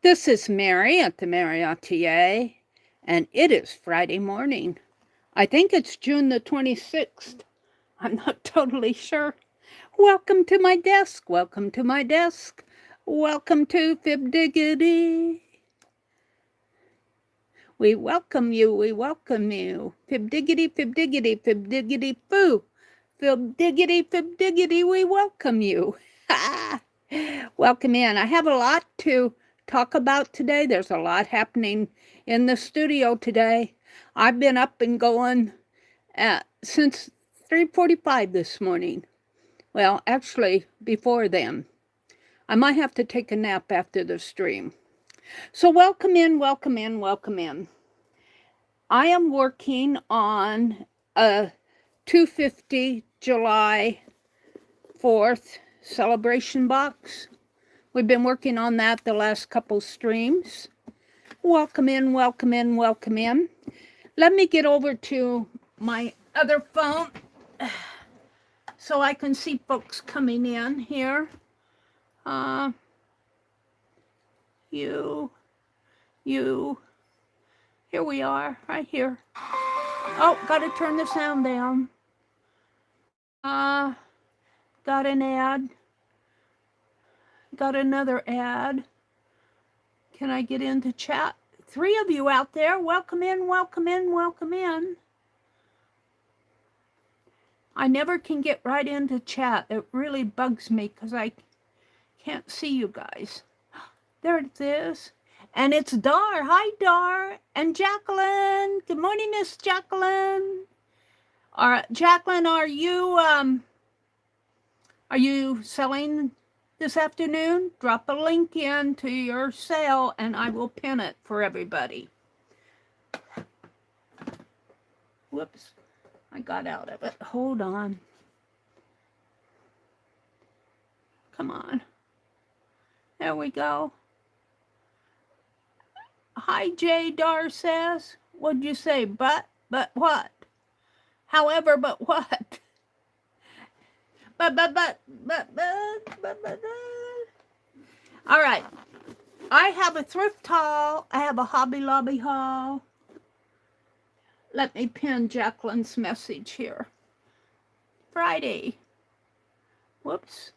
This is Meri at the Meri Atelier, and it is Friday morning. I think it's June the 26th. I'm not totally sure. Welcome to my desk. Welcome to my desk. Welcome to Fib Diggity. We welcome you. We welcome you. Fib Diggity, Fib Diggity, Fib Diggity Foo. Fib Diggity, we welcome you. Welcome in. I have a lot to talk about today. There's a lot happening in the studio today. I've been up and going since 3:45 this morning. Well, actually, before then. I might have to take a nap after the stream. So welcome in, welcome in, welcome in. I am working on a 250 July 4th celebration box. We've been working on that the last couple streams. Welcome in, welcome in, welcome in. Let me get over to my other phone so I can see folks coming in here. Here we are, right here. Oh, gotta turn the sound down. Got an ad. Got another ad. Can I get into chat? 3 of you out there, welcome in, welcome in, welcome in. I never can get right into chat. It really bugs me because I can't see you guys. There it is. And it's Dar. Hi, Dar. And Jacqueline. Good morning, Miss Jacqueline. Jacqueline, are you selling this afternoon? Drop a link in to your sale and I will pin it for everybody. Whoops. I got out of it. Hold on. Come on. There we go. Hi, Jay, Dar says. What'd you say? But what? However, but what? But. All right. I have a thrift haul. I have a Hobby Lobby haul. Let me pin Jacqueline's message here. Friday. Whoops.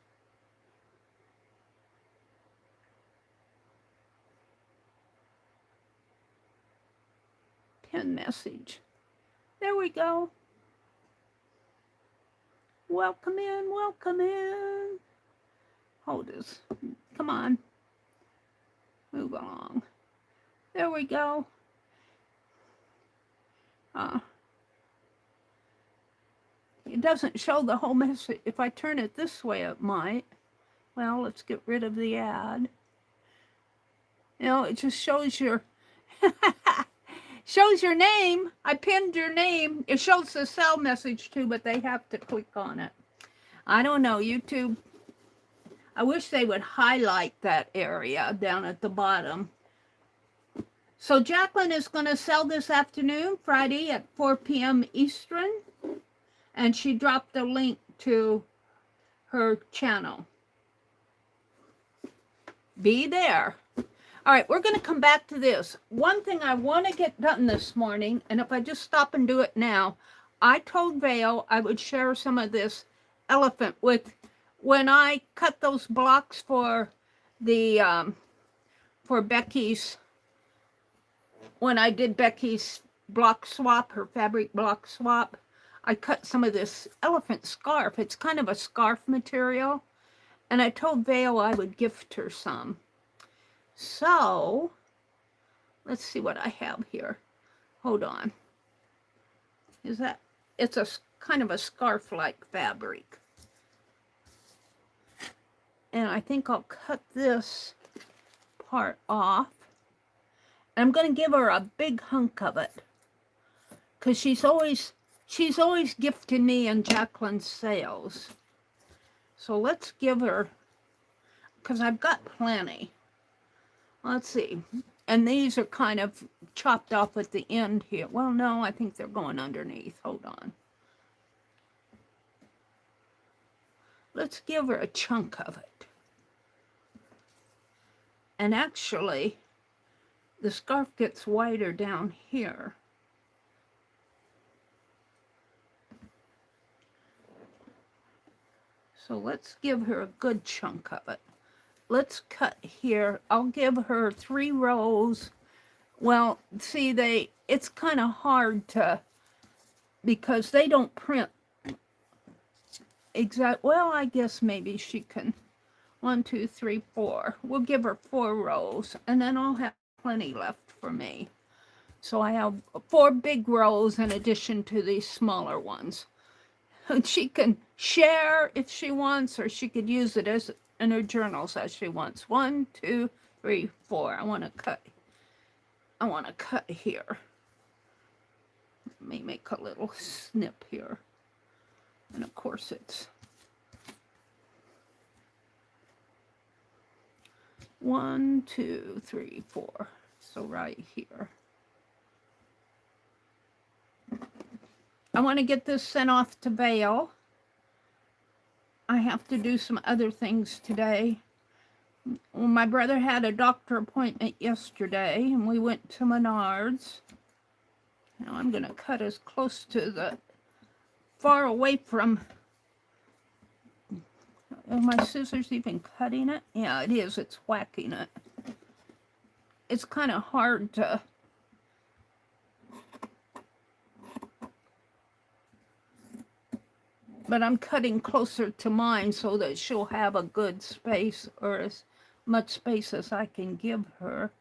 Pin message. There we go. Welcome in, welcome in. Hold this. Come on. Move along. There we go. It doesn't show the whole message. If I turn it this way, it might. Well, let's get rid of the ad. You know, it just shows your shows your name. I pinned your name. It shows the sell message too, but they have to click on it. I don't know, YouTube. I wish they would highlight that area down at the bottom. So Jacqueline is going to sell this afternoon, Friday at 4 p.m. Eastern. And she dropped a link to her channel. Be there. All right, we're going to come back to this. One thing I want to get done this morning, and if I just stop and do it now, I told Vale I would share some of this elephant with, when I cut those blocks for the, for Becky's, when I did Becky's block swap, her fabric block swap, I cut some of this elephant scarf. It's kind of a scarf material, and I told Vale I would gift her some. So, let's see what I have here. Hold on. Is that, it's a kind of a scarf-like fabric. And I think I'll cut this part off. And I'm going to give her a big hunk of it. Because she's always gifting me and Jacqueline's sales. So let's give her, because I've got plenty. Let's see. And these are kind of chopped off at the end here. Well, no, I think they're going underneath. Hold on. Let's give her a chunk of it. And actually, the scarf gets wider down here. So let's give her a good chunk of it. Let's cut here. I'll give her 3 rows. Well, see, it's kind of hard to, because they don't print exact. Well, I guess maybe she can. 1, 2, 3, 4. We'll give her 4 rows, and then I'll have plenty left for me. So I have 4 big rows in addition to these smaller ones. And she can share if she wants, or she could use it as in her journals as she wants. 1, 2, 3, 4. I want to cut here. Let me make a little snip here. And of course it's 1, 2, 3, 4. So right here. I want to get this sent off to Vail. I have to do some other things today. Well, my brother had a doctor appointment yesterday, and we went to Menards. Now I'm going to cut as close to the far away from. Are my scissors even cutting it? Yeah, it is. It's whacking it. It's kind of hard to. But I'm cutting closer to mine so that she'll have a good space, or as much space as I can give her.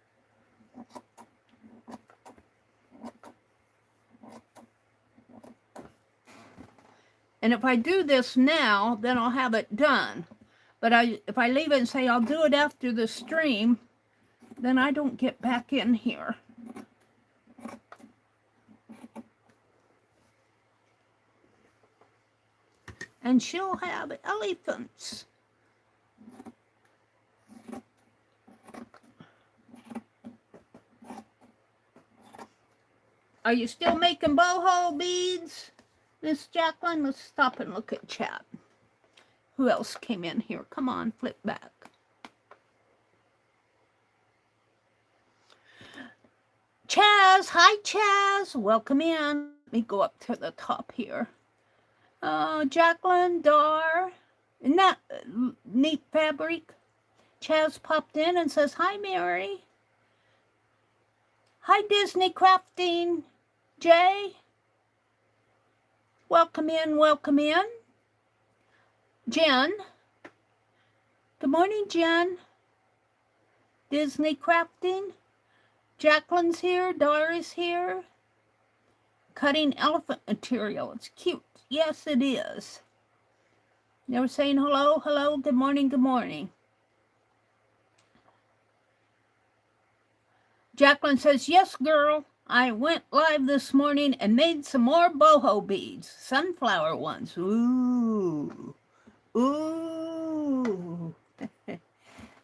And if I do this now, then I'll have it done. But if I leave it and say I'll do it after the stream, then I don't get back in here. And she'll have elephants. Are you still making boho beads, Miss Jacqueline? Let's stop and look at chat. Who else came in here? Come on, flip back. Chaz, hi Chaz, welcome in. Let me go up to the top here. Jacqueline, Dar, isn't that neat fabric? Chaz popped in and says, hi, Mary. Hi, Disney Crafting. Jay, welcome in, welcome in. Jen, good morning, Jen. Disney Crafting. Jacqueline's here, Dar is here. Cutting elephant material, it's cute. Yes, it is. They were saying hello, hello, good morning, good morning. Jacqueline says, yes, girl. I went live this morning and made some more boho beads. Sunflower ones. Ooh. Ooh.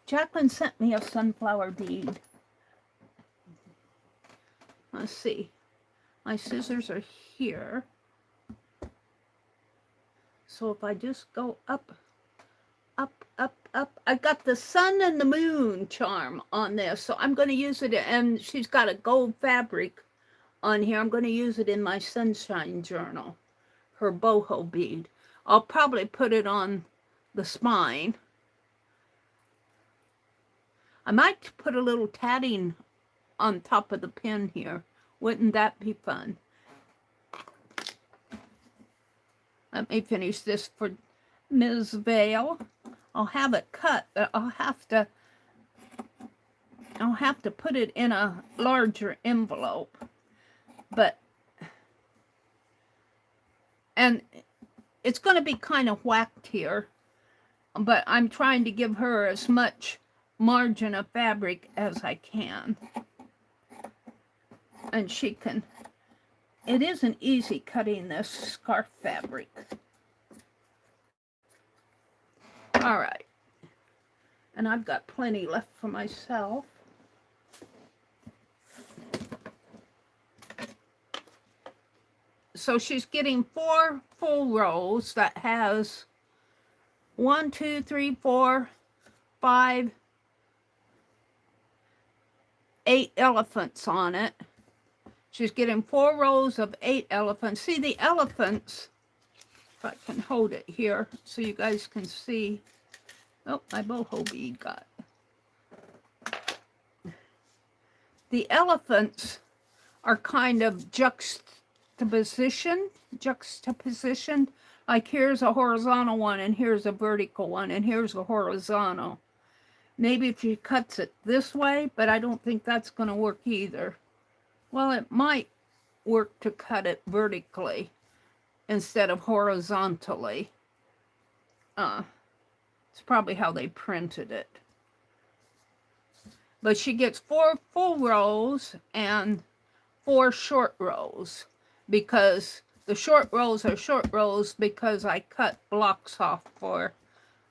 Jacqueline sent me a sunflower bead. Let's see. My scissors are here. So if I just go up, up, up, up. I got the sun and the moon charm on this. So I'm going to use it. And she's got a gold fabric on here. I'm going to use it in my sunshine journal. Her boho bead. I'll probably put it on the spine. I might put a little tatting on top of the pin here. Wouldn't that be fun? Let me finish this for Ms. Vale. I'll have it cut, but I'll have to put it in a larger envelope. And it's going to be kind of whacked here, but I'm trying to give her as much margin of fabric as I can. And she can. It isn't easy cutting this scarf fabric. All right. And I've got plenty left for myself. So she's getting 4 full rows that has 1, 2, 3, 4, 5, 8 elephants on it. She's getting 4 rows of 8 elephants. See the elephants, if I can hold it here so you guys can see. Oh, my boho bead got. The elephants are kind of juxtaposition. Like here's a horizontal one, and here's a vertical one, and here's a horizontal. Maybe if she cuts it this way, but I don't think that's going to work either. Well, it might work to cut it vertically instead of horizontally. It's probably how they printed it. But she gets 4 full rows and 4 short rows, because the short rows are short rows because I cut blocks off for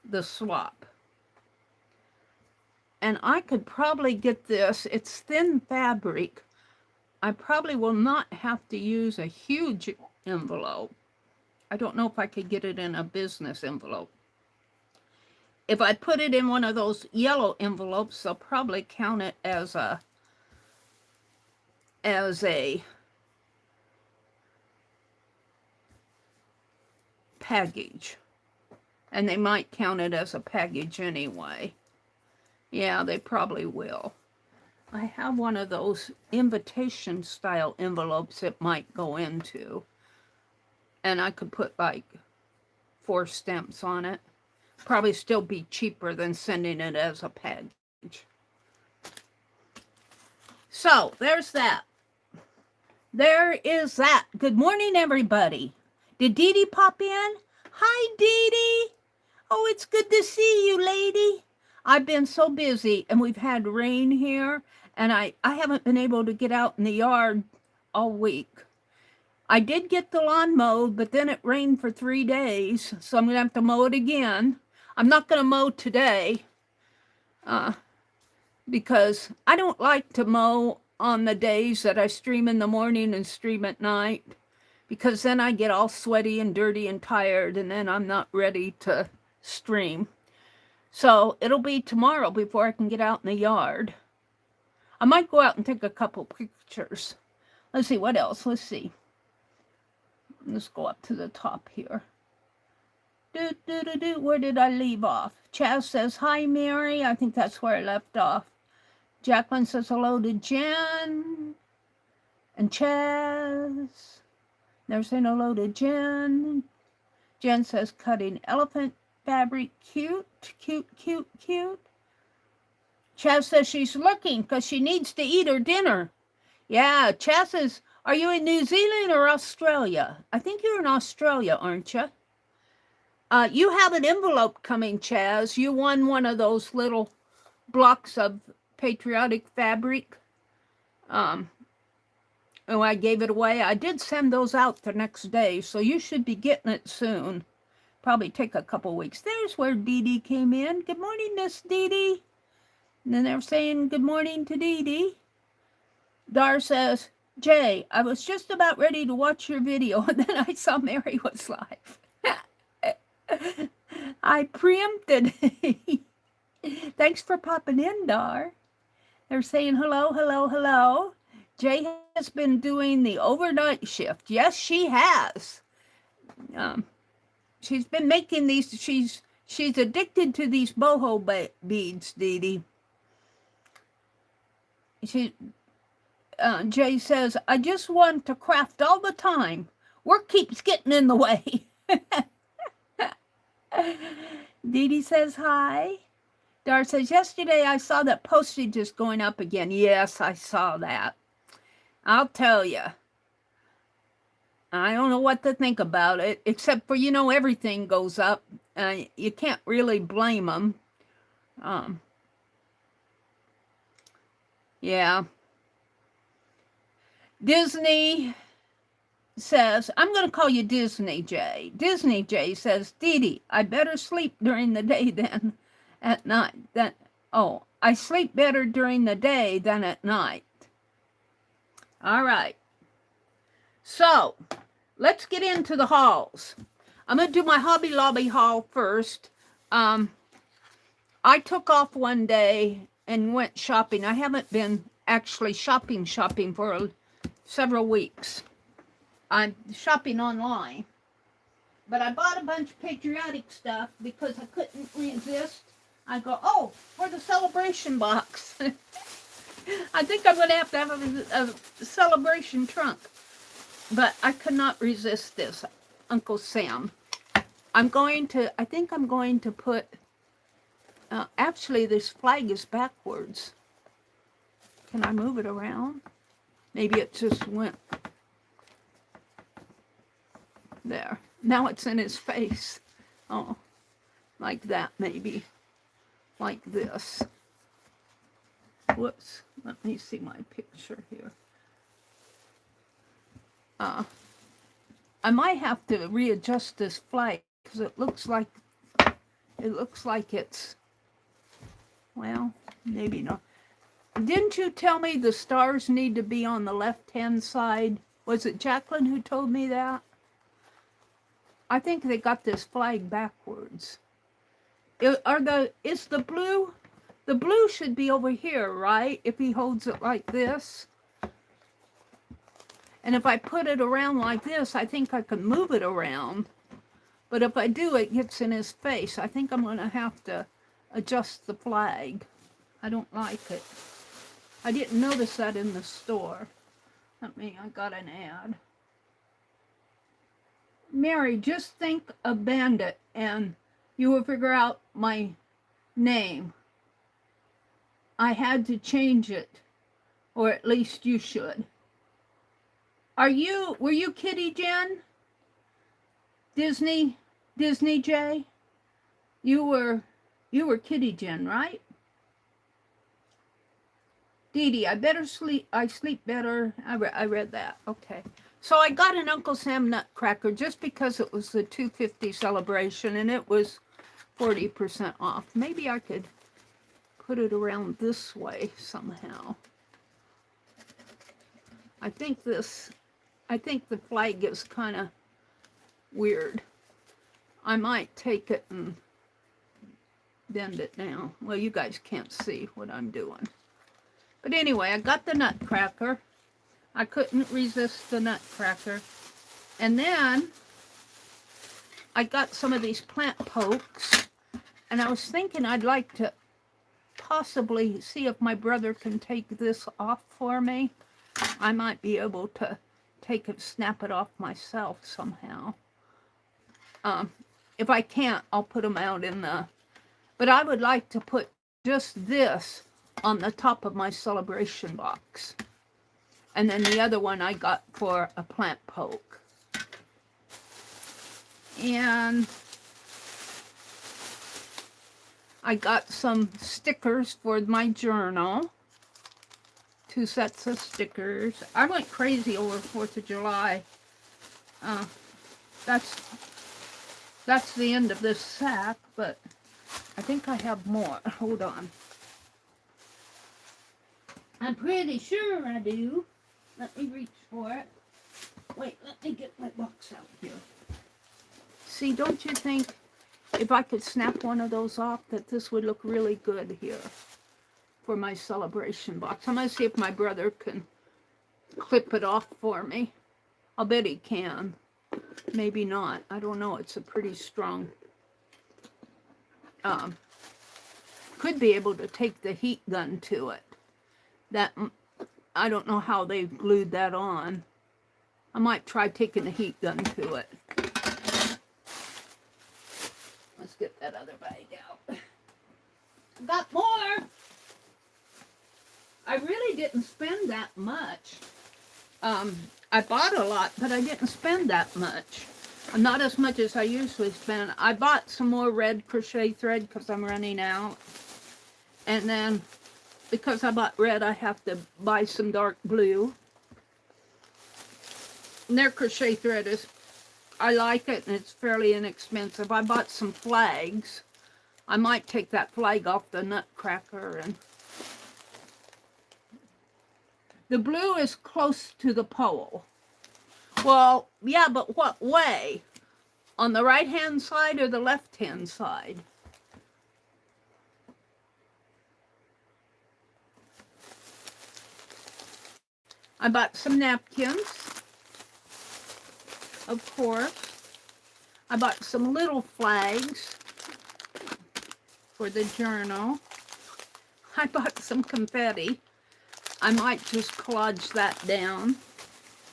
the swap. And I could probably get this, it's thin fabric. I probably will not have to use a huge envelope. I don't know if I could get it in a business envelope. If I put it in one of those yellow envelopes, they'll probably count it as a package. And they might count it as a package anyway. Yeah, they probably will. I have one of those invitation style envelopes it might go into. And I could put like 4 stamps on it. Probably still be cheaper than sending it as a package. So, there's that. There is that. Good morning, everybody. Did Dee Dee pop in? Hi, Dee Dee. Oh, it's good to see you, lady. I've been so busy, and we've had rain here, and I haven't been able to get out in the yard all week. I did get the lawn mowed, but then it rained for 3 days, so I'm going to have to mow it again. I'm not going to mow today because I don't like to mow on the days that I stream in the morning and stream at night, because then I get all sweaty and dirty and tired, and then I'm not ready to stream. So it'll be tomorrow before I can get out in the yard. I might go out and take a couple pictures. Let's see, what else? Let's see. Let's go up to the top here. Where did I leave off? Chaz says, hi, Mary. I think that's where I left off. Jacqueline says hello to Jen. And Chaz. They're saying hello to Jen. Jen says, cutting elephant fabric. Cute, cute, cute, cute. Chaz says she's looking because she needs to eat her dinner. Yeah, Chaz says, are you in New Zealand or Australia? I think you're in Australia, aren't you? You have an envelope coming, Chaz. You won one of those little blocks of patriotic fabric. Oh, I gave it away. I did send those out the next day, so you should be getting it soon. Probably take a couple weeks. There's where Dee Dee came in. Good morning, Miss Dee Dee. And then they're saying good morning to Dee Dee. Dar says, Jay, I was just about ready to watch your video, and then I saw Meri was live. I preempted. Thanks for popping in, Dar. They're saying hello, hello, hello. Jay has been doing the overnight shift. Yes, she has. She's been making these. She's addicted to these boho beads, Dee Dee. Jay says, I just want to craft all the time. Work keeps getting in the way. Dee Dee says hi. Dar says, yesterday I saw that postage is going up again. Yes, I saw that. I'll tell you. I don't know what to think about it, except for, you know, everything goes up. You can't really blame them. Yeah. Disney says, I'm going to call you Disney J. Disney J says, Dee Dee, I better sleep during the day than at night. I sleep better during the day than at night. All right. So, let's get into the hauls. I'm going to do my Hobby Lobby haul first. I took off one day and went shopping. I haven't been actually shopping for several weeks. I'm shopping online. But I bought a bunch of patriotic stuff because I couldn't resist. I go, oh, for the celebration box. I think I'm going to have a celebration trunk. But I could not resist this, Uncle Sam. I think I'm going to put, actually this flag is backwards. Can I move it around? Maybe it just went there. Now it's in his face. Oh, like that maybe. Like this. Whoops. Let me see my picture here. I might have to readjust this flag because it looks like it's, well, maybe not. Didn't you tell me the stars need to be on the left-hand side? Was it Jacqueline who told me that? I think they got this flag backwards. Is the blue should be over here, right? If he holds it like this. And if I put it around like this, I think I can move it around. But if I do, it gets in his face. I think I'm going to have to adjust the flag. I don't like it. I didn't notice that in the store. I got an ad. Mary, just think of Bandit and you will figure out my name. I had to change it, or at least you should. Were you Kitty Jen? Disney J? You were Kitty Jen, right? Dee Dee, I sleep better. I read that, okay. So I got an Uncle Sam nutcracker just because it was the 250 celebration and it was 40% off. Maybe I could put it around this way somehow. I think the flag is kind of weird. I might take it and bend it down. Well, you guys can't see what I'm doing. But anyway, I got the nutcracker. I couldn't resist the nutcracker. And then I got some of these plant pokes. And I was thinking I'd like to possibly see if my brother can take this off for me. I might be able to snap it off myself somehow. If I can't, I'll put them out in the... But I would like to put just this on the top of my celebration box. And then the other one I got for a plant poke. And I got some stickers for my journal. 2 sets of stickers. I went crazy over 4th of July. That's the end of this sack, but I think I have more. Hold on. I'm pretty sure I do. Let me reach for it. Wait, let me get my box out here. See, don't you think if I could snap one of those off that this would look really good here for my celebration box? I'm going to see if my brother can clip it off for me. I'll bet he can. Maybe not. I don't know. It's a pretty strong... could be able to take the heat gun to it. That... I don't know how they glued that on. I might try taking the heat gun to it. Let's get that other bag out. Got more! I really didn't spend that much. I bought a lot, but I didn't spend that much. Not as much as I usually spend. I bought some more red crochet thread because I'm running out. And then... because I bought red, I have to buy some dark blue. And their crochet thread is, I like it and it's fairly inexpensive. I bought some flags. I might take that flag off the nutcracker. And the blue is close to the pole. Well, yeah, but what way? On the right-hand side or the left-hand side? I bought some napkins, of course. I bought some little flags for the journal. I bought some confetti. I might just collage that down.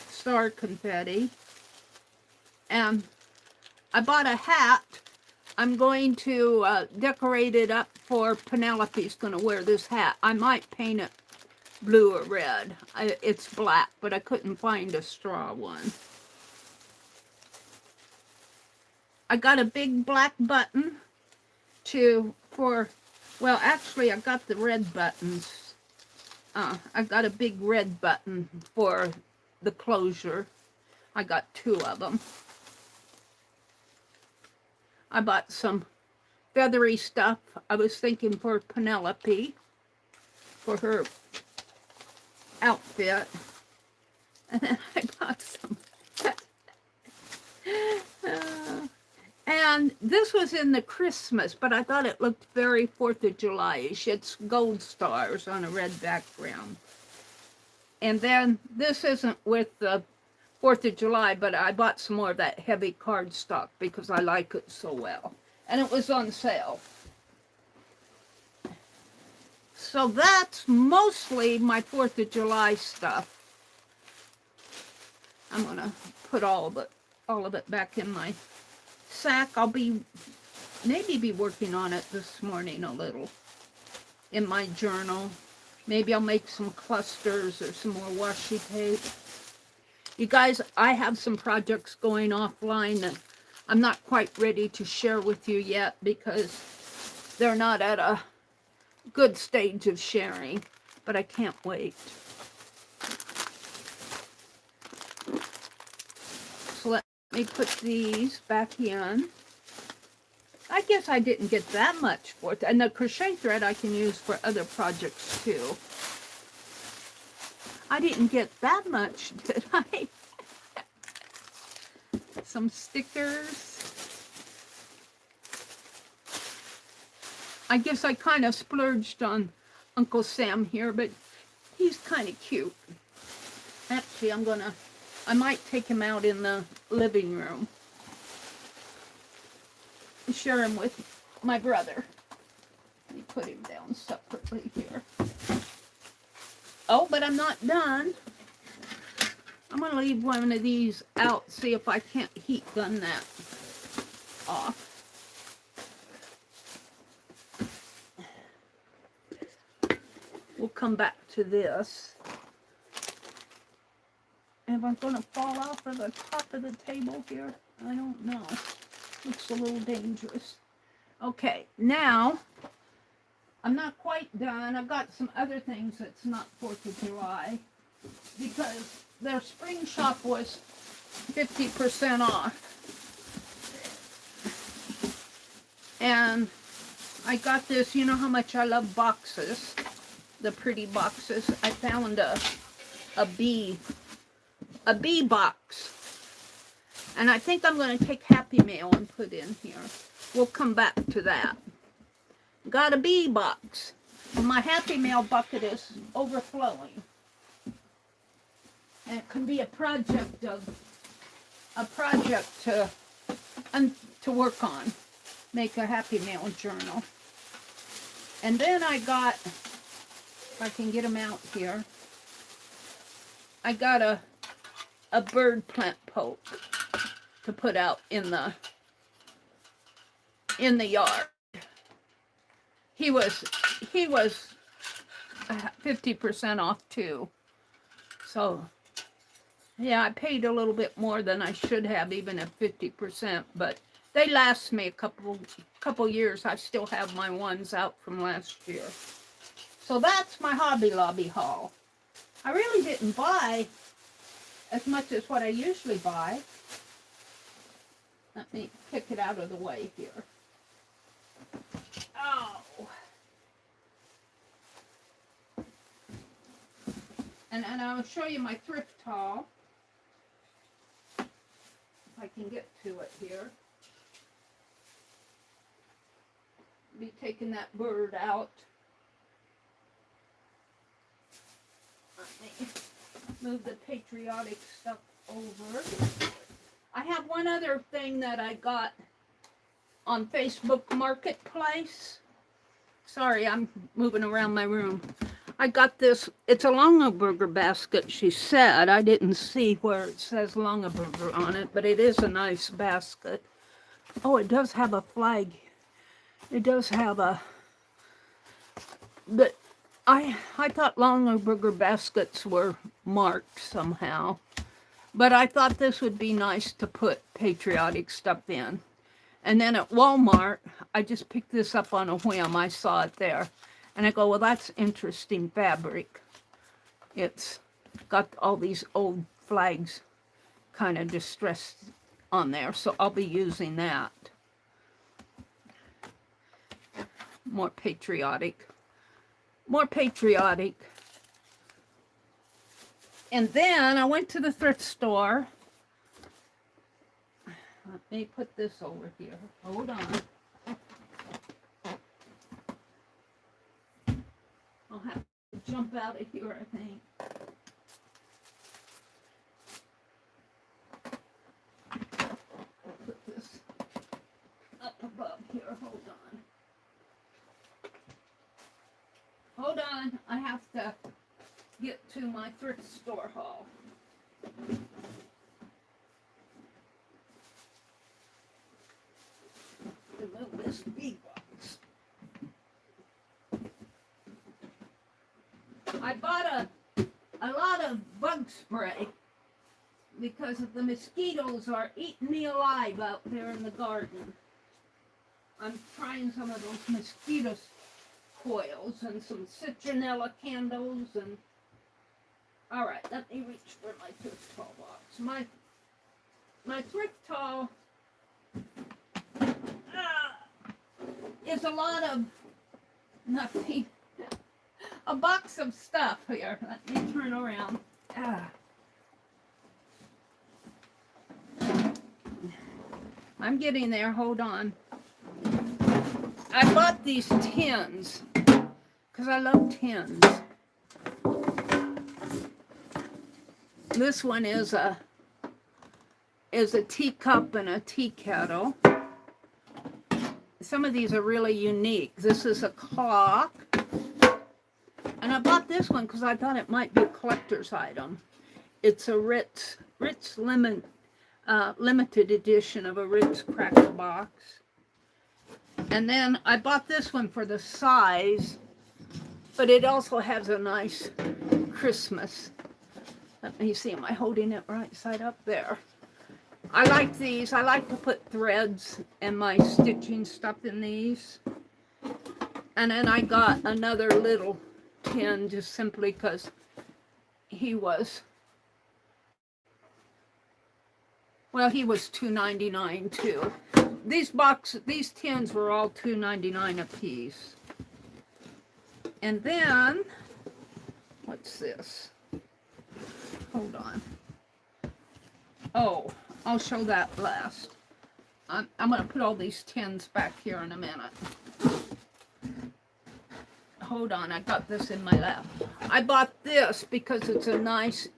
Star confetti. And I bought a hat. I'm going to decorate it up for Penelope's going to wear this hat. I might paint it blue or red. It's black, but I couldn't find a straw one. I got a big black button well, actually, I got the red buttons. I got a big red button for the closure. I got 2 of them. I bought some feathery stuff. I was thinking for Penelope, for her outfit. And then I bought some. And this was in the Christmas, but I thought it looked very 4th of July-ish. It's gold stars on a red background. And then this isn't with the 4th of July, but I bought some more of that heavy cardstock because I like it so well. And it was on sale. So that's mostly my 4th of July stuff. I'm going to put all of it back in my sack. I'll maybe be working on it this morning a little in my journal. Maybe I'll make some clusters or some more washi tape. You guys, I have some projects going offline that I'm not quite ready to share with you yet because they're not at a good stage of sharing, but I can't wait. So let me put these back in. I guess I didn't get that much for it. And the crochet thread I can use for other projects too. I didn't get that much, did I? Some stickers. I guess I kind of splurged on Uncle Sam here, but he's kind of cute. Actually, I might take him out in the living room and share him with my brother. Let me put him down separately here. Oh, but I'm not done. I'm going to leave one of these out, see if I can't heat gun that off. We'll come back to this. Am I going to fall off of the top of the table here? I don't know. Looks a little dangerous. Okay, now, I'm not quite done. I've got some other things that's not 4th of July because their spring shop was 50% off. And I got this, you know how much I love boxes, the pretty boxes. I found a bee box. And I think I'm going to take Happy Mail and put in here. We'll come back to that. Got a bee box. My Happy Mail bucket is overflowing. And it can be a project to work on. Make a Happy Mail journal. And then I got, if I can get them out here, I got a bird plant poke to put out in the yard. He was 50% off too. So yeah, I paid a little bit more than I should have, even at 50%, but they last me a couple years. I still have my ones out from last year. So that's my Hobby Lobby haul. I really didn't buy as much as what I usually buy. Let me pick it out of the way here. Oh. And I'll show you my thrift haul. If I can get to it here. Be taking that bird out. move the patriotic stuff over. I have one other thing that I got on Facebook Marketplace. Sorry, I'm moving around my room. I got this, it's a Longaberger basket, she said. I didn't see where it says Longaberger on it, but it is a nice basket. Oh, it does have a flag. It does have a, but I thought Longaberger baskets were marked somehow. But I thought this would be nice to put patriotic stuff in. And then at Walmart, I just picked this up on a whim. I saw it there. And I go, well, that's interesting fabric. It's got all these old flags kind of distressed on there. So I'll be using that. More patriotic. More patriotic. And then I went to the thrift store. Let me put this over here. Hold on. I'll have to jump out of here, I think. Put this up above here. Hold on. Hold on. I have to get to my thrift store haul. Remove this big box. I bought a lot of bug spray because the mosquitoes are eating me alive out there in the garden. I'm trying some of those mosquito coils and some citronella candles and all right, let me reach for my thrift haul box. My thrift haul is a lot of nothing. A box of stuff here. Let me turn around. I'm getting there. Hold on. I bought these tins because I love tins. This one is a teacup and a tea kettle. Some of these are really unique. This is a clock. And I bought this one because I thought it might be a collector's item. It's a Ritz limited edition of a Ritz cracker box. And then I bought this one for the size, but it also has a nice Christmas. Let me see, am I holding it right side up there? I like these. I like to put threads and my stitching stuff in these. And then I got another little tin just simply because he was $2.99 too. These tins were all $2.99 a piece. And then, what's this? Hold on. Oh, I'll show that last. I'm going to put all these tins back here in a minute. Hold on, I got this in my lap. I bought this because it's a nice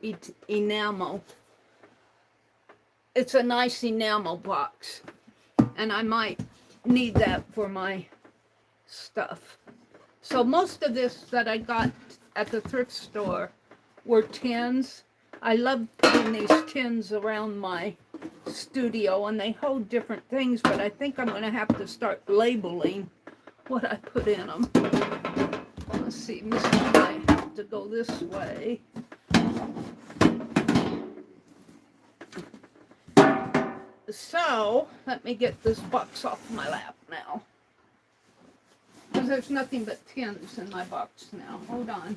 enamel. It's a nice enamel box. And I might need that for my stuff. So most of this that I got at the thrift store were tins. I love putting these tins around my studio, and they hold different things, but I think I'm going to have to start labeling what I put in them. Let's see, this one I have to go this way. So, let me get this box off my lap now. Because there's nothing but tins in my box now. Hold on.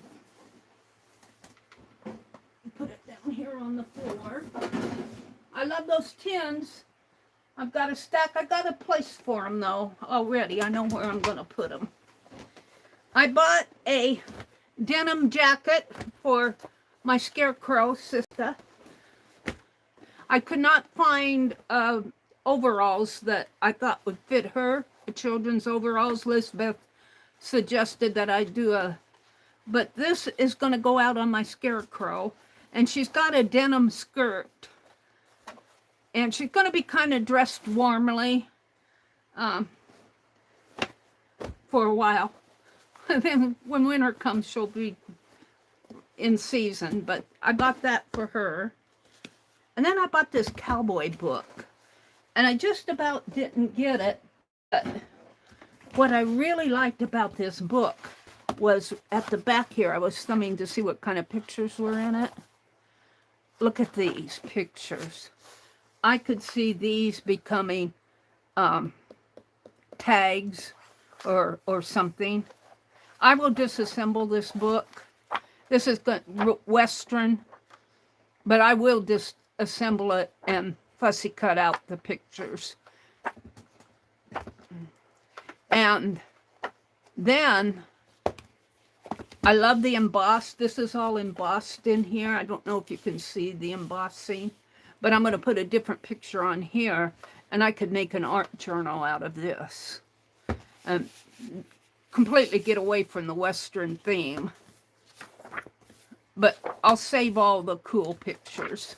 Put it down here on the floor. I love those tins. I've got a stack. I got a place for them though already. I know where I'm going to put them. I bought a denim jacket for my scarecrow sister. I could not find overalls that I thought would fit her. The children's overalls. Elizabeth suggested that I do but this is going to go out on my scarecrow. And she's got a denim skirt. And she's going to be kind of dressed warmly for a while. And then when winter comes, she'll be in season. But I bought that for her. And then I bought this cowboy book. And I just about didn't get it. But what I really liked about this book was at the back here, I was thumbing to see what kind of pictures were in it. Look at these pictures. I could see these becoming tags or something. I will disassemble this book. This is Western, but I will disassemble it and fussy cut out the pictures. And then I love the embossed. This is all embossed in here. I don't know if you can see the embossing, but I'm going to put a different picture on here, and I could make an art journal out of this and completely get away from the Western theme. But I'll save all the cool pictures.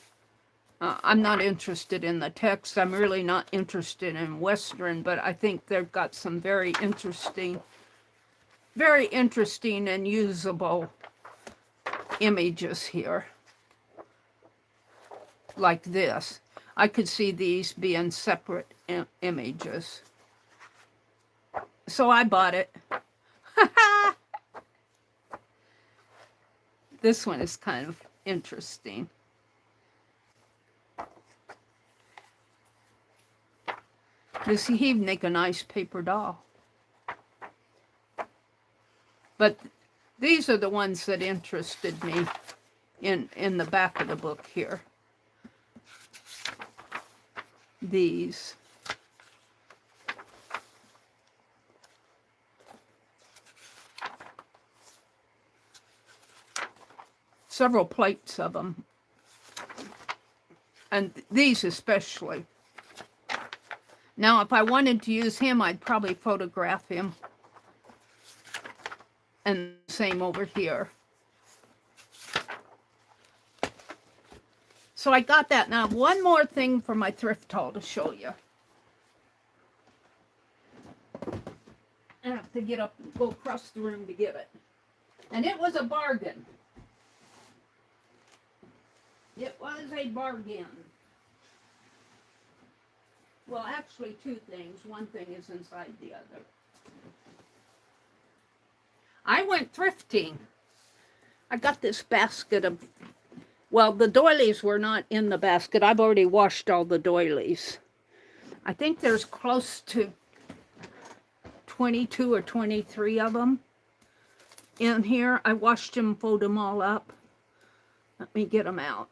I'm not interested in the text. I'm really not interested in Western, but I think they've got some very interesting and usable images here. Like this. I could see these being separate images. So I bought it. This one is kind of interesting. He'd make a nice paper doll. But these are the ones that interested me in the back of the book here. These. Several plates of them. And these especially. Now, if I wanted to use him, I'd probably photograph him. And same over here. So I got that. Now, one more thing for my thrift haul to show you. I have to get up and go across the room to get it. And it was a bargain. It was a bargain. Well, actually, two things. One thing is inside the other. I went thrifting. I got this basket of, well, the doilies were not in the basket. I've already washed all the doilies. I think there's close to 22 or 23 of them in here. I washed them, folded them all up. Let me get them out.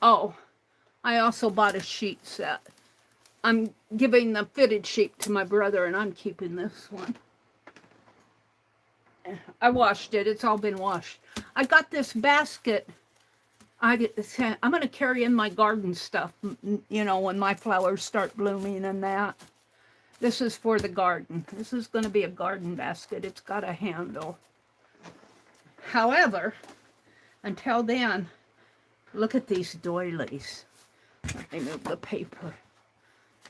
Oh, I also bought a sheet set. I'm giving the fitted sheet to my brother, and I'm keeping this one. I washed it. It's all been washed. I got this basket. I'm going to carry in my garden stuff, you know, when my flowers start blooming and that. This is for the garden. This is going to be a garden basket. It's got a handle. However, until then, look at these doilies. Let me move the paper.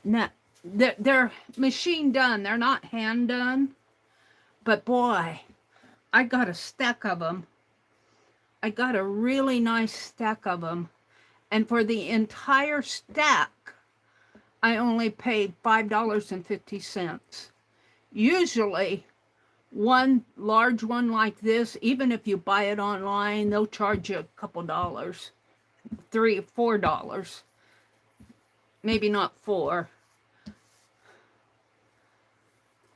Now, they're machine done. They're not hand done. But boy, I got a stack of them. I got a really nice stack of them. And for the entire stack, I only paid $5.50. Usually, one large one like this, even if you buy it online, they'll charge you a couple dollars. $3 or $4. Maybe not $4.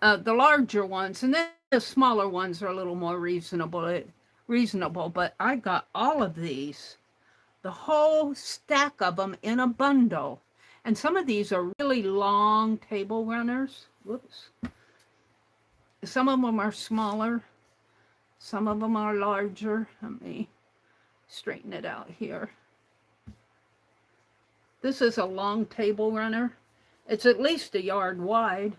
The larger ones, and then the smaller ones are a little more reasonable, but I got all of these, the whole stack of them in a bundle. And some of these are really long table runners. Whoops. Some of them are smaller. Some of them are larger. Let me straighten it out here. This is a long table runner. It's at least a yard wide.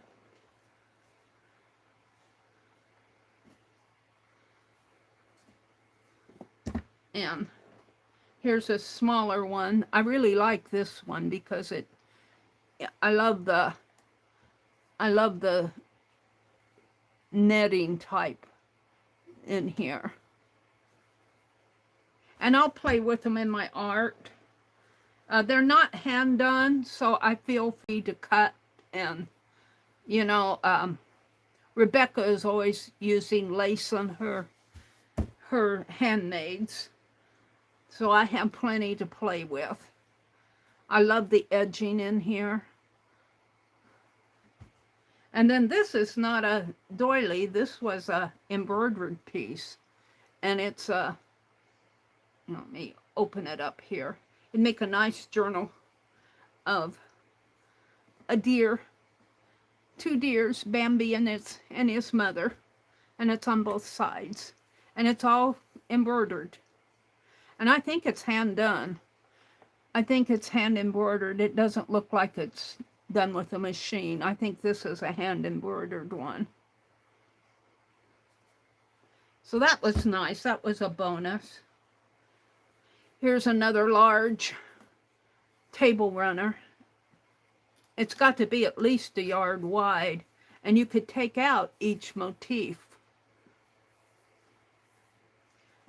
And here's a smaller one. I really like this one because I love the netting type in here. And I'll play with them in my art. They're not hand done, so I feel free to cut. And, you know, Rebecca is always using lace on her handmaids. So I have plenty to play with. I love the edging in here. And then this is not a doily. This was a embroidered piece. And it's a, let me open it up here. It'd make a nice journal of a deer, 2 deers, Bambi and his mother. And it's on both sides. And it's all embroidered. And I think it's hand done. I think it's hand embroidered. It doesn't look like it's done with a machine. I think this is a hand embroidered one. So that was nice. That was a bonus. Here's another large table runner. It's got to be at least a yard wide, and you could take out each motif.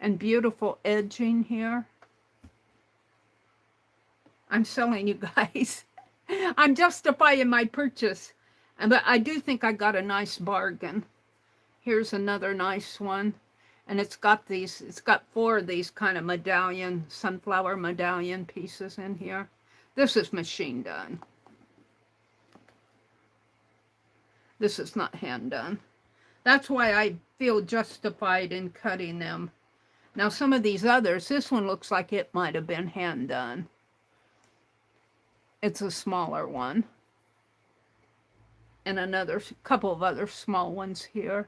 And beautiful edging here. I'm selling you guys. I'm justifying my purchase. But I do think I got a nice bargain. Here's another nice one. And it's got 4 of these kind of medallion, sunflower medallion pieces in here. This is machine done. This is not hand done. That's why I feel justified in cutting them. Now some of these others, this one looks like it might have been hand done. It's a smaller one. And another couple of other small ones here.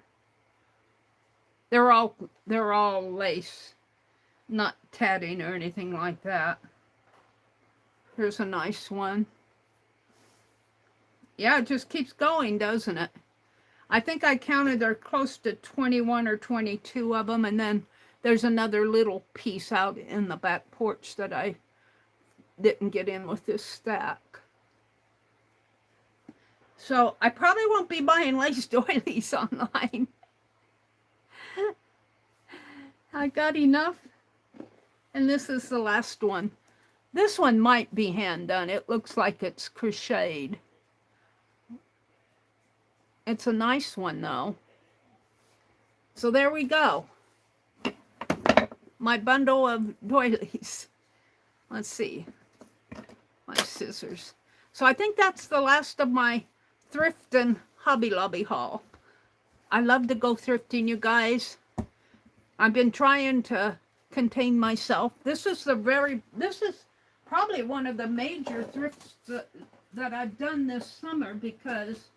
They're all lace, not tatting or anything like that. Here's a nice one. Yeah, it just keeps going, doesn't it? I think I counted there close to 21 or 22 of them, and then there's another little piece out in the back porch that I didn't get in with this stack. So I probably won't be buying lace doilies online. I got enough. And this is the last one. This one might be hand done. It looks like it's crocheted. It's a nice one though. So there we go. My bundle of doilies. Let's see. My scissors. So I think that's the last of my thrift and Hobby Lobby haul. I love to go thrifting, you guys. I've been trying to contain myself. This is probably one of the major thrifts that I've done this summer because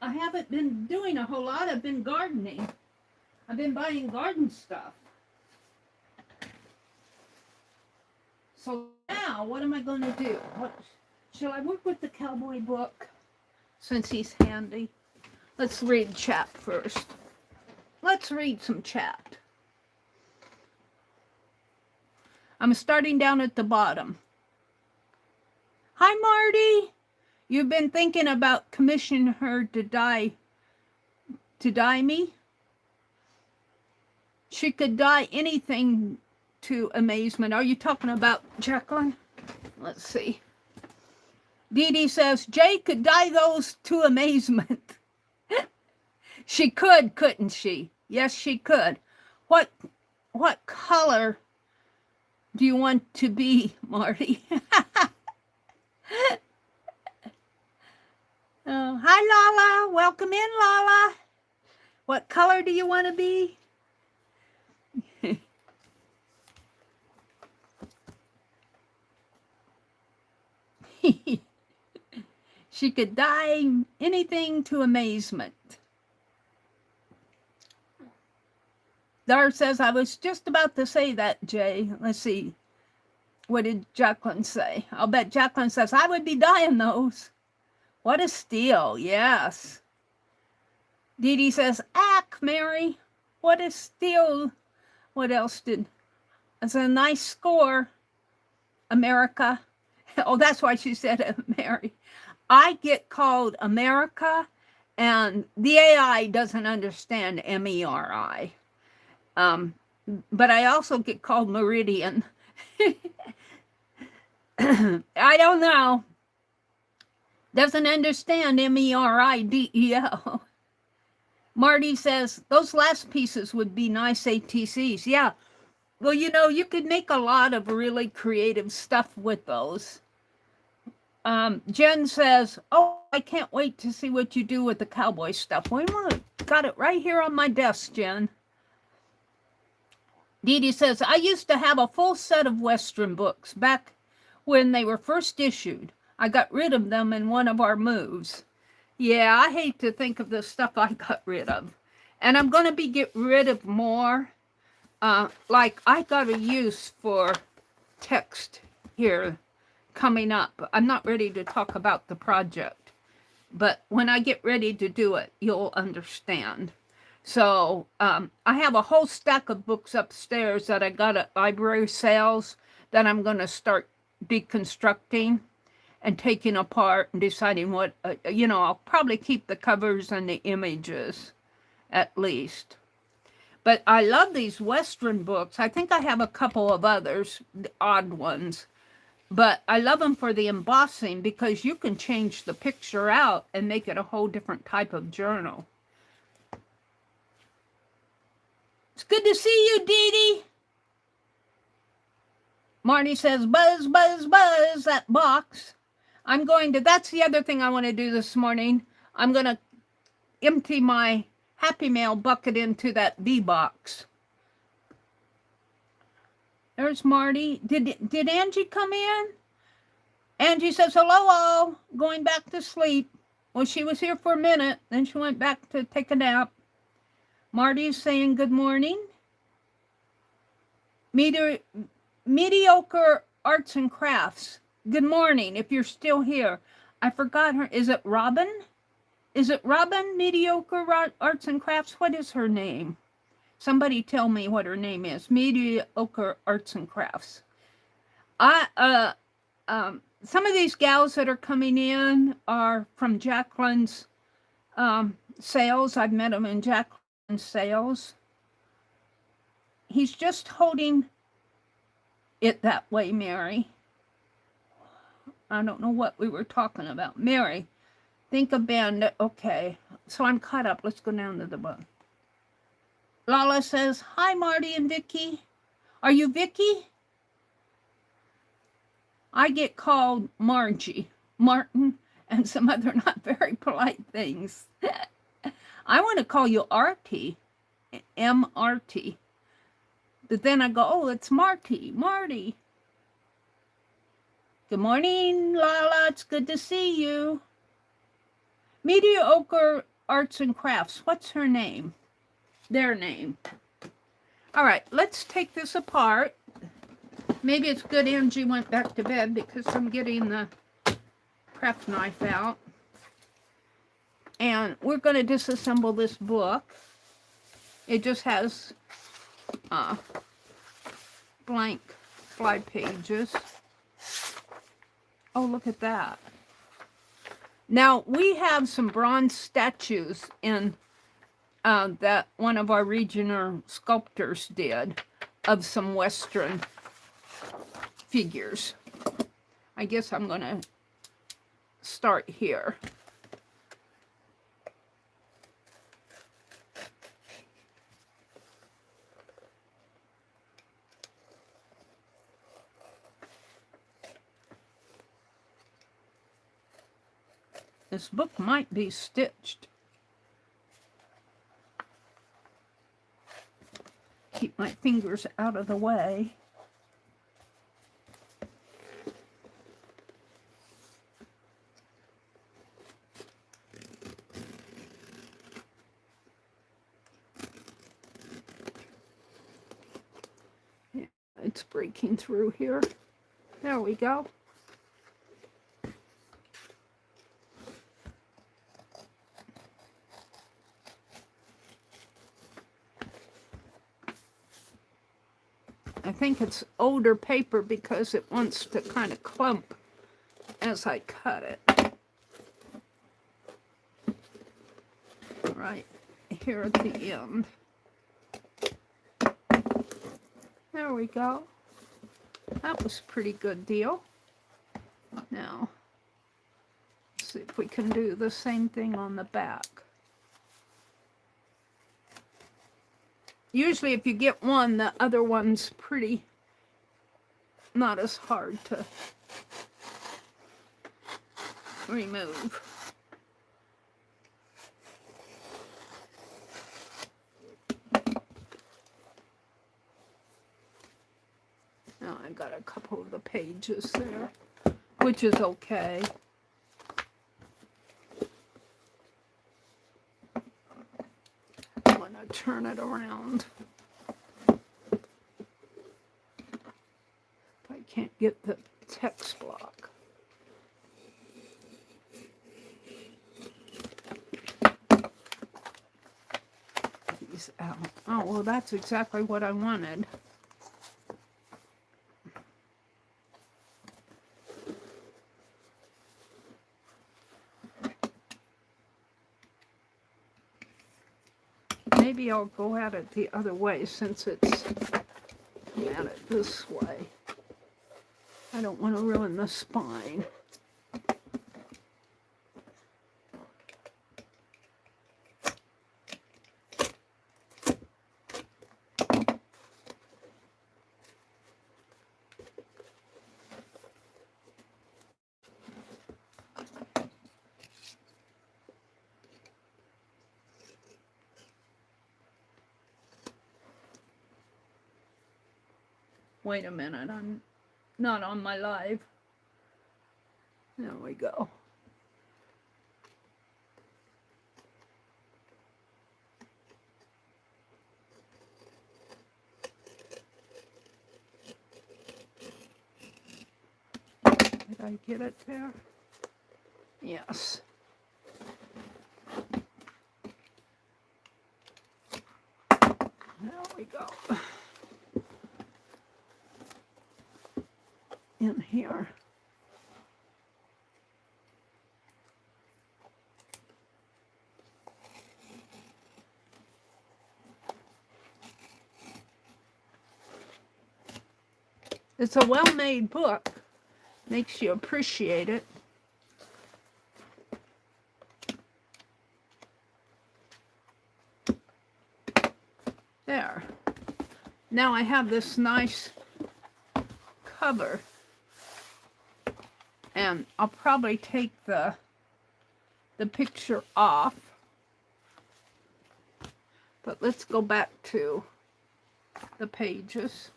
I haven't been doing a whole lot. I've been gardening. I've been buying garden stuff. So now, what am I going to do? Shall I work with the cowboy book since he's handy? Let's read chat first. Let's read some chat. I'm starting down at the bottom. Hi, Marty. You've been thinking about commissioning her to dye me? She could dye anything to amazement. Are you talking about Jacqueline? Let's see. Dee Dee says, Jay could dye those to amazement. She could, couldn't she? Yes, she could. What color do you want to be, Marty? Hi, Lala. Welcome in, Lala. What color do you want to be? She could dye anything to amazement. Dar says, I was just about to say that, Jay. Let's see. What did Jacqueline say? I'll bet Jacqueline says, I would be dyeing those. What a steal. Yes. Dee Dee says, Ack, Mary. What a steal. What else did... That's a nice score, America. Oh, that's why she said Mary. I get called America, and the AI doesn't understand MERI. But I also get called Meridian. I don't know. Doesn't understand MERIDEL. Marty says, those last pieces would be nice ATCs. Yeah. Well, you could make a lot of really creative stuff with those. Jen says, oh, I can't wait to see what you do with the cowboy stuff. We got it right here on my desk, Jen. Dee Dee says, I used to have a full set of Western books back when they were first issued. I got rid of them in one of our moves. Yeah, I hate to think of the stuff I got rid of. And I'm going to be getting rid of more. Like I got a use for text here coming up. I'm not ready to talk about the project. But when I get ready to do it, you'll understand. So I have a whole stack of books upstairs that I got at library sales that I'm going to start deconstructing and taking apart and deciding what, I'll probably keep the covers and the images at least. But I love these Western books. I think I have a couple of others, the odd ones. But I love them for the embossing because you can change the picture out and make it a whole different type of journal. It's good to see you, Dee Dee. Marty says, buzz, buzz, buzz, that box. That's the other thing I want to do this morning. I'm going to empty my Happy Mail bucket into that bee box. There's Marty. Did Angie come in? Angie says, hello all, going back to sleep. Well, she was here for a minute, then she went back to take a nap. Marty's saying good morning. Mediocre Arts and Crafts. Good morning, if you're still here. I forgot her. Is it Robin? Is it Robin, Mediocre Arts and Crafts? What is her name? Somebody tell me what her name is. Mediocre Arts and Crafts. Some of these gals that are coming in are from Jacqueline's sales. I've met them in Jacqueline's sales. He's just holding it that way, Mary. I don't know what we were talking about. Mary, think of Bandit. Okay, so I'm caught up. Let's go down to the bottom. Lala says, hi, Marty and Vicky. Are you Vicky? I get called Margie, Martin, and some other not very polite things. I want to call you Artie, M-R-T. But then I go, oh, it's Marty. Good morning, Lala. It's good to see you. Mediocre Arts and Crafts. What's her name? Their name. All right, let's take this apart. Maybe it's good Angie went back to bed because I'm getting the craft knife out. And we're going to disassemble this book. It just has blank slide pages. Oh, look at that. Now, we have some bronze statues in that one of our regional sculptors did of some Western figures. I guess I'm going to start here. This book might be stitched. Keep my fingers out of the way. Yeah, it's breaking through here. There we go. I think it's older paper because it wants to kind of clump as I cut it. Right here at the end. There we go. That was a pretty good deal. Now, let's see if we can do the same thing on the back. Usually if you get one, the other one's pretty, not as hard to remove. Now I got a couple of the pages there, which is okay. I'm going to turn it around. If I can't get the text block. These out. Oh, well, that's exactly what I wanted. Maybe I'll go at it the other way since it's at it this way. I don't want to ruin the spine. Wait a minute, I'm not on my live. There we go. Did I get it there? Yes. There we go. In here. It's a well-made book. Makes you appreciate it. There. Now I have this nice cover. And I'll probably take the picture off. But let's go back to the pages.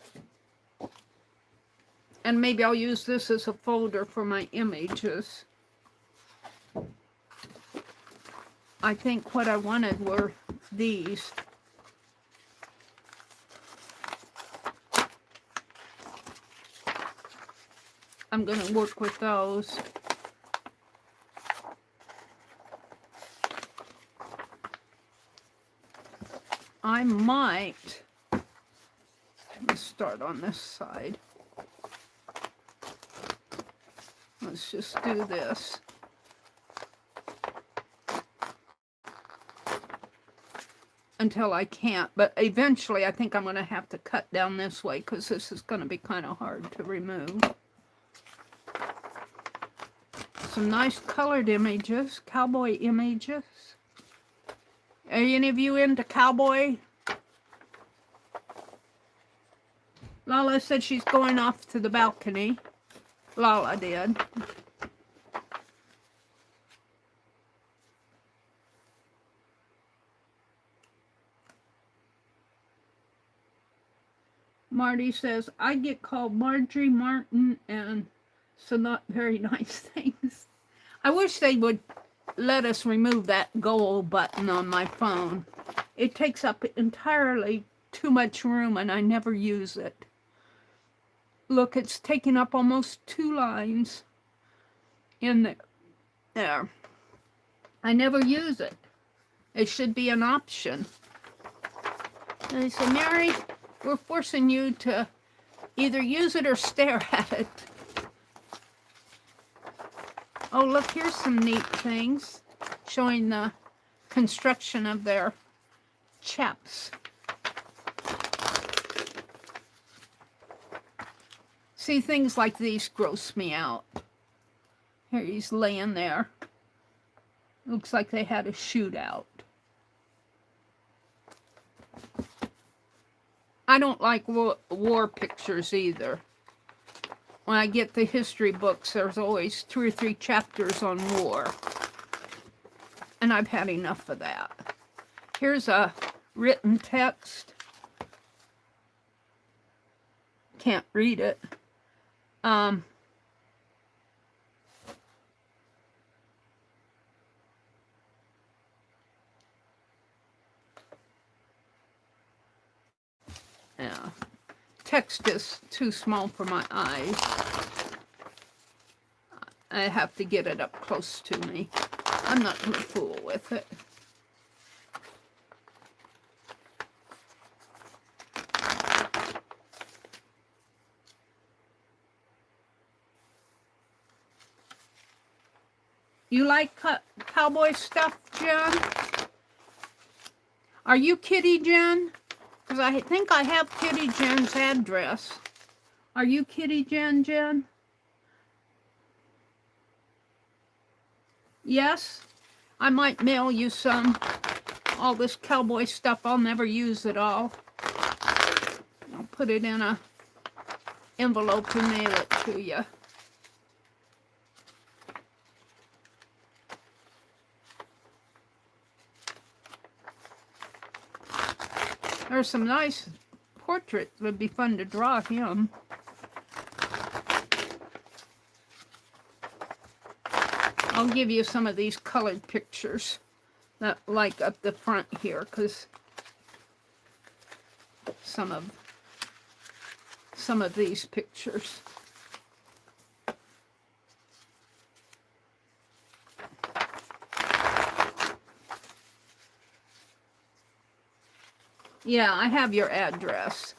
And maybe I'll use this as a folder for my images. I think what I wanted were these. I'm going to work with those. I might, let's start on this side. Let's just do this. Until I can't, but eventually I think I'm going to have to cut down this way because this is going to be kind of hard to remove. Some nice colored images, cowboy images. Are any of you into cowboy? Lala said she's going off to the balcony. Lala did. Marty says, I get called Marjorie, Martin, and some not very nice things. I wish they would let us remove that goal button on my phone. It takes up entirely too much room and I never use it. Look, it's taking up almost 2 lines in there. There. I never use it. It should be an option. And they say, Mary, we're forcing you to either use it or stare at it. Oh, look, here's some neat things showing the construction of their chaps. See, things like these gross me out. Here he's laying there. Looks like they had a shootout. I don't like war pictures either. When I get the history books, there's always 2 or 3 chapters on war. And I've had enough of that. Here's a written text. Can't read it. Yeah. Text is too small for my eyes. I have to get it up close to me. I'm not going to fool with it. You like cowboy stuff, Jen? Are you Kitty Jen? Because I think I have Kitty Jen's address. Are you Kitty Jen? Yes? I might mail you some. All this cowboy stuff, I'll never use it all. I'll put it in a envelope and mail it to you. There's some nice portraits. It would be fun to draw him. I'll give you some of these colored pictures that like up the front here, because some of these pictures. Yeah, I have your address.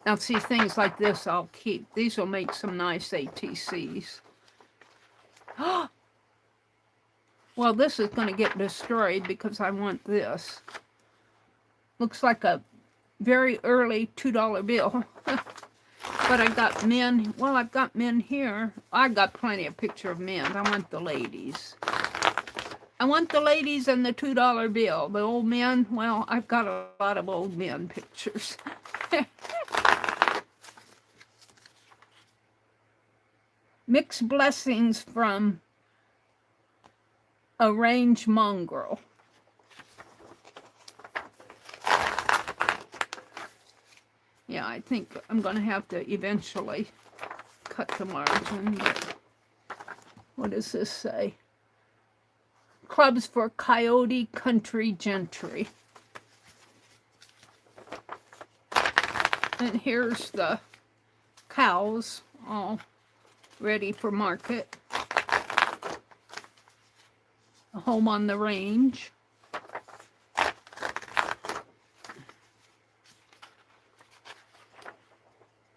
Now see, things like this I'll keep. These will make some nice ATCs. Well, this is going to get destroyed because I want this. Looks like a very early $2 bill. But I got men. Well, I've got men here. I got plenty of picture of men. I want the ladies. I want the ladies and the $2 bill. The old men, well, I've got a lot of old men pictures. Mixed blessings from a range mongrel. Yeah, I think I'm going to have to eventually cut the margin. But what does this say? Clubs for Coyote Country Gentry. And here's the cows all ready for market. A home on the range.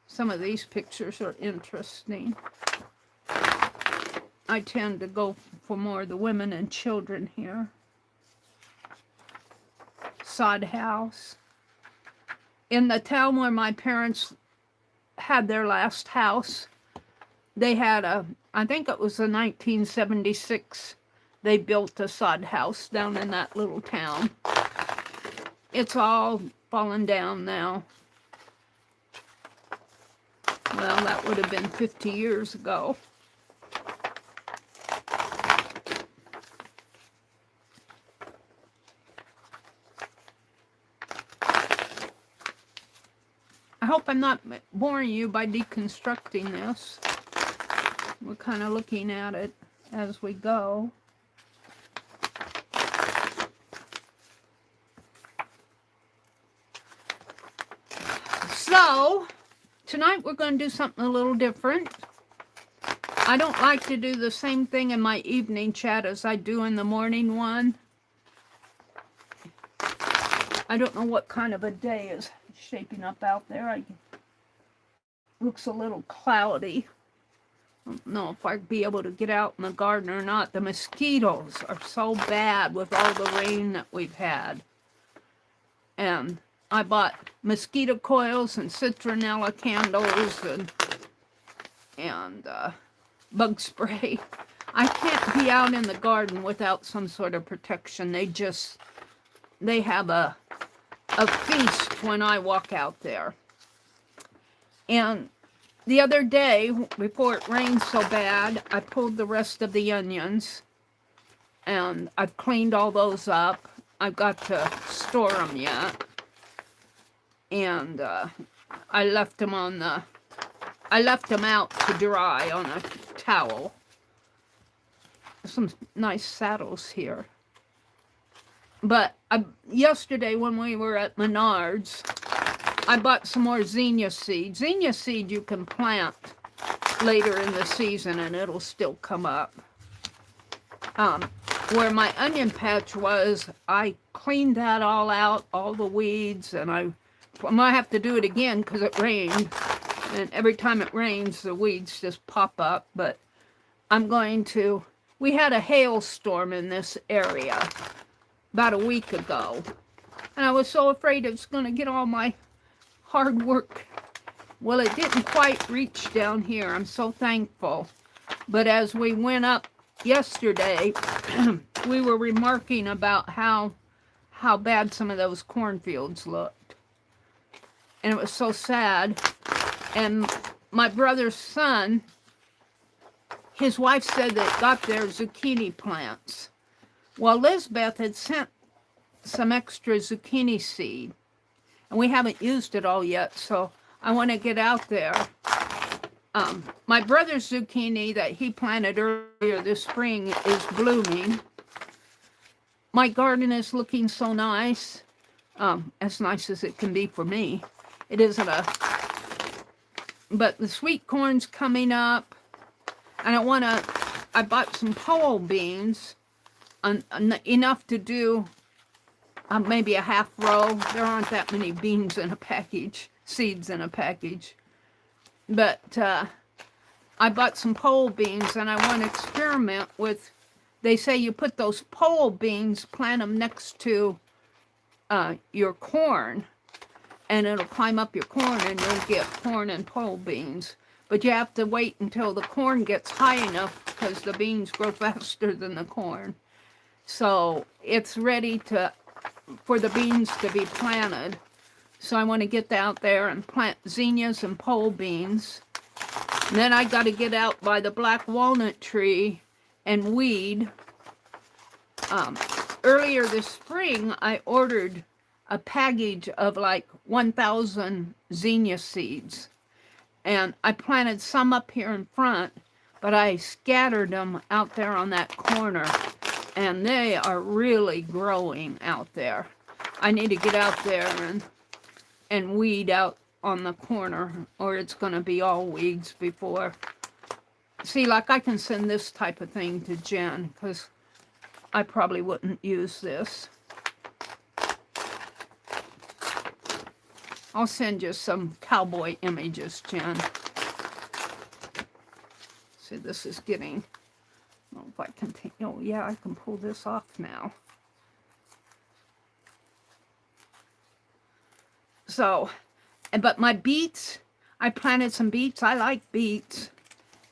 Some of these pictures are interesting. I tend to go for more of the women and children here. Sod house. In the town where my parents had their last house, they had I think it was in 1976, they built a sod house down in that little town. It's all fallen down now. Well, that would have been 50 years ago. I hope I'm not boring you by deconstructing this. We're kind of looking at it as we go. So, tonight we're going to do something a little different. I don't like to do the same thing in my evening chat as I do in the morning one. I don't know what kind of a day is shaping up out there. Looks a little cloudy. I don't know if I'd be able to get out in the garden or not. The mosquitoes are so bad with all the rain that we've had. And I bought mosquito coils and citronella candles and bug spray. I can't be out in the garden without some sort of protection. They have a feast when I walk out there. And the other day, before it rained so bad, I pulled the rest of the onions, and I've cleaned all those up. I've got to store them yet. And I left them out to dry on a towel. Some nice saddles here. But yesterday when we were at Menards, I bought some more zinnia seed. Zinnia seed you can plant later in the season and it'll still come up. Where my onion patch was, I cleaned that all out, all the weeds, and I might have to do it again because it rained. And every time it rains, the weeds just pop up. But we had a hailstorm in this area about a week ago. And I was so afraid it was going to get all my hard work. Well, it didn't quite reach down here. I'm so thankful. But as we went up yesterday, we were remarking about how bad some of those cornfields looked. And it was so sad. And my brother's son, his wife said that got their zucchini plants. Well, Lisbeth had sent some extra zucchini seed. And we haven't used it all yet, so I want to get out there. My brother's zucchini that he planted earlier this spring is blooming. My garden is looking so nice. As nice as it can be for me. It isn't but the sweet corn's coming up. And I bought some pole beans, enough to do maybe a half row. There aren't that many beans in a package, seeds in a package. But I bought some pole beans, and I want to experiment with, they say you put those pole beans, plant them next to your corn, and it'll climb up your corn, and you'll get corn and pole beans. But you have to wait until the corn gets high enough because the beans grow faster than the corn. So it's ready for the beans to be planted. So I want to get out there and plant zinnias and pole beans. And then I got to get out by the black walnut tree and weed. Earlier this spring, I ordered a package of like 1,000 zinnia seeds. And I planted some up here in front, but I scattered them out there on that corner. And they are really growing out there. I need to get out there and weed out on the corner, or it's going to be all weeds before. See, like I can send this type of thing to Jen, because I probably wouldn't use this. I'll send you some cowboy images, Jen. See, this is getting, I don't know if I can take, oh yeah, I can pull this off now. So, but my beets, I planted some beets. I like beets.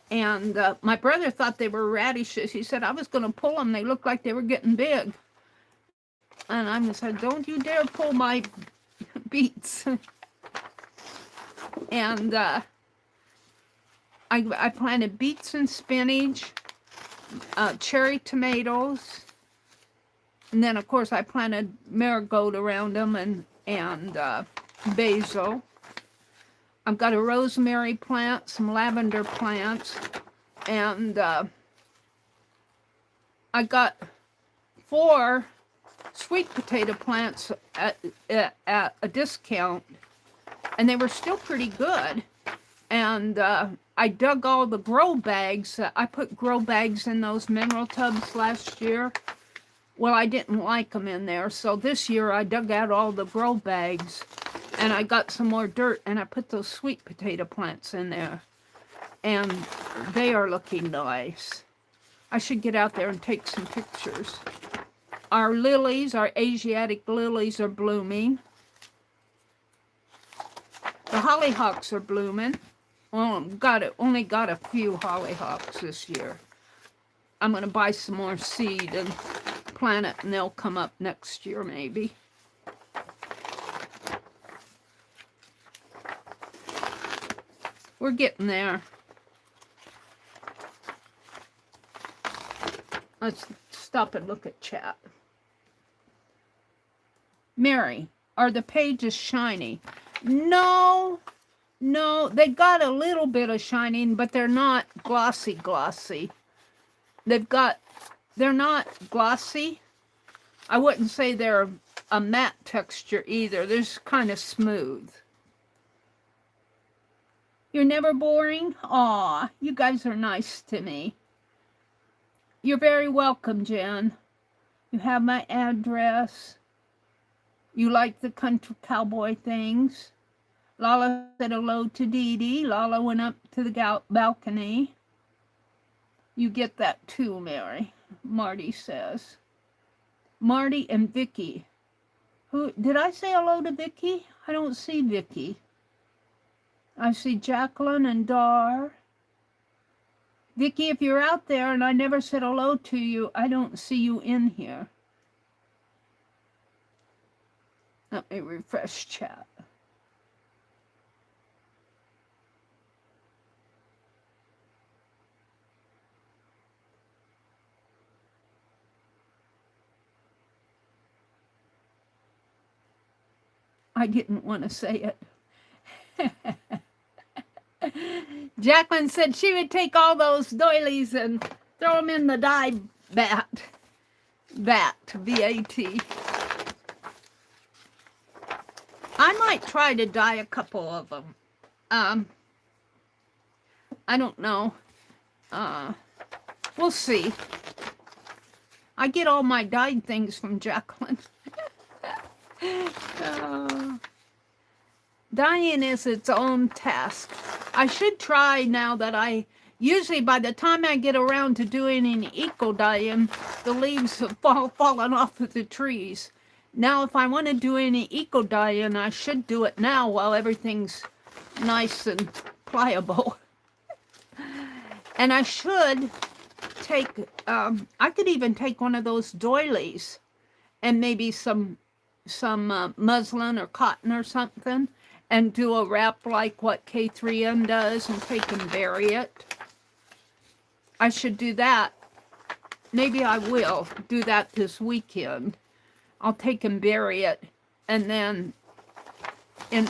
And my brother thought they were radishes. He said, I was going to pull them. They looked like they were getting big. And I said, don't you dare pull my beets. And I planted beets and spinach, cherry tomatoes. And then, of course, I planted marigold around them and basil. I've got a rosemary plant, some lavender plants, and I got 4 sweet potato plants at a discount, and they were still pretty good. And I dug all the grow bags. I put grow bags in those mineral tubs last year, Well, I didn't like them in there, so this year I dug out all the grow bags and I got some more dirt and I put those sweet potato plants in there. And they are looking nice. I should get out there and take some pictures. Our lilies, our Asiatic lilies are blooming. The hollyhocks are blooming. Well, only got a few hollyhocks this year. I'm going to buy some more seed and plant it, and they'll come up next year maybe. We're getting there. Let's stop and look at chat. Mary, are the pages shiny? No, they got a little bit of shining, but they're not glossy. They're not glossy. I wouldn't say they're a matte texture either. They're just kind of smooth. You're never boring? Aw, you guys are nice to me. You're very welcome, Jen. You have my address. You like the country cowboy things. Lala said hello to Dee Dee. Lala went up to the balcony. You get that too, Mary. Marty says. Marty and Vicky. Who did I say hello to Vicky? I don't see Vicky. I see Jacqueline and Dar. Vicky, if you're out there and I never said hello to you, I don't see you in here. Let me refresh chat. I didn't want to say it. Jacqueline said she would take all those doilies and throw them in the dye vat. V-A-T. I might try to dye a couple of them. I don't know. We'll see. I get all my dyed things from Jacqueline. Dyeing is its own task. I should try now that usually by the time I get around to doing an eco dyeing, the leaves have fallen off of the trees. Now, if I want to do any eco dyeing, I should do it now while everything's nice and pliable. And I should take, I could even take one of those doilies and maybe some muslin or cotton or something and do a wrap like what K3M does and take and bury it. I should do that. Maybe I will do that this weekend. I'll take and bury it, and then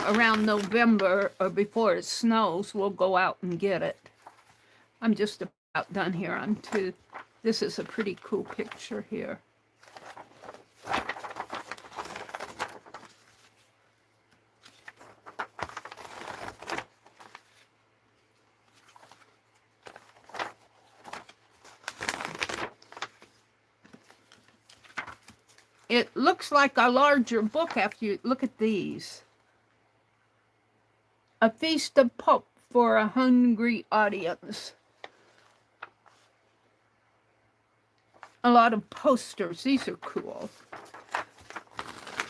around November or before it snows, we'll go out and get it. I'm just about done here. This is a pretty cool picture here. It looks like a larger book after you look at these. A feast of pulp for a hungry audience. A lot of posters. These are cool.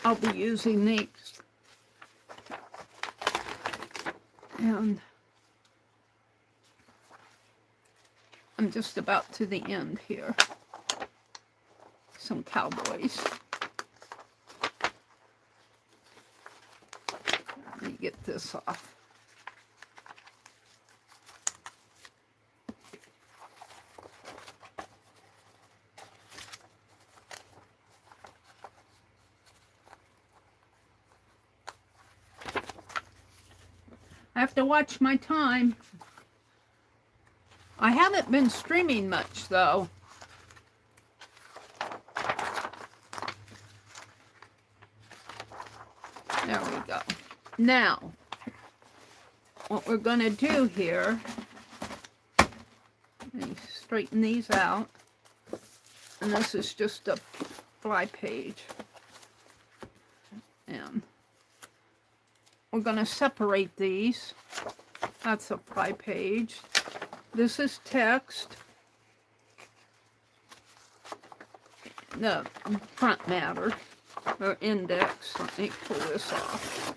I'll be using these. And I'm just about to the end here. Some cowboys. Let me get this off. I have to watch my time. I haven't been streaming much, though. There we go. Now, what we're going to do here, let me straighten these out. And this is just a fly page. And we're going to separate these. That's a fly page. This is text. The front matter, or index. Let me pull this off.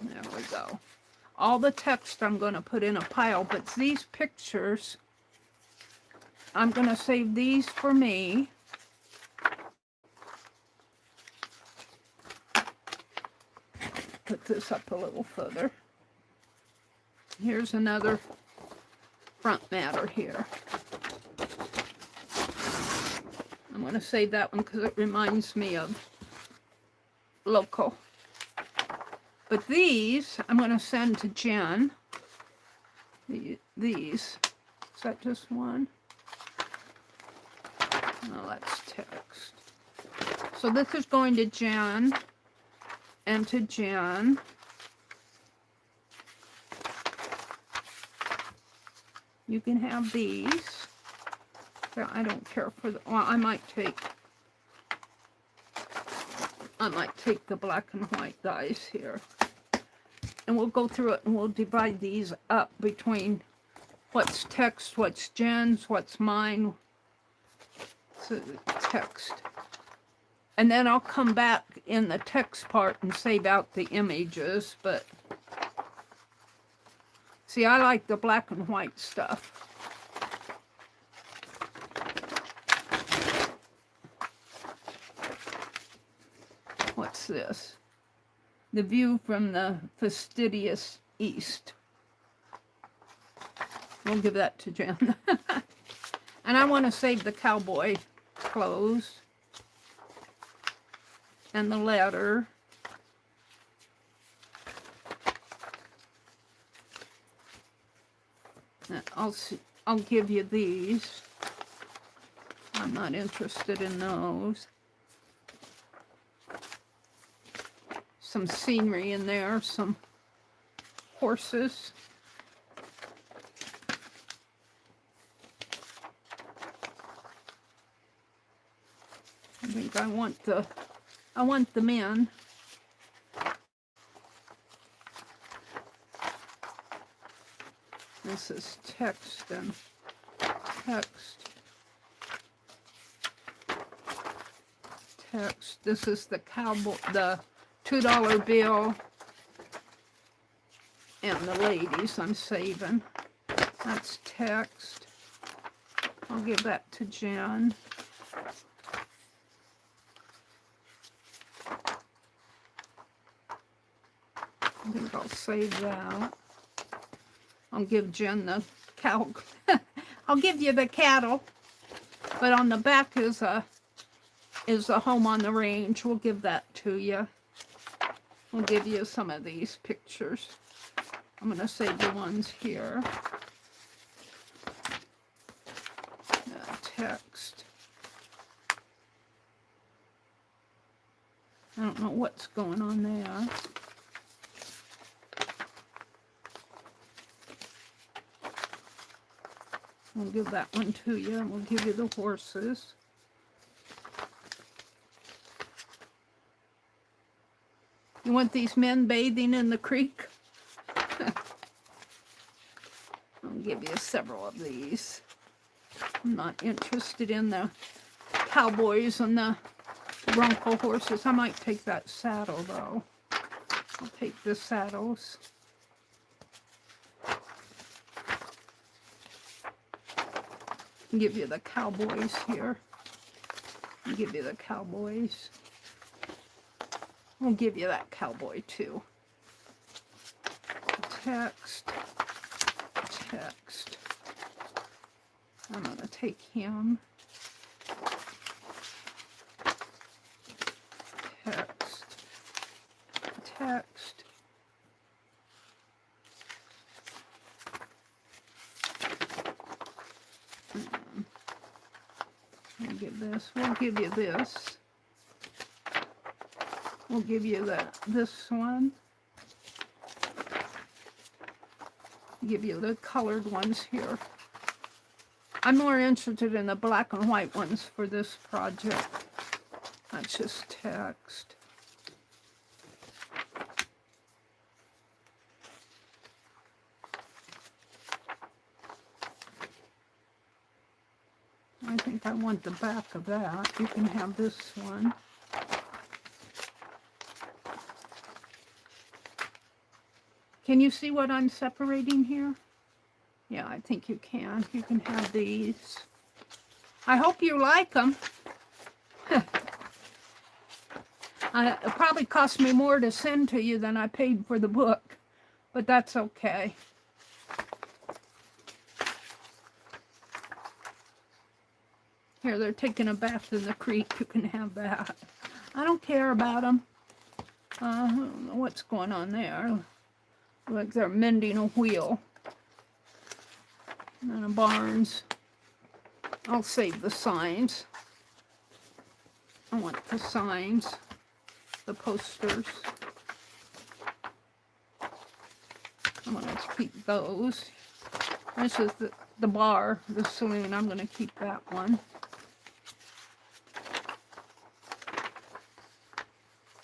There we go. All the text I'm going to put in a pile, but these pictures, I'm going to save these for me. Put this up a little further. Here's another front matter here. I'm going to save that one because it reminds me of local. But these, I'm going to send to Jen. These. Is that just one? No, that's text. So this is going to Jen and to Jen. You can have these. I don't care for the, well, I might take the black and white dies here. And we'll go through it and we'll divide these up between what's text, what's Jen's, what's mine. So text. And then I'll come back in the text part and save out the images, but see, I like the black and white stuff. What's this? The view from the fastidious east. We'll give that to Jen. And I want to save the cowboy clothes and the letter. I'll give you these. I'm not interested in those. Some scenery in there, some horses. I think I want the men. This is text and text. Text. This is the cowboy, the $2 bill, and the ladies I'm saving. That's text. I'll give that to Jen. I think I'll save that. I'll give Jen the cow. I'll give you the cattle, but on the back is a home on the range. We'll give that to you. We'll give you some of these pictures. I'm going to save the ones here. Text. I don't know what's going on there. We'll give that one to you. We'll give you the horses. You want these men bathing in the creek? I'll give you several of these. I'm not interested in the cowboys and the bronco horses. I might take that saddle, though. I'll take the saddles. I'll give you the cowboys here. I'll give you the cowboys. We'll give you that cowboy too. Text. Text. I'm going to take him. Text. Text. We'll give this. We'll give you this. We'll give you this one. Give you the colored ones here. I'm more interested in the black and white ones for this project. That's just text. I think I want the back of that. You can have this one. Can you see what I'm separating here? Yeah, I think you can. You can have these. I hope you like them. It probably cost me more to send to you than I paid for the book, but that's okay. Here, they're taking a bath in the creek. You can have that. I don't care about them. I don't know what's going on there. Like they're mending a wheel. And a Barnes. I'll save the signs. I want the signs, the posters. I'm going to keep those. This is the bar, the saloon. I'm going to keep that one.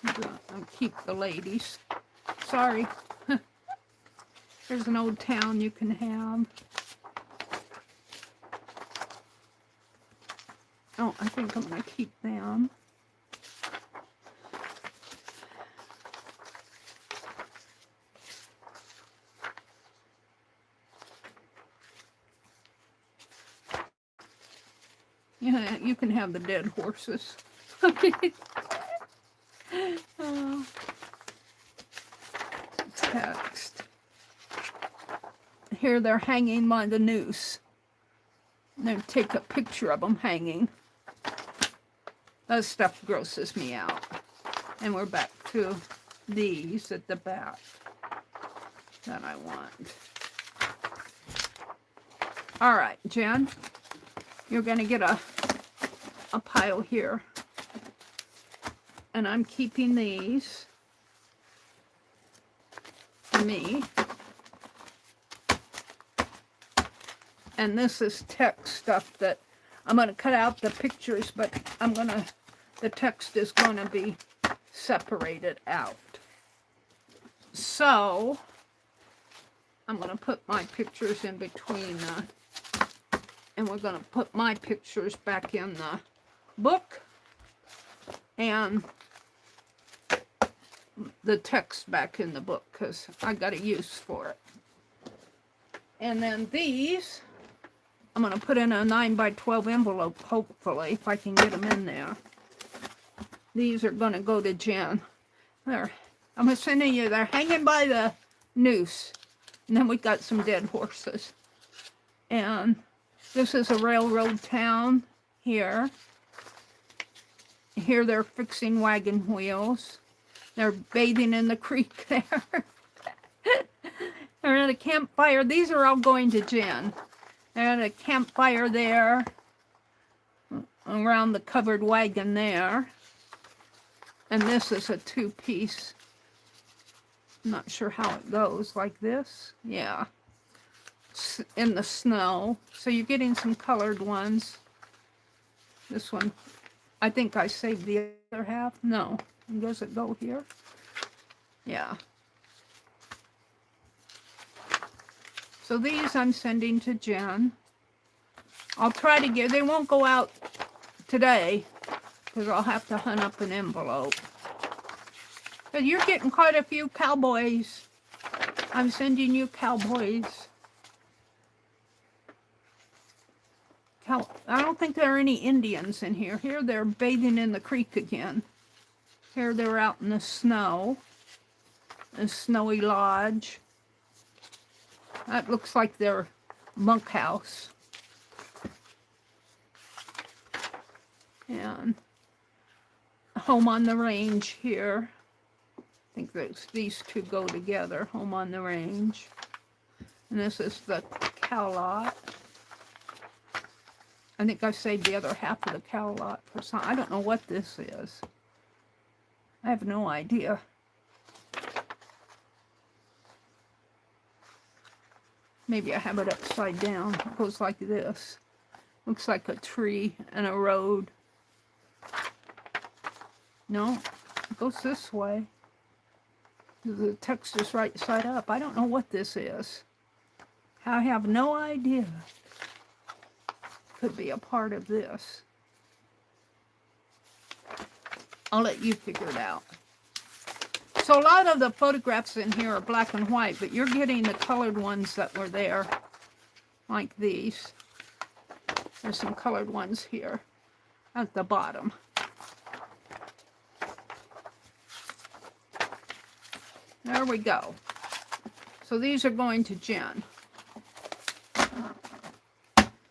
I'll keep the ladies. Sorry. There's an old town you can have. Oh, I think I'm going to keep them. Yeah, you can have the dead horses. Text. Here they're hanging by the noose. Now take a picture of them hanging. That stuff grosses me out. And we're back to these at the back that I want. All right, Jen, you're going to get a pile here. And I'm keeping these for me. And this is text stuff that I'm going to cut out the pictures, but the text is going to be separated out. So I'm going to put my pictures in between, and we're going to put my pictures back in the book and the text back in the book because I got a use for it. And then these, I'm going to put in a 9x12 envelope, hopefully, if I can get them in there. These are going to go to Jen. There. I'm sending you, they're hanging by the noose. And then we got some dead horses. And this is a railroad town here. Here they're fixing wagon wheels. They're bathing in the creek there. They're at a campfire. These are all going to Jen. They're at a campfire there. Around the covered wagon there. And this is a two-piece. I'm not sure how it goes. Like this? Yeah. In the snow. So you're getting some colored ones. This one, I think I saved the other half. No. Does it go here? Yeah. So these I'm sending to Jen. I'll try to get, they won't go out today because I'll have to hunt up an envelope. But you're getting quite a few cowboys. I'm sending you cowboys. I don't think there are any Indians in here. Here they're bathing in the creek again. Here they're out in the snow. A snowy lodge. That looks like their bunkhouse. And home on the range here. I think these two go together. Home on the range. And this is the cow lot. I think I saved the other half of the cow lot for some. I don't know what this is. I have no idea. Maybe I have it upside down. It goes like this. Looks like a tree and a road. No, it goes this way. The text is right side up. I don't know what this is. I have no idea. Could be a part of this. I'll let you figure it out. So a lot of the photographs in here are black and white, but you're getting the colored ones that were there, like these. There's some colored ones here at the bottom. There we go. So these are going to Jen.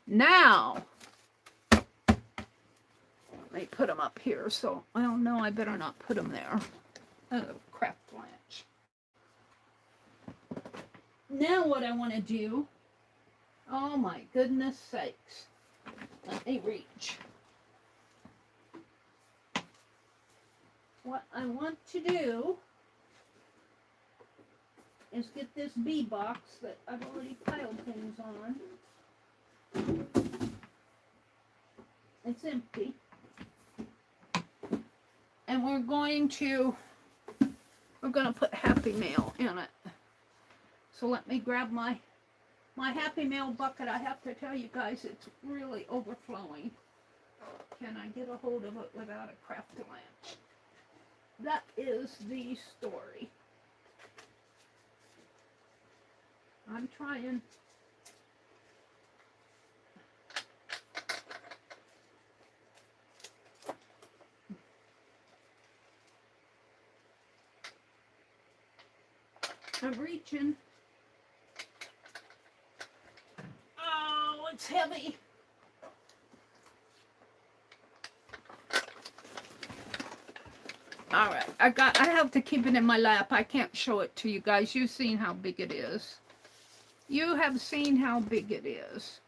Now, let me put them up here. So, well, no, I better not put them there. Oh, crap, Blanche. Now what I want to do, oh my goodness sakes. Let me reach. What I want to do is get this bee box that I've already piled things on. It's empty. And we're going to put Happy Mail in it. So let me grab my Happy Mail bucket. I have to tell you guys, it's really overflowing. Can I get a hold of it without a craft latch? That is the story. I'm trying. I'm reaching. Oh, it's heavy. All right, I have to keep it in my lap. I can't show it to you guys. You've seen how big it is. You have seen how big it is.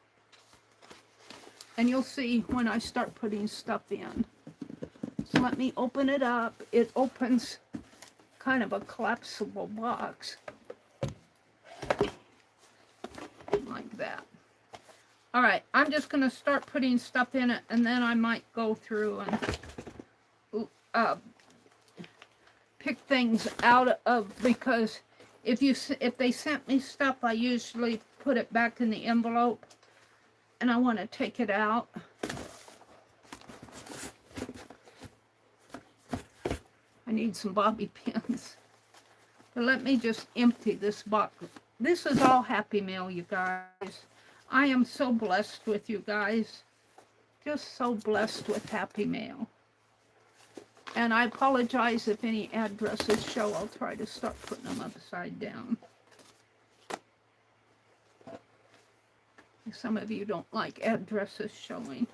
And you'll see when I start putting stuff in. So let me open it up. It opens kind of a collapsible box. Like that. All right, I'm just going to start putting stuff in it, and then I might go through and pick things out of, because if they sent me stuff, I usually put it back in the envelope, and I want to take it out. I need some bobby pins. But let me just empty this box. This is all Happy Mail, you guys. I am so blessed with you guys. Just so blessed with Happy Mail. And I apologize if any addresses show. I'll try to start putting them upside down. Some of you don't like addresses showing.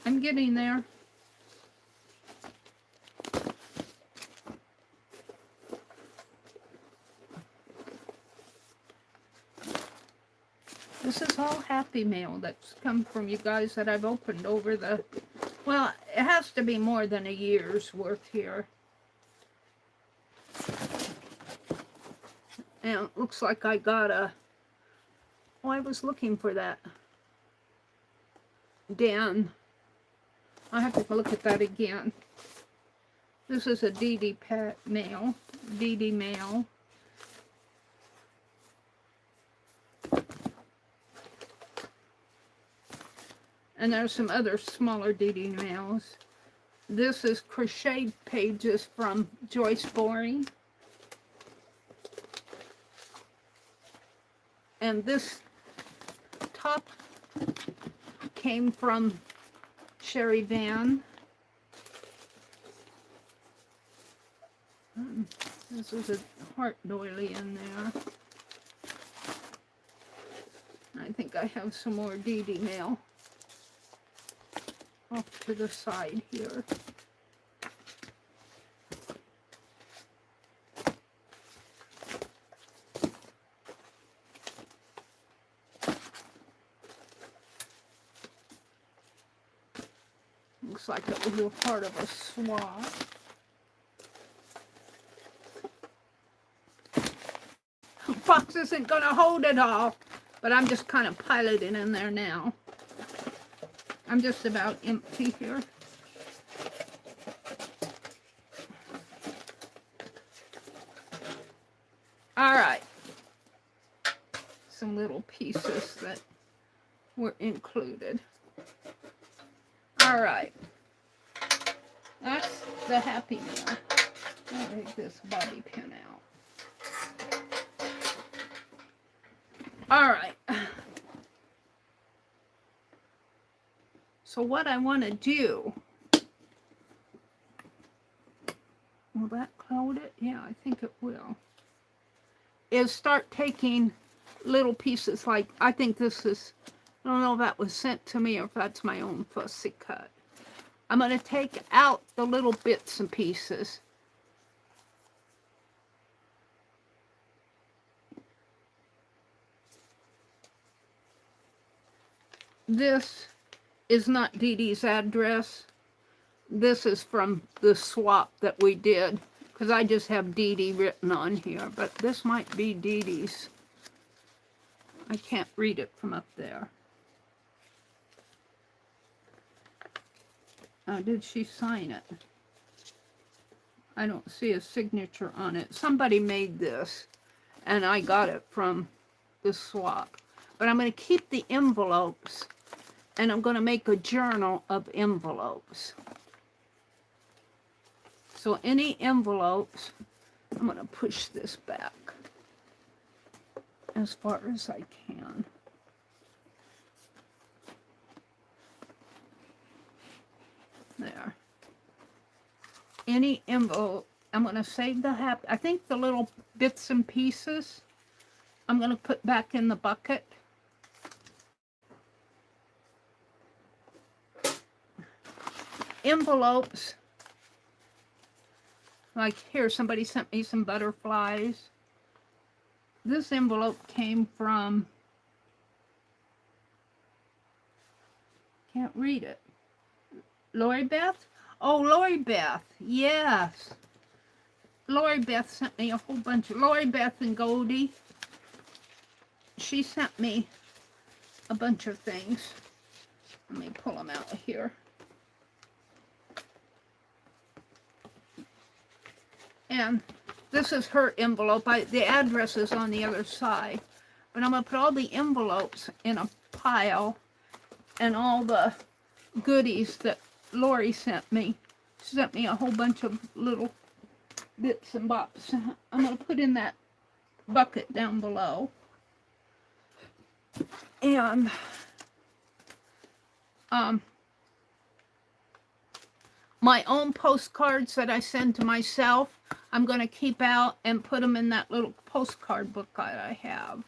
I'm getting there. This is all Happy Mail that's come from you guys that I've opened over the, well, it has to be more than a year's worth here. And it looks like I got a, oh, I was looking for that. Dan. I have to look at that again. This is a DD mail. DD mail. And there's some other smaller DD mails. This is crocheted pages from Joyce Boring. And this top came from Sherry Van. This is a heart doily in there. I think I have some more DD mail off to the side here. Looks like it was a part of a swab. Box isn't gonna hold it all. but I'm just kind of piloting in there now. I'm just about empty here. All right. Some little pieces that were included. All right. That's the Happy Meal. I'll take this bobby pin out. All right. So what I want to do, will that cloud it? Yeah, I think it will. Is start taking little pieces like, I think this is, I don't know if that was sent to me or if that's my own fussy cut. I'm going to take out the little bits and pieces. This is not Dee Dee's address. This is from the swap that we did, because I just have Dee Dee written on here, but this might be Dee Dee's. I can't read it from up there. Did she sign it? I don't see a signature on it. Somebody made this, and I got it from the swap. But I'm going to keep the envelopes, and I'm going to make a journal of envelopes. So any envelopes, I'm going to push this back as far as I can. There. Any envelope, I'm going to save the I think the little bits and pieces I'm going to put back in the bucket. Envelopes, like here, somebody sent me some butterflies. This envelope came from, can't read it, Lori Beth? Oh, Lori Beth, yes. Lori Beth sent me a whole bunch of, Lori Beth and Goldie. She sent me a bunch of things. Let me pull them out of here. And this is her envelope. The address is on the other side. But I'm going to put all the envelopes in a pile and all the goodies that Lori sent me. She sent me a whole bunch of little bits and bobs. I'm going to put in that bucket down below. And my own postcards that I send to myself, I'm going to keep out and put them in that little postcard book that I have.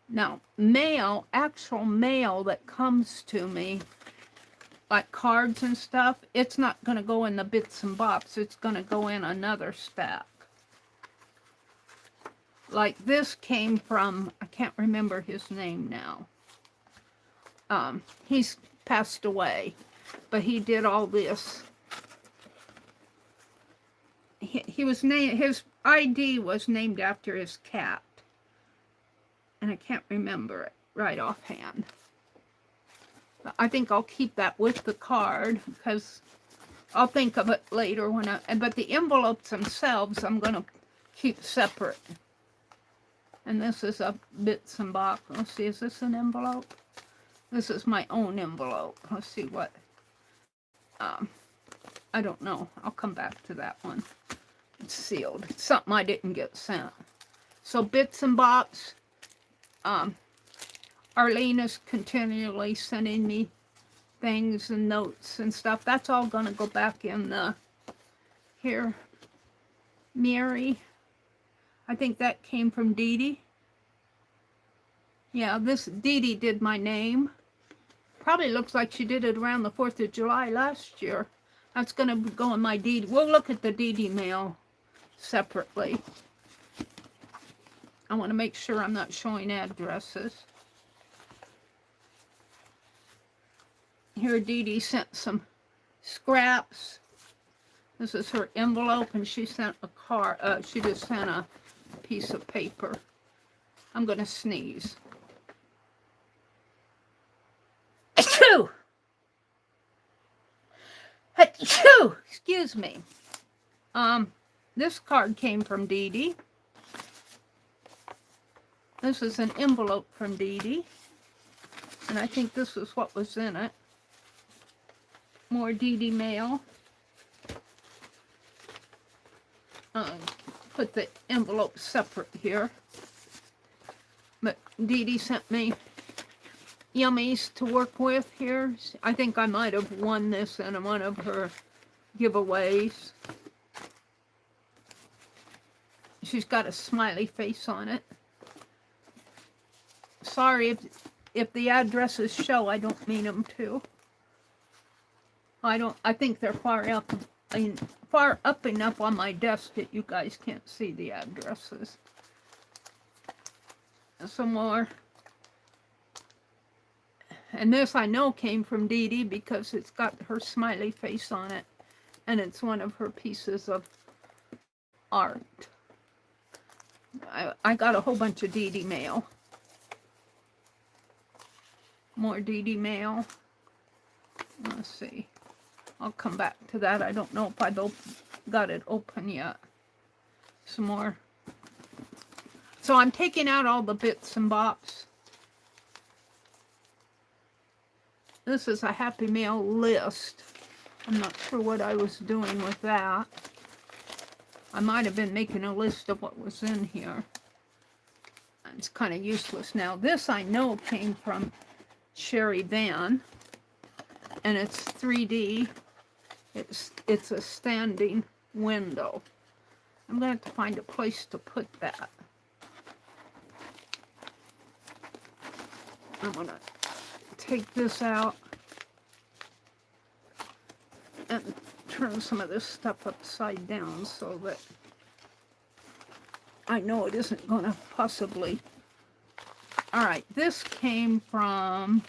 Now, mail, actual mail that comes to me, like cards and stuff, it's not going to go in the bits and bobs. It's going to go in another stack. Like this came from, I can't remember his name now. He's passed away, but he did all this. He was named, his ID was named after his cat. And I can't remember it right offhand. But I think I'll keep that with the card because I'll think of it later when but the envelopes themselves I'm going to keep separate. And this is a bits and box. Let's see, is this an envelope? This is my own envelope. Let's see what, I don't know. I'll come back to that one. It's sealed. It's something I didn't get sent. So bits and bobs. Arlene is continually sending me things and notes and stuff. That's all going to go back in the, here, Meri. I think that came from Dee Dee. Yeah, this Dee Dee did my name. Probably looks like she did it around the 4th of July last year. That's going to go in my Dee Dee. We'll look at the Dee Dee mail separately. I want to make sure I'm not showing addresses. Here Dee Dee sent some scraps. This is her envelope, and she sent a card. She just sent a piece of paper. I'm going to sneeze. Achoo! Achoo! Excuse me. This card came from Dee Dee. This is an envelope from Dee Dee. And I think this is what was in it. More Dee Dee mail. Put the envelope separate here. But Dee Dee sent me yummies to work with here. I think I might have won this in one of her giveaways. She's got a smiley face on it. Sorry if the addresses show, I don't mean them to. I think they're far up enough on my desk that you guys can't see the addresses. Some more. And this I know came from Dee Dee because it's got her smiley face on it. And it's one of her pieces of art. I got a whole bunch of Dee Dee mail. More Dee Dee mail. Let's see. I'll come back to that. I don't know if I've got it open yet. Some more. So I'm taking out all the bits and bops. This is a Happy Mail list. I'm not sure what I was doing with that. I might have been making a list of what was in here. It's kind of useless now. This I know came from Sherry Van. And it's 3D. It's a standing window. I'm going to have to find a place to put that. I'm going to take this out and turn some of this stuff upside down so that I know it isn't going to possibly... All right, this came from...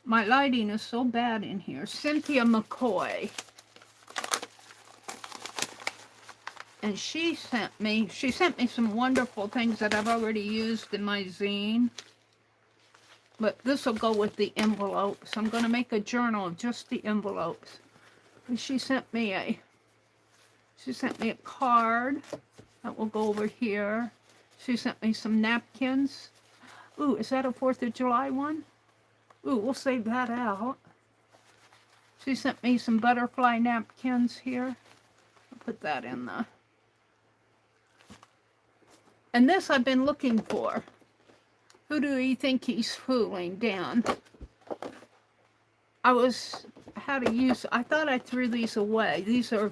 My lighting is so bad in here. Cynthia McCoy. And she sent me some wonderful things that I've already used in my zine. But this will go with the envelopes. I'm going to make a journal of just the envelopes. And she sent me a card that will go over here. She sent me some napkins. Ooh, is that a 4th of July one? Ooh, we'll save that out. She sent me some butterfly napkins here. I'll put that in the... And this I've been looking for. Who do you think he's fooling, Dan? I thought I threw these away. These are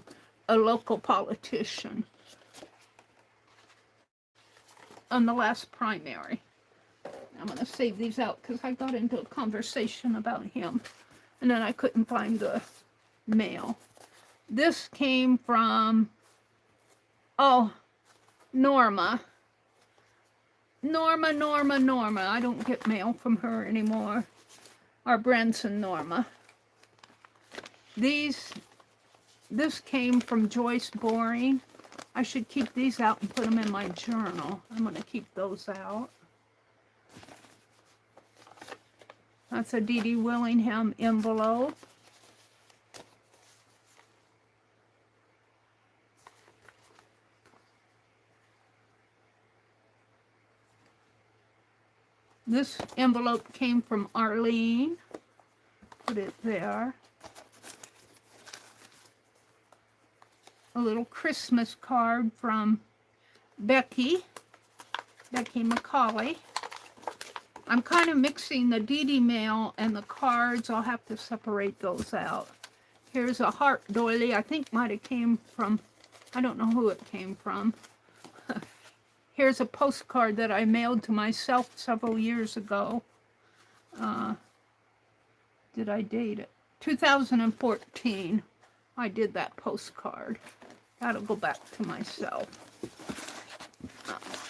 a local politician on the last primary. I'm going to save these out because I got into a conversation about him. And then I couldn't find the mail. This came from, Norma. Norma. I don't get mail from her anymore. Our Branson Norma. This came from Joyce Boring. I should keep these out and put them in my journal. I'm going to keep those out. That's a Dee Dee Willingham envelope. This envelope came from Arlene. Put it there. A little Christmas card from Becky McCauley. I'm kind of mixing the Dee Dee mail and the cards. I'll have to separate those out. Here's a heart doily. I think might have came from, I don't know who it came from. Here's a postcard that I mailed to myself several years ago. Did I date it? 2014. I did that postcard. That'll go back to myself.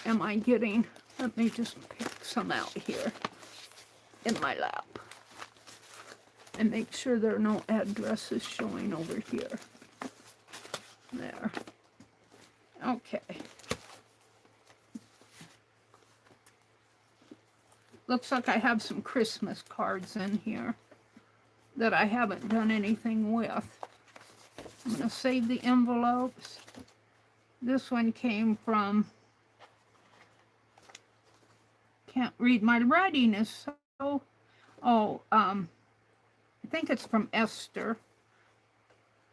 Am I getting... Let me just pick some out here in my lap. And make sure there are no addresses showing over here. There. Okay. Looks like I have some Christmas cards in here that I haven't done anything with. I'm going to save the envelopes. This one came from, can't read, my writing is so, I think it's from Esther.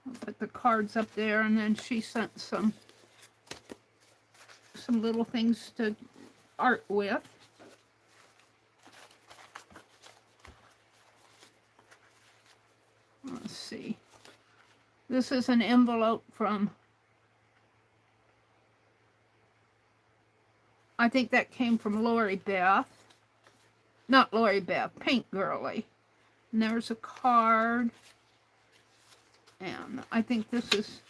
I'll put the cards up there, and then she sent some little things to art with. Let's see. This is an envelope from, I think that came from Lori Beth. Not Lori Beth, Paint Girly. And there's a card. And I think this is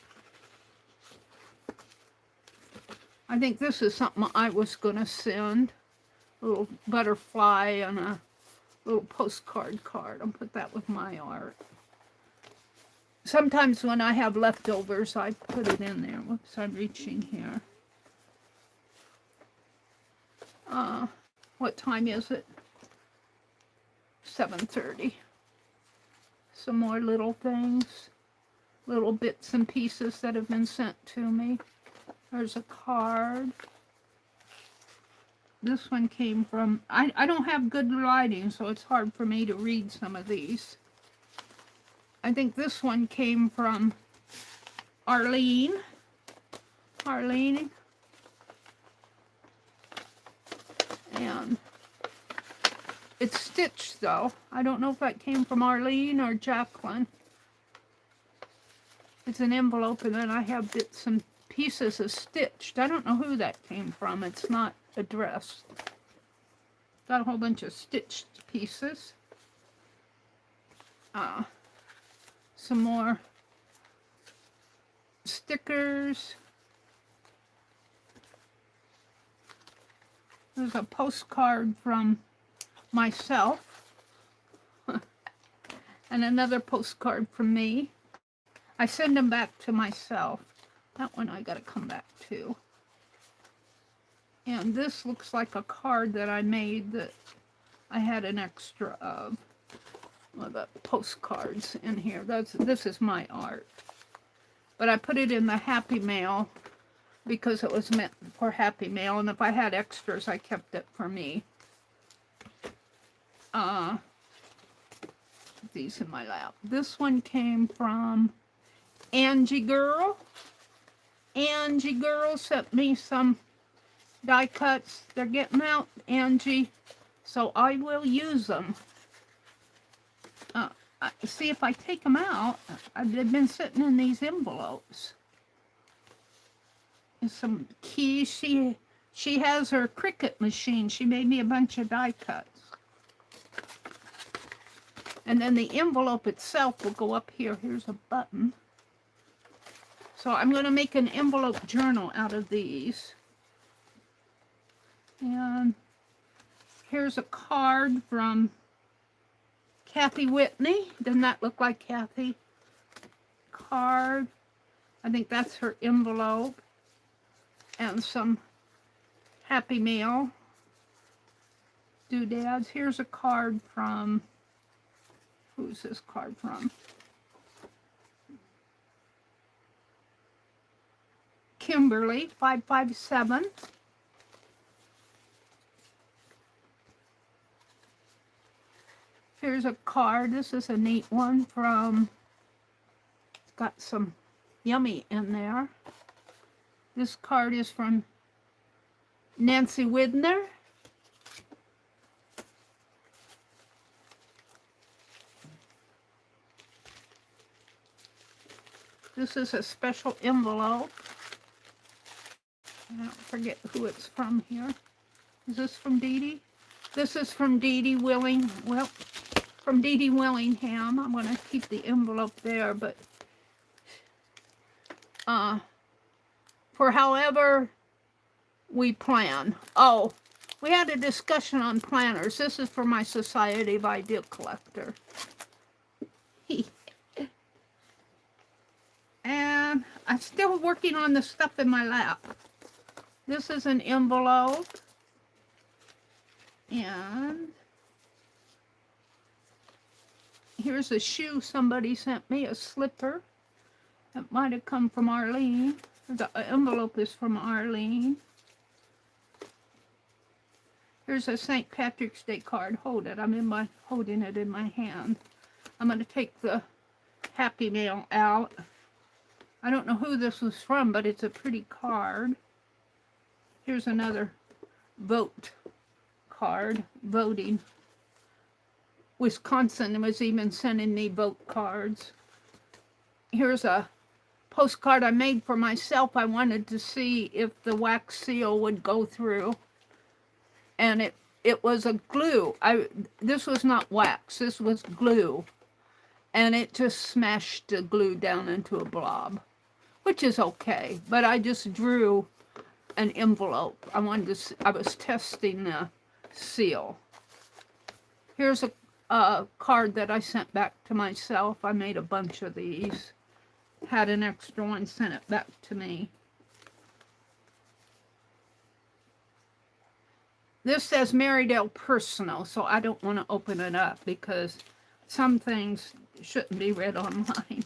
something I was going to send. A little butterfly and a little postcard card. I'll put that with my art. Sometimes when I have leftovers, I put it in there. Whoops, I'm reaching here. What time is it? 7:30. Some more little things. Little bits and pieces that have been sent to me. There's a card. This one came from, I don't have good lighting, so it's hard for me to read some of these. I think this one came from Arlene. And it's stitched though. I don't know if that came from Arlene or Jacqueline. It's an envelope, and then I have bits and pieces of stitched. I don't know who that came from. It's not addressed. Got a whole bunch of stitched pieces. Some more stickers. There's a postcard from myself. And another postcard from me. I send them back to myself. That one I gotta come back to. And this looks like a card that I made that I had an extra of. Well, the postcards in here. This is my art. But I put it in the Happy Mail because it was meant for Happy Mail. And if I had extras, I kept it for me. These in my lap. This one came from Angie Girl. Angie Girl sent me some die cuts. They're getting out, Angie, so I will use them. See, if I take them out, they've been sitting in these envelopes. And some keys. She has her Cricut machine. She made me a bunch of die cuts. And then the envelope itself will go up here. Here's a button. So I'm going to make an envelope journal out of these. And here's a card from Kathy Whitney. Doesn't that look like Kathy? Card. I think that's her envelope. And some Happy Mail doodads. Here's a card from, who's this card from? Kimberly, 557. Here's a card. This is a neat one from, it's got some yummy in there. This card is from Nancy Widner. This is a special envelope. I don't forget who it's from here. Is this from Dee Dee? This is from Dee Dee Willingham. I'm going to keep the envelope there, but for however we plan. Oh, we had a discussion on planners. This is for my Society of Idea Collector. And I'm still working on the stuff in my lap. This is an envelope. And here's a shoe somebody sent me, a slipper. That might have come from Arlene. The envelope is from Arlene. Here's a St. Patrick's Day card. Hold it. I'm holding it in my hand. I'm going to take the Happy Mail out. I don't know who this was from, but it's a pretty card. Here's another vote card, voting. Wisconsin was even sending me vote cards. Here's a postcard I made for myself. I wanted to see if the wax seal would go through. And it was a glue. This was not wax, this was glue. And it just smashed the glue down into a blob, which is okay. But I just drew an envelope. I was testing the seal. Here's a card that I sent back to myself. I made a bunch of these. Had an extra one, sent it back to me. This says Meridel Personal, so I don't want to open it up because some things shouldn't be read online.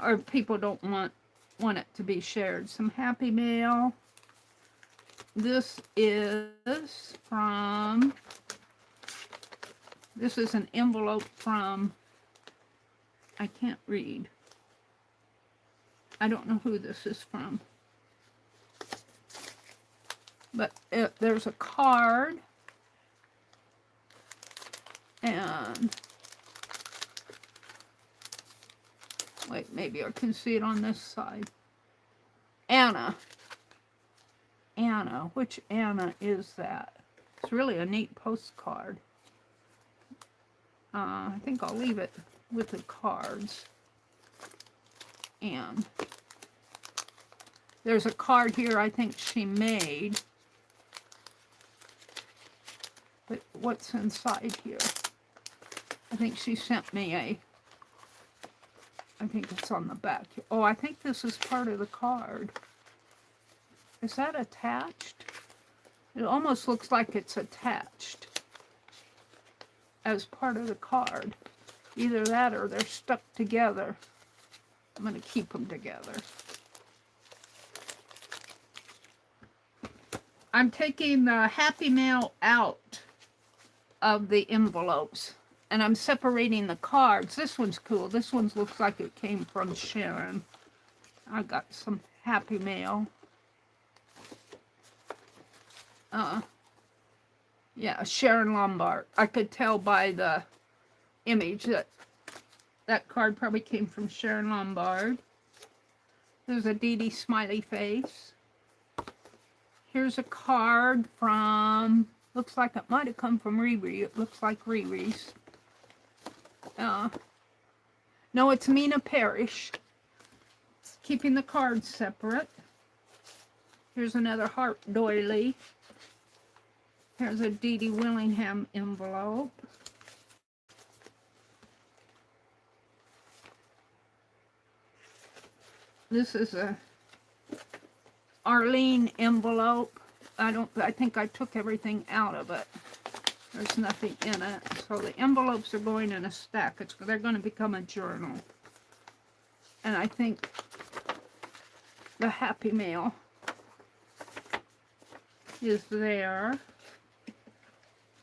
Or people don't want it to be shared. Some Happy Mail. This is from, this is an envelope from, I can't read. I don't know who this is from. But there's a card. And, wait, maybe I can see it on this side. Anna. Anna. Which Anna is that? It's really a neat postcard. I think I'll leave it with the cards. And there's a card here I think she made. But what's inside here? I think she sent me I think it's on the back. Oh, I think this is part of the card. Is that attached? It almost looks like it's attached as part of the card. Either that or they're stuck together. I'm going to keep them together. I'm taking the Happy Mail out of the envelopes. And I'm separating the cards. This one's cool. This one looks like it came from Sharon. I got some Happy Mail. Yeah, Sharon Lombard. I could tell by the image that that card probably came from Sharon Lombard. There's a Dee Dee smiley face. Here's a card from, looks like it might have come from Riri. It looks like Riri's. No, it's Mina Parrish. Keeping the cards separate. Here's another heart doily. Here's a Dee Dee Willingham envelope. This is a Arlene envelope. I think I took everything out of it. There's nothing in it. So the envelopes are going in a stack. They're going to become a journal. And I think the Happy Mail is there.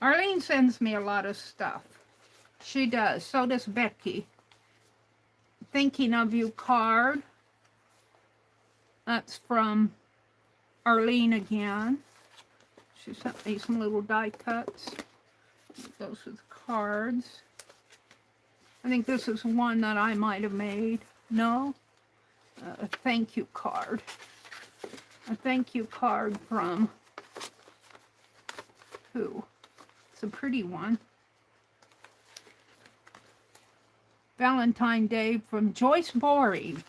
Arlene sends me a lot of stuff. She does. So does Becky. Thinking of You card. That's from Arlene again. She sent me some little die cuts. It goes with cards. I think this is one that I might have made. No? A thank you card. A thank you card from who? It's a pretty one. Valentine Day from Joyce Boring.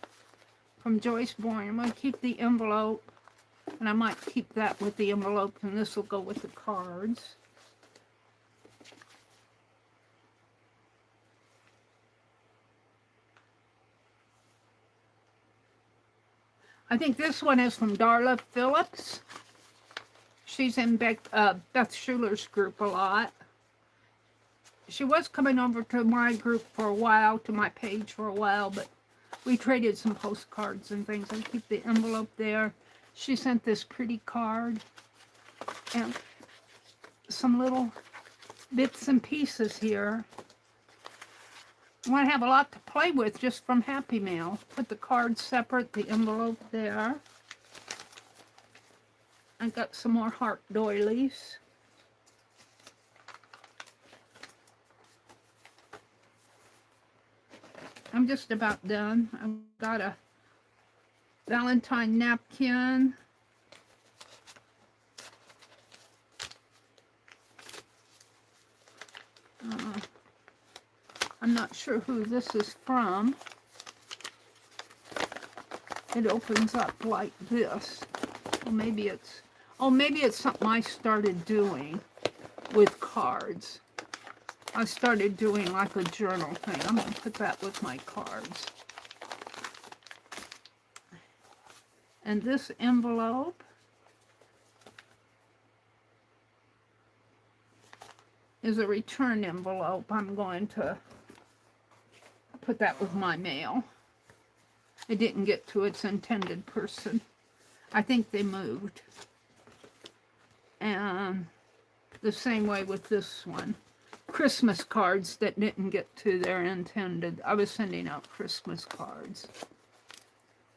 From Joyce Boring. I'm going to keep the envelope. And I might keep that with the envelope. And this will go with the cards. I think this one is from Darla Phillips. She's in Beth Schuler's group a lot. She was coming over to my group for a while, to my page for a while, but we traded some postcards and things. I keep the envelope there. She sent this pretty card and some little bits and pieces here. I want to have a lot to play with just from Happy Mail. Put the cards separate, the envelope there. I got some more heart doilies. I'm just about done. I've got a Valentine napkin. I'm not sure who this is from. It opens up like this. Well, maybe it's something I started doing with cards. I started doing like a journal thing. I'm going to put that with my cards. And this envelope is a return envelope. I'm going to put that with my mail. It didn't get to its intended person. I think they moved. And the same way with this one. Christmas cards that didn't get to their intended. I was sending out Christmas cards.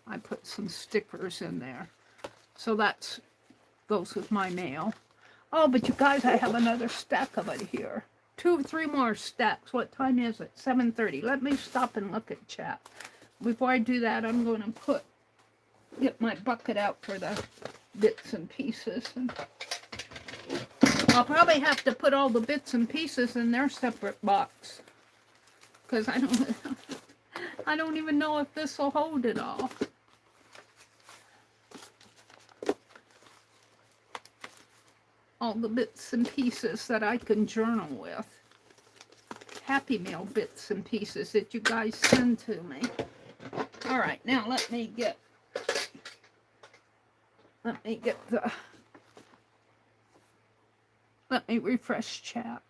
I put some stickers in there. So that goes with my mail. Oh, but you guys, I have another stack of it here. 2 or 3 more stacks. What time is it? 7:30. Let me stop and look at chat. Before I do that, I'm going to get my bucket out for the bits and pieces. And I'll probably have to put all the bits and pieces in their separate box. Because I don't even know if this will hold it all. All the bits and pieces that I can journal with. Happy Mail bits and pieces that you guys send to me. All right, now let me refresh chat.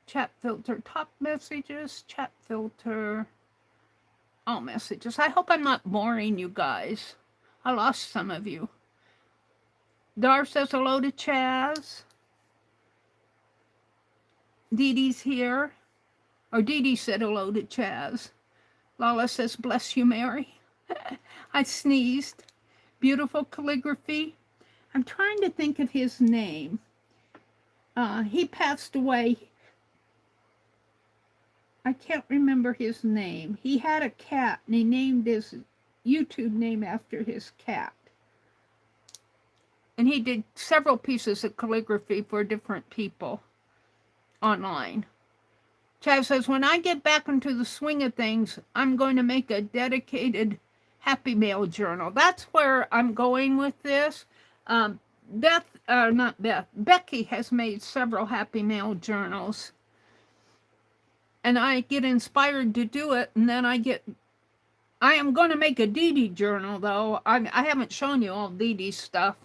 Chat filter top messages, chat filter all messages. I hope I'm not boring you guys. I lost some of you. Dar says hello to Chaz. Dee Dee's here. Or Dee Dee said hello to Chaz. Lala says, bless you, Mary. I sneezed. Beautiful calligraphy. I'm trying to think of his name. He passed away. I can't remember his name. He had a cat, and he named his YouTube name after his cat. And he did several pieces of calligraphy for different people online. Chaz says, when I get back into the swing of things, I'm going to make a dedicated Happy Mail journal. That's where I'm going with this. Becky has made several Happy Mail journals. And I get inspired to do it, and then I am going to make a Dee Dee journal, though. I haven't shown you all Dee Dee stuff.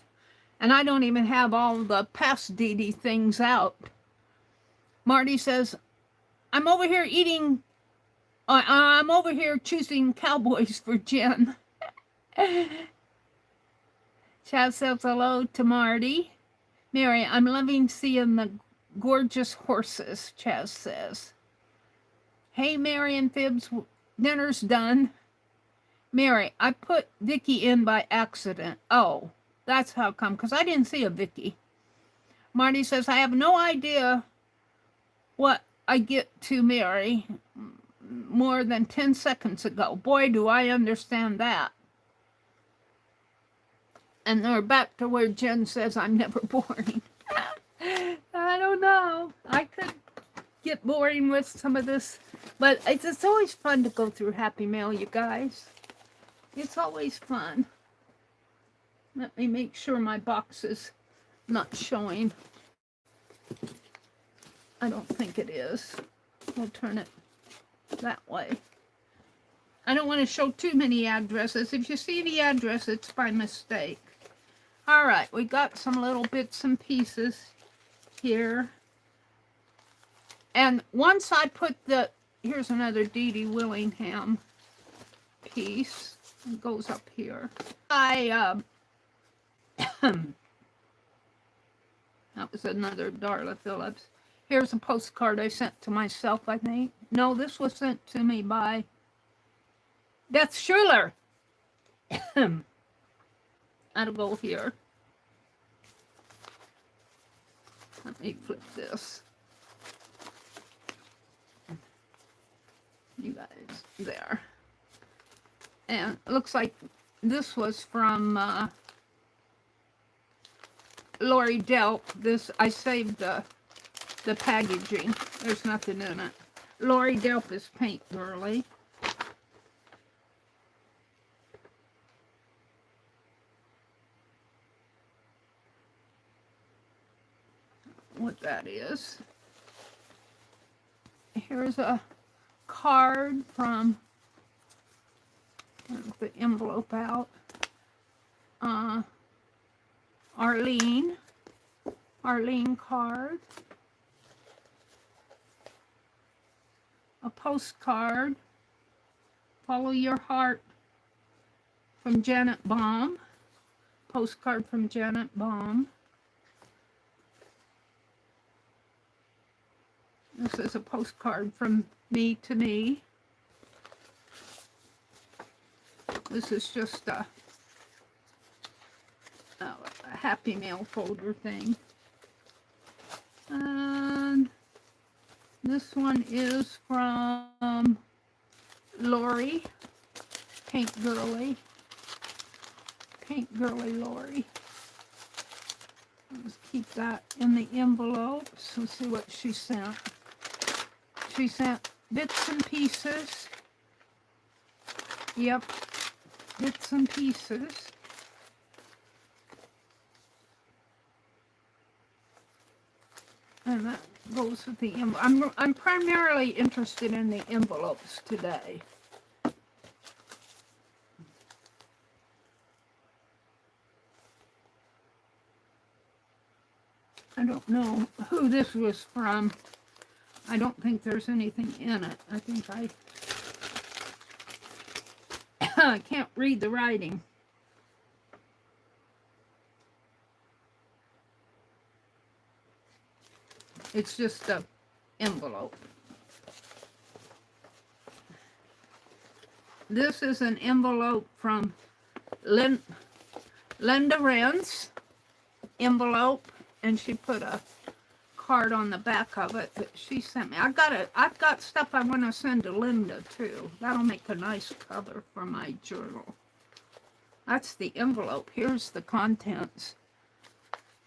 And I don't even have all the past Dee Dee things out. Marty says, I'm over here choosing cowboys for Jen. Chaz says hello to Marty. Mary, I'm loving seeing the gorgeous horses, Chaz says. Hey, Mary and Fibs, dinner's done. Mary, I put Vicky in by accident. Oh, that's how come, because I didn't see a Vicky. Marty says, I have no idea what I get to Mary more than 10 seconds ago. Boy, do I understand that. And we're back to where Jen says I'm never boring. I don't know. I could get boring with some of this, but it's always fun to go through Happy Mail, you guys. It's always fun. Let me make sure my box is not showing. I don't think it is. We'll turn it that way. I don't want to show too many addresses. If you see the address, it's by mistake. All right, we got some little bits and pieces here. And once I put the, here's another Dee Dee Willingham piece. It goes up here. That was another Darla Phillips. Here's a postcard I sent to myself, I think. No, this was sent to me by Beth Schuler. That'll go here. Let me flip this. You guys, there. And it looks like this was from Lori Delp. This, I saved the packaging. There's nothing in it. Lori Delp is Paint Girly. What that is. Here's a card from, the envelope out. Arlene card. A postcard, Follow Your Heart, from Janet Baum. Postcard from Janet Baum. This is a postcard from me to me. This is just a Happy Mail folder thing. And this one is from Lori, Paint Girly Lori. Let's keep that in the envelopes. Let's see what she sent. She sent bits and pieces. Yep, bits and pieces. And that goes with the envelope. I'm primarily interested in the envelopes today. I don't know who this was from. I don't think there's anything in it. I think I can't read the writing. It's just an envelope. This is an envelope from Linda Wren's envelope, and she put a card on the back of it that she sent me. I've got stuff I want to send to Linda too. That'll make a nice cover for my journal. That's the envelope. Here's the contents.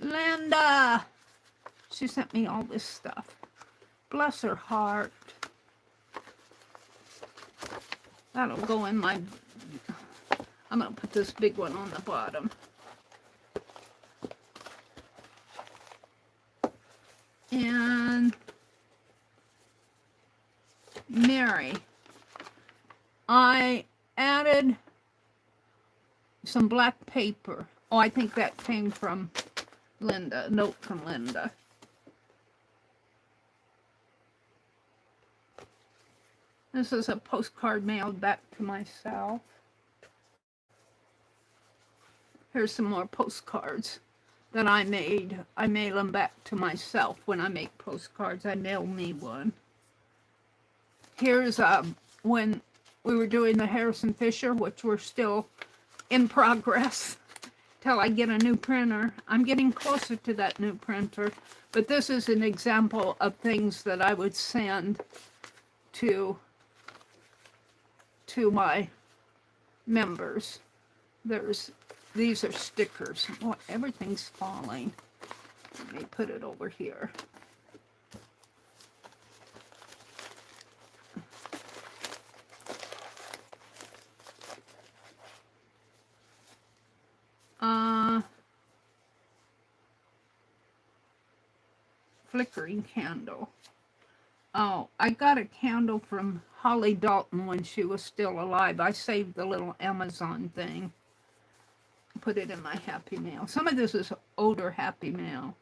Linda! She sent me all this stuff. Bless her heart. That'll go in my... I'm going to put this big one on the bottom. And Meri. I added some black paper. Oh, I think that came from Linda. A note from Linda. This is a postcard mailed back to myself. Here's some more postcards that I made. I mail them back to myself. When I make postcards, I mail me one. Here's when we were doing the Harrison Fisher, which we're still in progress till I get a new printer. I'm getting closer to that new printer, but this is an example of things that I would send to my members. These are stickers. Oh, everything's falling. Let me put it over here. Flickering candle. Oh, I got a candle from Holly Dalton when she was still alive. I saved the little Amazon thing put it in my Happy Mail. Some of this is older Happy Mail.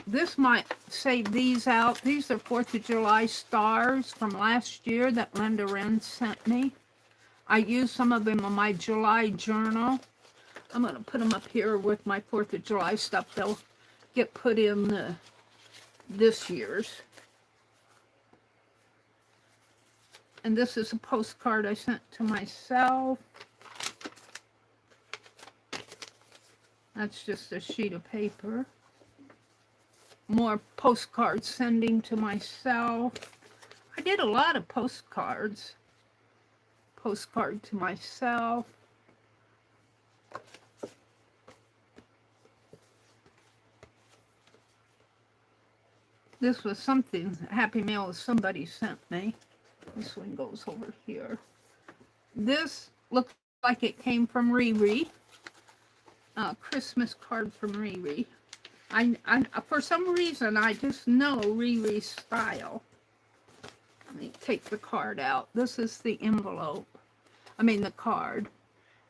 This might save these out. These are 4th of July stars from last year that Linda Wren sent me. I used some of them on my July journal. I'm going to put them up here with my 4th of July stuff. They'll get put in this year's. And this is a postcard I sent to myself. That's just a sheet of paper. More postcards sending to myself. I did a lot of postcards. Postcard to myself. This was something, Happy Mail somebody sent me. This one goes over here. This looks like it came from Riri. Christmas card from Riri. I for some reason, I just know Riri's style. Let me take the card out. This is the envelope. I mean the card.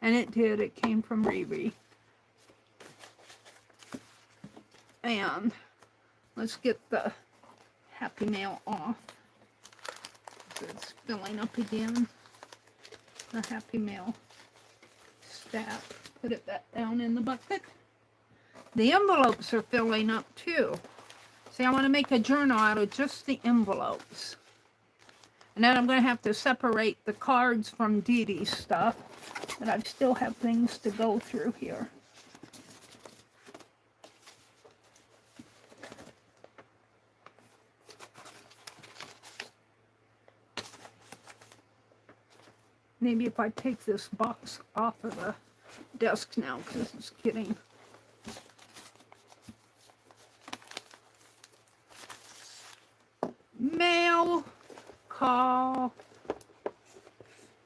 And it came from Riri. And let's get the Happy Mail off. It's filling up again. The Happy Mail stack. Put it back down in the bucket. The envelopes are filling up too. See, I want to make a journal out of just the envelopes. And then I'm going to have to separate the cards from Dee Dee's stuff. But I still have things to go through here. Maybe if I take this box off of the desk now, because it's getting... Mail call.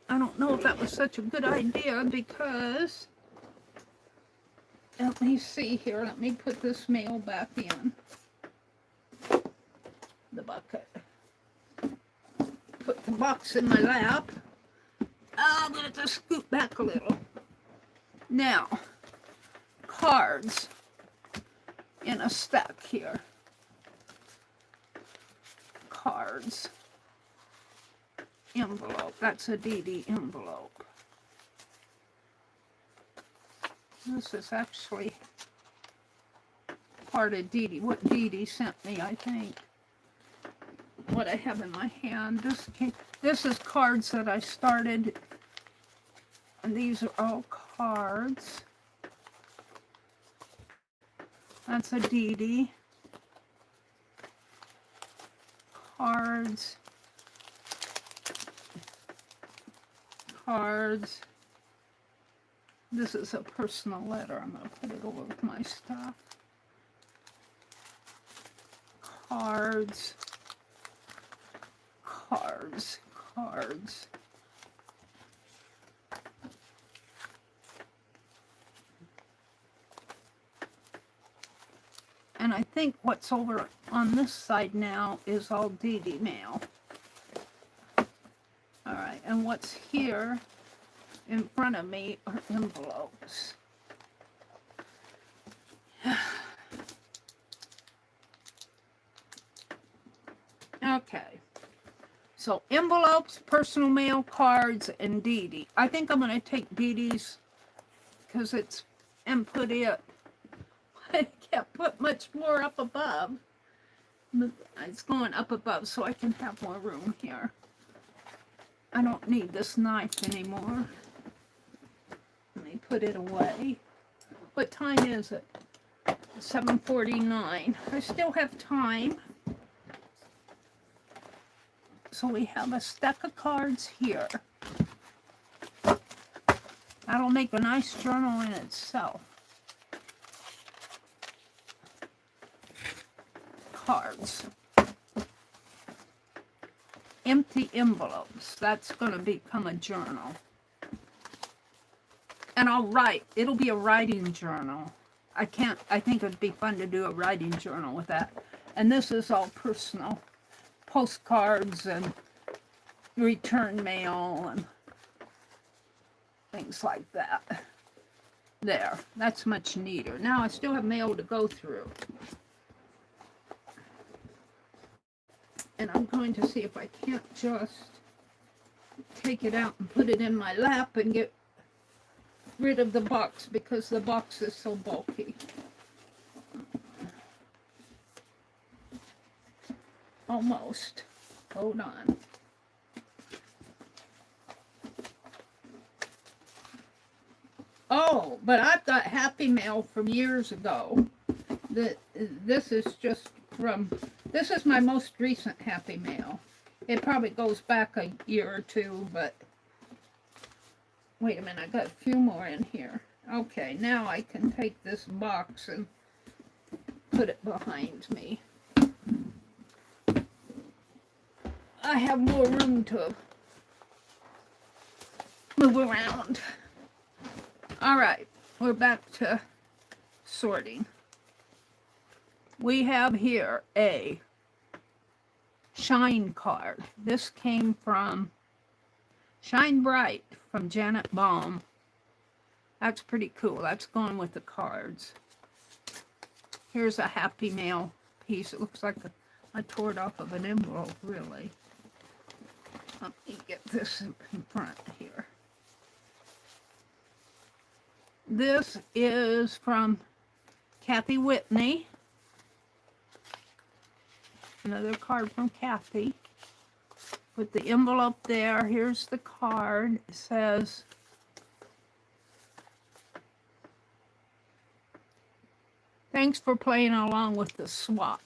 I don't know if that was such a good idea because... Let me see here. Let me put this mail back in the bucket. Put the box in my lap. I'm going to just scoot back a little. Now, cards in a stack here. Cards. Envelope. That's a Dee Dee envelope. This is actually part of Dee Dee. What Dee Dee sent me, I think. What I have in my hand. This is cards that I started. And these are all cards. That's a Dee Dee. Cards. Cards. This is a personal letter. I'm going to put it over with my stuff. Cards. Cards. Cards. And I think what's over on this side now is all Dee Dee mail. All right, and what's here in front of me are envelopes. Okay, so envelopes, personal mail, cards, and Dee Dee. I think I'm going to take Dee Dee's because it's and put it. I can't put much more up above. It's going up above so I can have more room here. I don't need this knife anymore. Let me put it away. What time is it? 7:49. I still have time. So we have a stack of cards here. That'll make a nice journal in itself. Cards. Empty envelopes. That's going to become a journal. And I'll write. It'll be a writing journal. I think it'd be fun to do a writing journal with that. And this is all personal. Postcards and return mail and things like that. There, that's much neater. Now I still have mail to go through. And I'm going to see if I can't just take it out and put it in my lap and get rid of the box because the box is so bulky. Almost. Hold on. Oh, but I've got Happy Mail from years ago. This is just from, this is my most recent Happy Mail. It probably goes back a year or two, but wait a minute, I got a few more in here. Okay, now I can take this box and put it behind me. I have more room to move around. All right, we're back to sorting. We have here a Shine card. This came from Shine Bright from Janet Baum. That's pretty cool. That's going with the cards. Here's a Happy Mail piece. It looks like I tore it off of an envelope, really. Let me get this in front here. This is from Kathy Whitney. Another card from Kathy. With the envelope there. Here's the card. It says, thanks for playing along with the swap.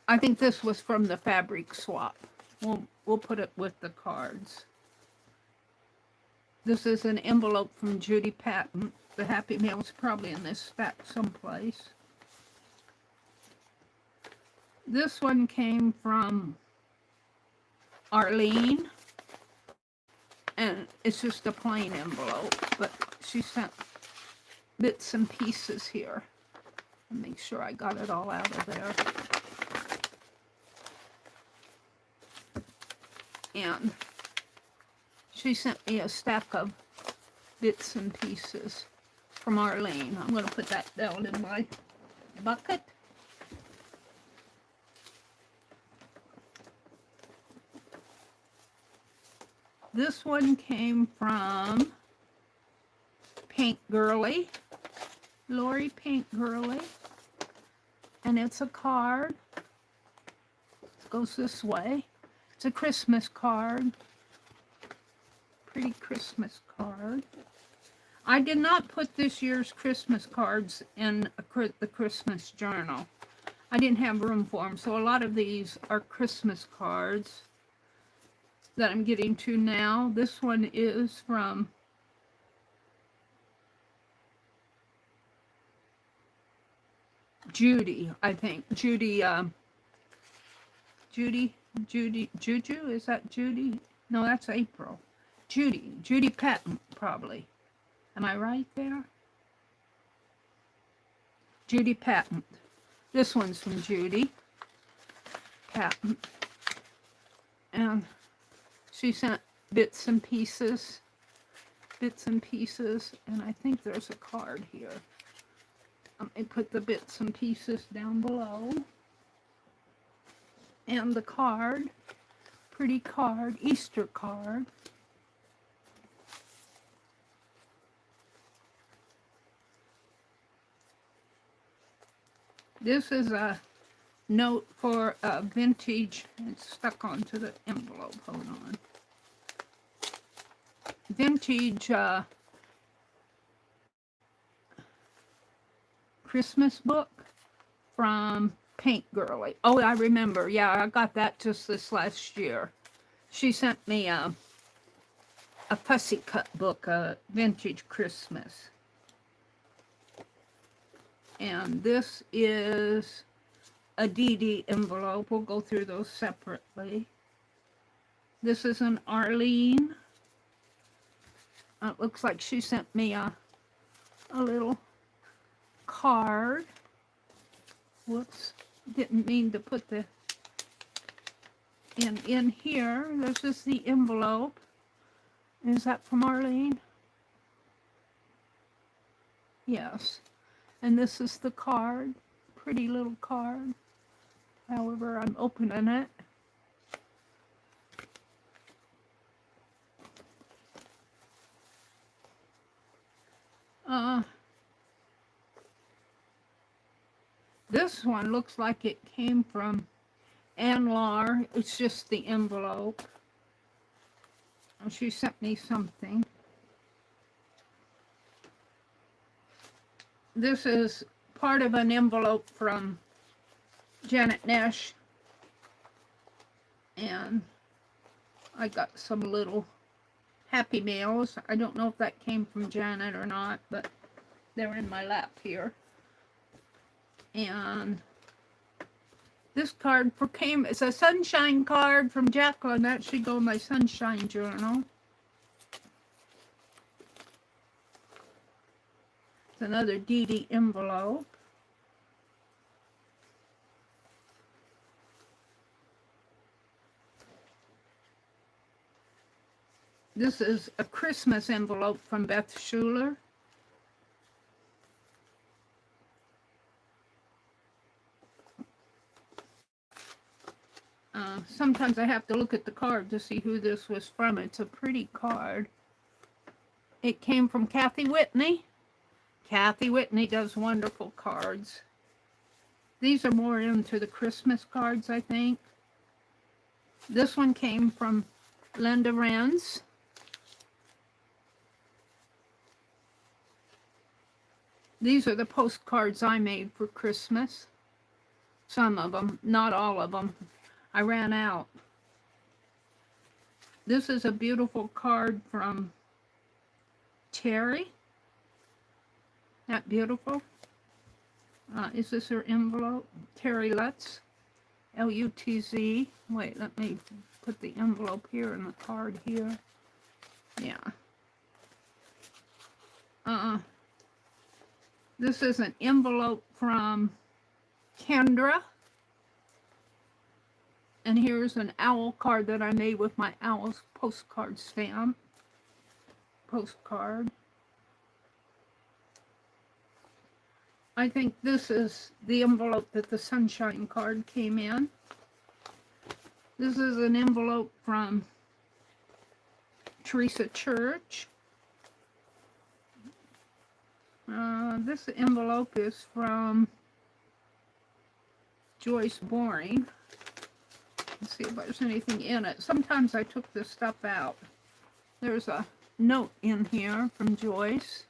I think this was from the fabric swap. We'll put it with the cards. This is an envelope from Judy Patton. The Happy Mail is probably in this stack someplace. This one came from Arlene. And it's just a plain envelope, but she sent bits and pieces here. Make sure I got it all out of there. And she sent me a stack of bits and pieces from Arlene. I'm going to put that down in my bucket. This one came from Paint Girly, Lori Paint Girly, and it's a card. It goes this way. It's a Christmas card. Pretty Christmas card. I did not put this year's Christmas cards in the Christmas journal. I didn't have room for them, so a lot of these are Christmas cards that I'm getting to now. This one is from Judy, I think. Juju, is that Judy? No, that's April. Judy Patton, probably. Am I right there? Judy Patton. This one's from Judy Patton. And she sent bits and pieces, and I think there's a card here. Let me put the bits and pieces down below. And the card, pretty card, Easter card. This is a note for a vintage. It's stuck onto the envelope. Hold on. Vintage Christmas book from Paint Girly. Oh, I remember. Yeah, I got that just this last year. She sent me a fussy cut book, a vintage Christmas. And this is a DD envelope. We'll go through those separately. This is an Arlene. It looks like she sent me a little card. Whoops, didn't mean to put the And in here, there's just the envelope. Is that from Arlene? Yes. And this is the card. Pretty little card. However, I'm opening it. This one looks like it came from Ann Lar. It's just the envelope. She sent me something. This is part of an envelope from Janet Nash. And I got some little Happy Meals. I don't know if that came from Janet or not, but they're in my lap here. And this card it's a sunshine card from Jacqueline. That should go in my sunshine journal. It's another Dee Dee envelope. This is a Christmas envelope from Beth Schuler. Sometimes I have to look at the card to see who this was from. It's a pretty card. It came from Kathy Whitney. Kathy Whitney does wonderful cards. These are more into the Christmas cards, I think. This one came from Linda Rance. These are the postcards I made for Christmas. Some of them, not all of them. I ran out. This is a beautiful card from Terry. That beautiful. Is this her envelope? Terry Lutz. L-U-T-Z. Wait, let me put the envelope here and the card here. Yeah. This is an envelope from Kendra. And here's an owl card that I made with my owl's postcard stamp. Postcard. I think this is the envelope that the sunshine card came in. This is an envelope from Teresa Church. This envelope is from Joyce Boring. Let's see if there's anything in it. Sometimes I took this stuff out. There's a note in here from Joyce.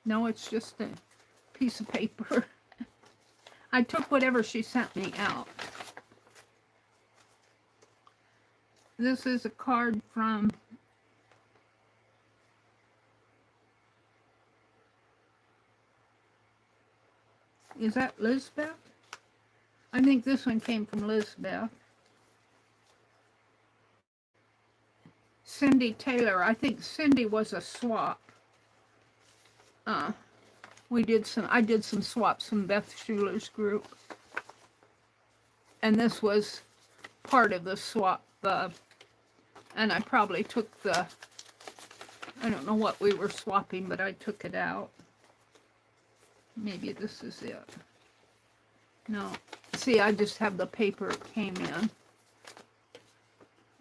No, it's just a piece of paper. I took whatever she sent me out. This is a card from is that Lisbeth? I think this one came from Lisbeth. Cindy Taylor. I think Cindy was a swap. I did some swaps from Beth Schuler's group. And this was part of the swap. And I probably took I don't know what we were swapping, but I took it out. Maybe this is it. No. See, I just have the paper it came in. I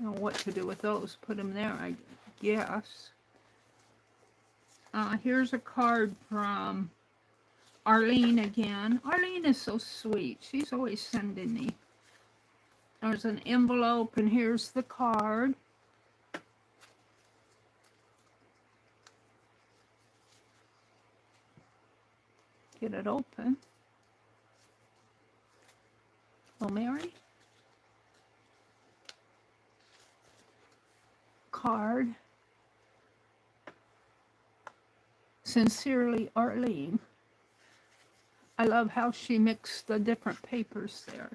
don't know what to do with those. Put them there, I guess. Here's a card from Arlene again. Arlene is so sweet. She's always sending me. There's an envelope, and here's the card. Get it open. Oh, Mary. Card. Sincerely, Arlene. I love how she mixed the different papers there.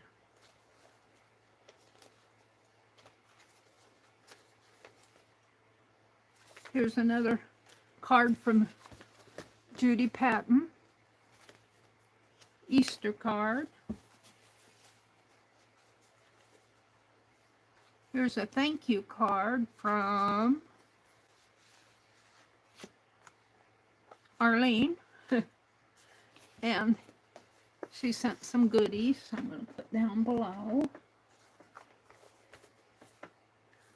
Here's another card from Judy Patton. Easter card. Here's a thank you card from Arlene. And she sent some goodies I'm going to put down below.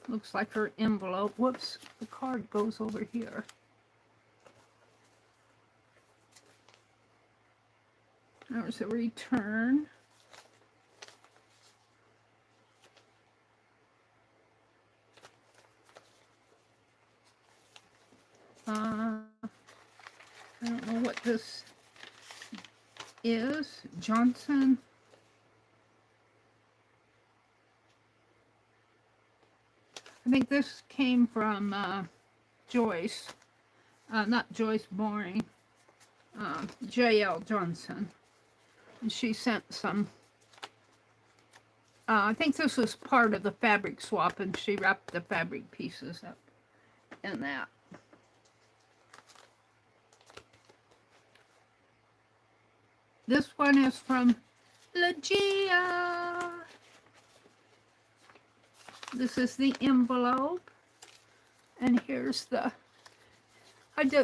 Looks like her envelope. Whoops, the card goes over here. There's a return. I don't know what this is. Johnson. I think this came from Joyce. Not Joyce Boring. J.L. Johnson. And she sent some. I think this was part of the fabric swap, and she wrapped the fabric pieces up in that. This one is from Legia. This is the envelope. And here's the,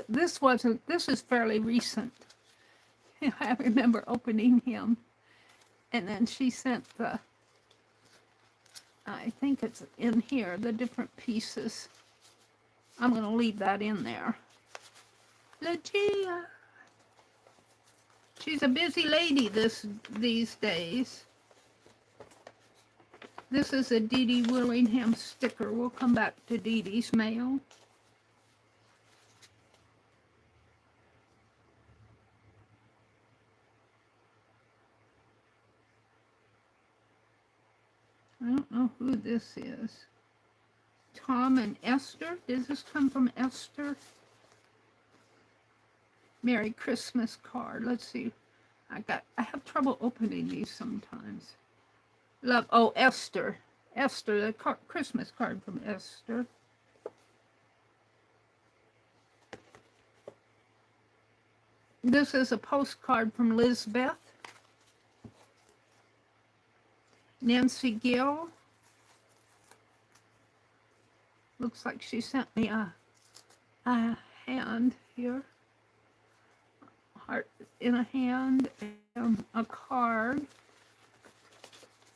this is fairly recent. I remember opening him. And then she sent the, I think it's in here, the different pieces. I'm going to leave that in there. Legia. She's a busy lady these days. This is a Dee Dee Willingham sticker. We'll come back to Dee Dee's mail. I don't know who this is. Tom and Esther. Does this come from Esther? Merry Christmas card. Let's see. I have trouble opening these sometimes. Love. Oh, Esther. Esther, the Christmas card from Esther. This is a postcard from Lisbeth. Nancy Gill. Looks like she sent me a hand here. Heart in a hand and a card.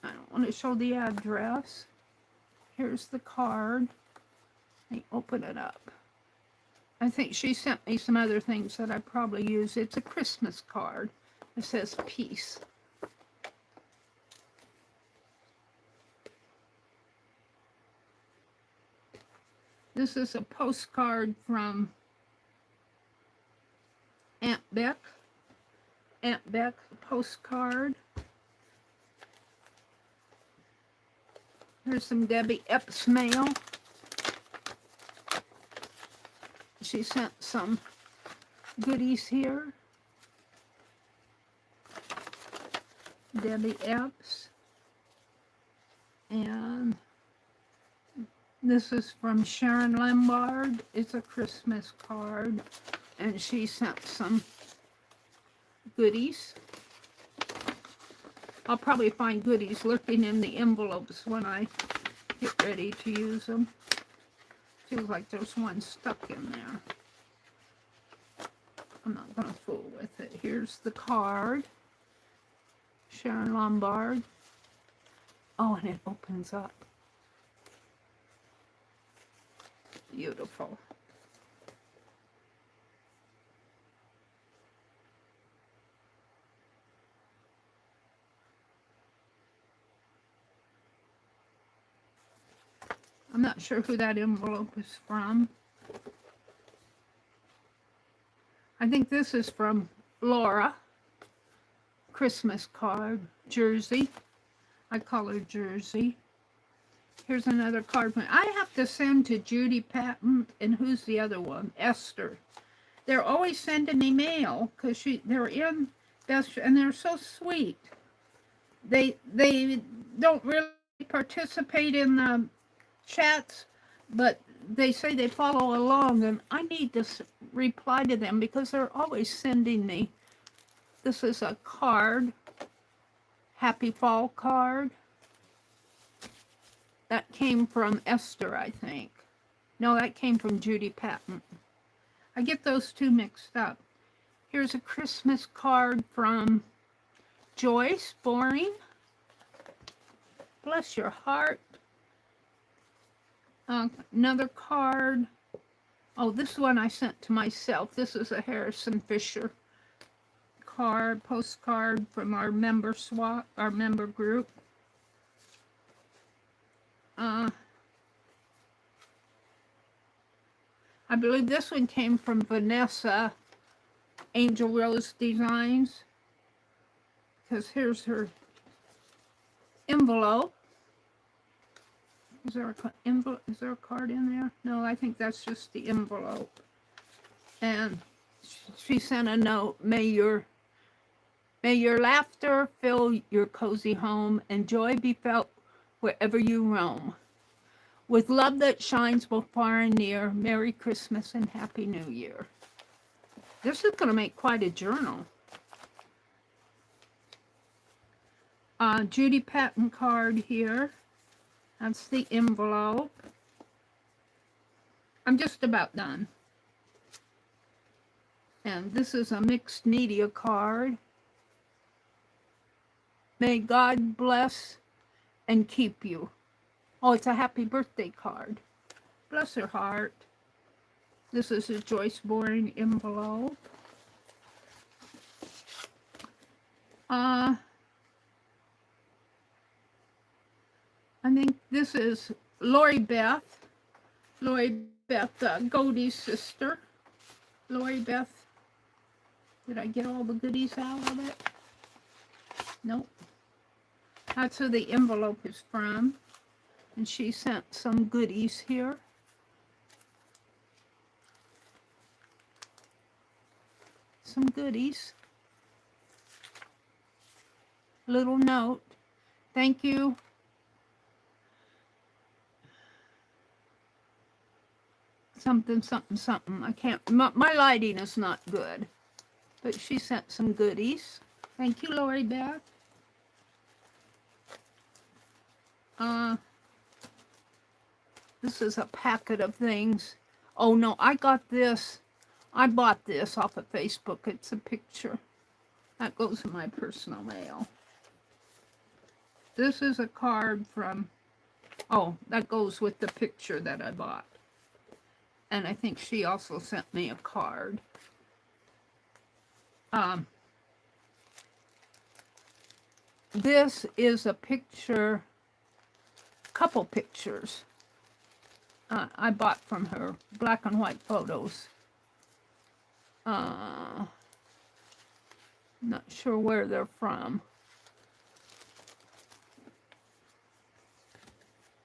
I don't want to show the address. Here's the card. Let me open it up. I think she sent me some other things that I probably use. It's a Christmas card. It says peace. This is a postcard from Aunt Beck. Aunt Beck postcard. Here's some Debbie Epps mail. She sent some goodies here. Debbie Epps. And this is from Sharon Lombard. It's a Christmas card. And she sent some goodies. I'll probably find goodies lurking in the envelopes when I get ready to use them. Feels like there's one stuck in there. I'm not going to fool with it. Here's the card. Sharon Lombard. Oh, and it opens up. Beautiful. I'm not sure who that envelope is from. I think this is from Laura. Christmas card. Jersey. I call her Jersey. Here's another card. I have to send to Judy Patton, and who's the other one? Esther. They're always sending me mail because they're in best, and they're so sweet. They don't really participate in the chats, but they say they follow along, and I need to reply to them because they're always sending me. This is a card. Happy Fall card. That came from Esther, I think. No, that came from Judy Patton. I get those two mixed up. Here's a Christmas card from Joyce Boring. Bless your heart. Another card. Oh, this one I sent to myself. This is a Harrison Fisher card, postcard from our member swap, our member group. I believe this one came from Vanessa Angel Rose Designs, because here's her envelope. Is there a card in there? No, I think that's just the envelope. And she sent a note. May your laughter fill your cozy home and joy be felt wherever you roam. With love that shines both far and near, Merry Christmas and Happy New Year. This is going to make quite a journal. Judy Patton card here. That's the envelope. I'm just about done. And this is a mixed media card. May God bless and keep you. Oh, it's a happy birthday card. Bless her heart. This is a Joyce Boring envelope. I think this is Lori Beth. Lori Beth, Godie's sister. Lori Beth. Did I get all the goodies out of it? Nope. That's who the envelope is from. And she sent some goodies here. Some goodies. Little note. Thank you. Something, something, something. I can't, my lighting is not good. But she sent some goodies. Thank you, Lori Beth. This is a packet of things. Oh no, I got this. I bought this off of Facebook. It's a picture. That goes in my personal mail. This is a card from, oh, that goes with the picture that I bought. And I think she also sent me a card. This is a picture, couple pictures I bought from her, black and white photos. Not sure where they're from.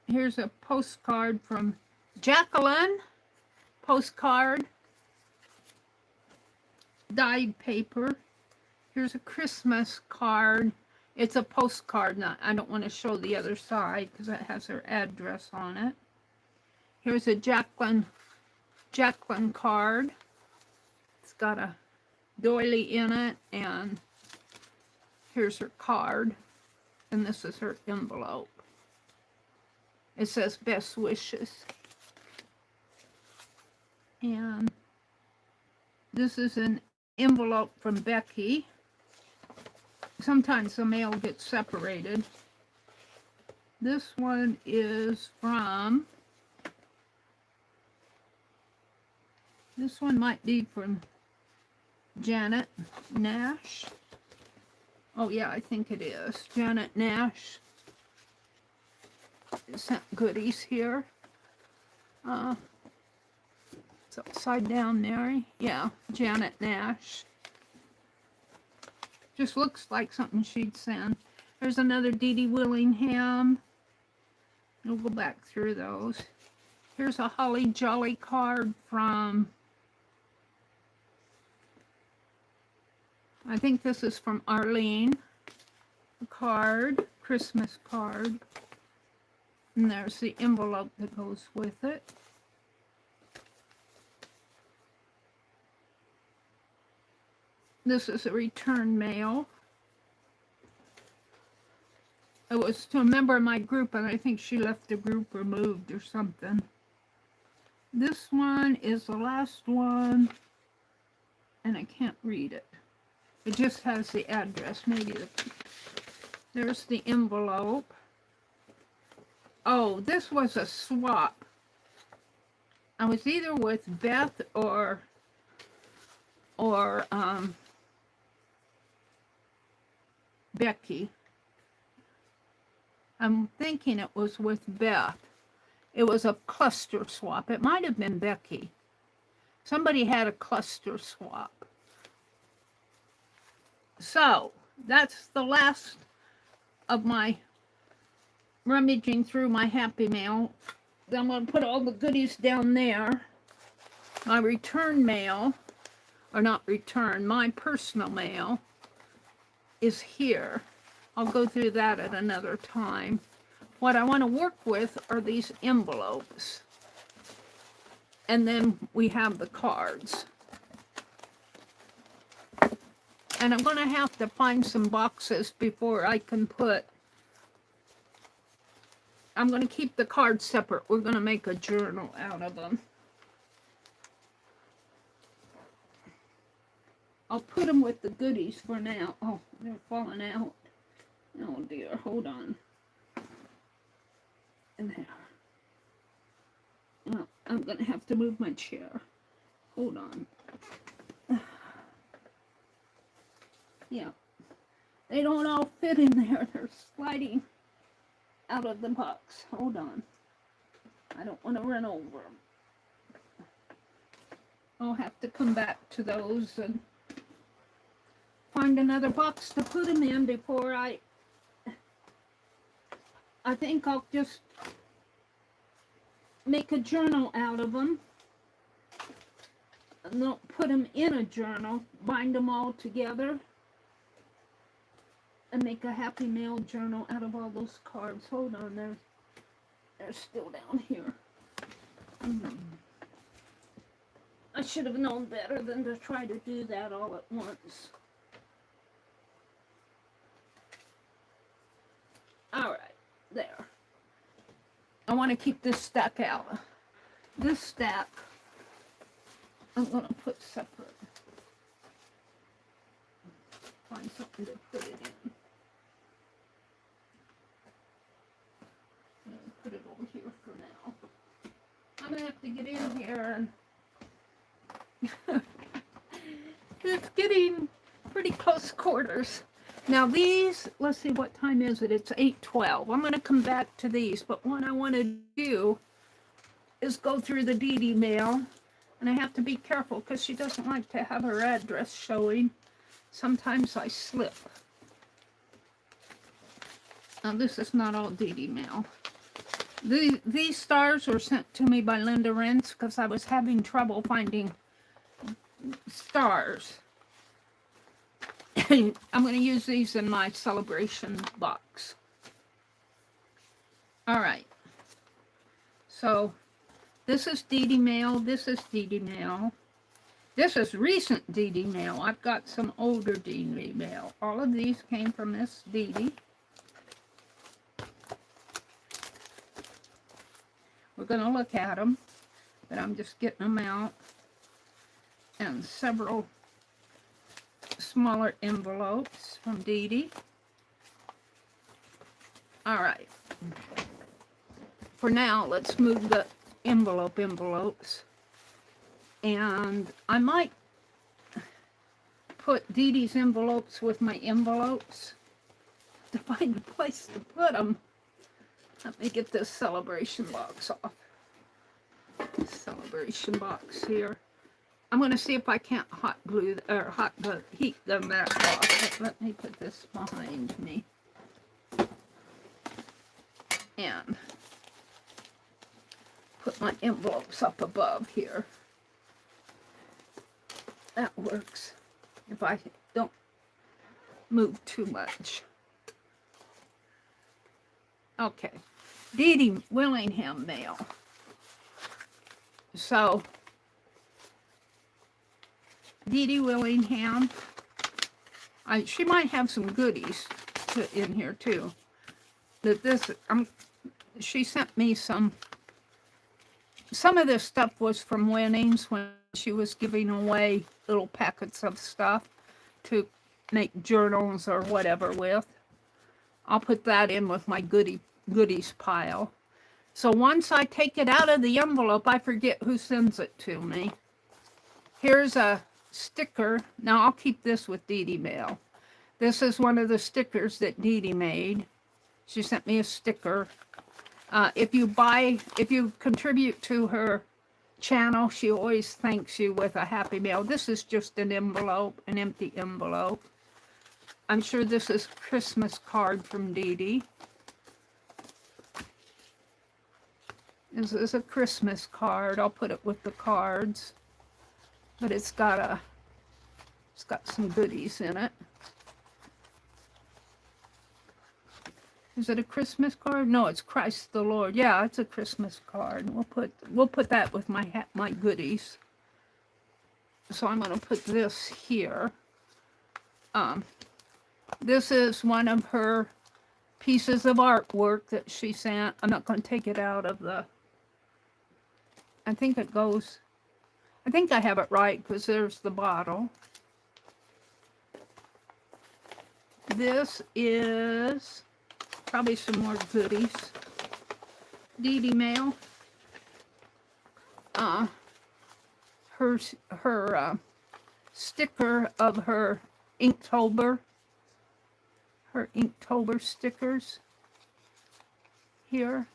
Here's a postcard from Jacqueline. Postcard. Dyed paper. Here's a Christmas card. It's a postcard. I don't want to show the other side because it has her address on it. Here's a Jacqueline card. It's got a doily in it, and here's her card, and this is her envelope. It says best wishes. And this is an envelope from Becky. Sometimes the mail gets separated. This one is from, this one might be from Janet Nash. Oh yeah, I think it is. Janet Nash sent goodies here. It's upside down, Mary. Yeah, Janet Nash. Just looks like something she'd send. There's another Dee Dee Willingham. We'll go back through those. Here's a Holly Jolly card from, I think this is from Arlene. A card, Christmas card. And there's the envelope that goes with it. This is a return mail. It was to a member of my group, and I think she left the group or moved or something. This one is the last one, and I can't read it. It just has the address. Maybe there's the envelope. Oh, this was a swap. I was either with Beth or Becky. I'm thinking it was with Beth. It was a cluster swap. It might have been Becky. Somebody had a cluster swap. So that's the last of my rummaging through my Happy Mail. Then I'm going to put all the goodies down there. My return mail, or not return, my personal mail is here. I'll go through that at another time. What I want to work with are these envelopes. And then we have the cards. And I'm going to have to find some boxes before I can put... I'm going to keep the cards separate. We're going to make a journal out of them. I'll put them with the goodies for now. Oh, they're falling out. Oh dear, hold on. And there. Well, I'm going to have to move my chair. Hold on. Yeah. They don't all fit in there. They're sliding out of the box. Hold on. I don't want to run over them. I'll have to come back to those and find another box to put them in before I think I'll just make a journal out of them. And they'll put them in a journal, bind them all together, and make a Happy Mail journal out of all those cards. Hold on, they're still down here. I should have known better than to try to do that all at once. All right, there. I want to keep this stack out. This stack, I'm going to put separate. Find something to put it in. Put it over here for now. I'm going to have to get in here and it's getting pretty close quarters. Now these, let's see, what time is it? It's 8:12. I'm going to come back to these, but what I want to do is go through the Dee Dee mail, and I have to be careful because she doesn't like to have her address showing. Sometimes I slip. Now this is not all Dee Dee mail. These stars were sent to me by Linda Rentz because I was having trouble finding stars. I'm going to use these in my celebration box. All right. So this is Dee Dee mail. This is Dee Dee mail. This is recent Dee Dee mail. I've got some older Dee Dee mail. All of these came from Miss Dee Dee. We're going to look at them, but I'm just getting them out. And several smaller envelopes from Dee Dee. All right. For now, let's move the envelopes. And I might put Dee Dee's envelopes with my envelopes to find a place to put them. Let me get this celebration box off. Celebration box here. I'm going to see if I can't hot glue or heat them that off. Let me put this behind me. And put my envelopes up above here. That works if I don't move too much. Okay. Dee Dee Willingham mail. So, Dee Dee Willingham, she might have some goodies in here too. she sent me some of this stuff was from winnings when she was giving away little packets of stuff to make journals or whatever with. I'll put that in with my goodies pile. So once I take it out of the envelope, I forget who sends it to me. Here's a sticker. Now I'll keep this with Dee Dee mail. This is one of the stickers that Dee Dee made. She sent me a sticker. If you contribute to her channel, she always thanks you with a happy mail. This is just an envelope, an empty envelope. I'm sure this is a Christmas card from Dee Dee. This is a Christmas card. I'll put it with the cards. But it's got some goodies in it. Is it a Christmas card? No, it's Christ the Lord. Yeah, it's a Christmas card. We'll put that with my goodies. So I'm going to put this here. This is one of her pieces of artwork that she sent. I'm not going to take it out of the... I think I have it right because there's the bottle. This is probably some more goodies. Dee Dee mail. Her sticker of her Inktober. Her Inktober stickers. Here.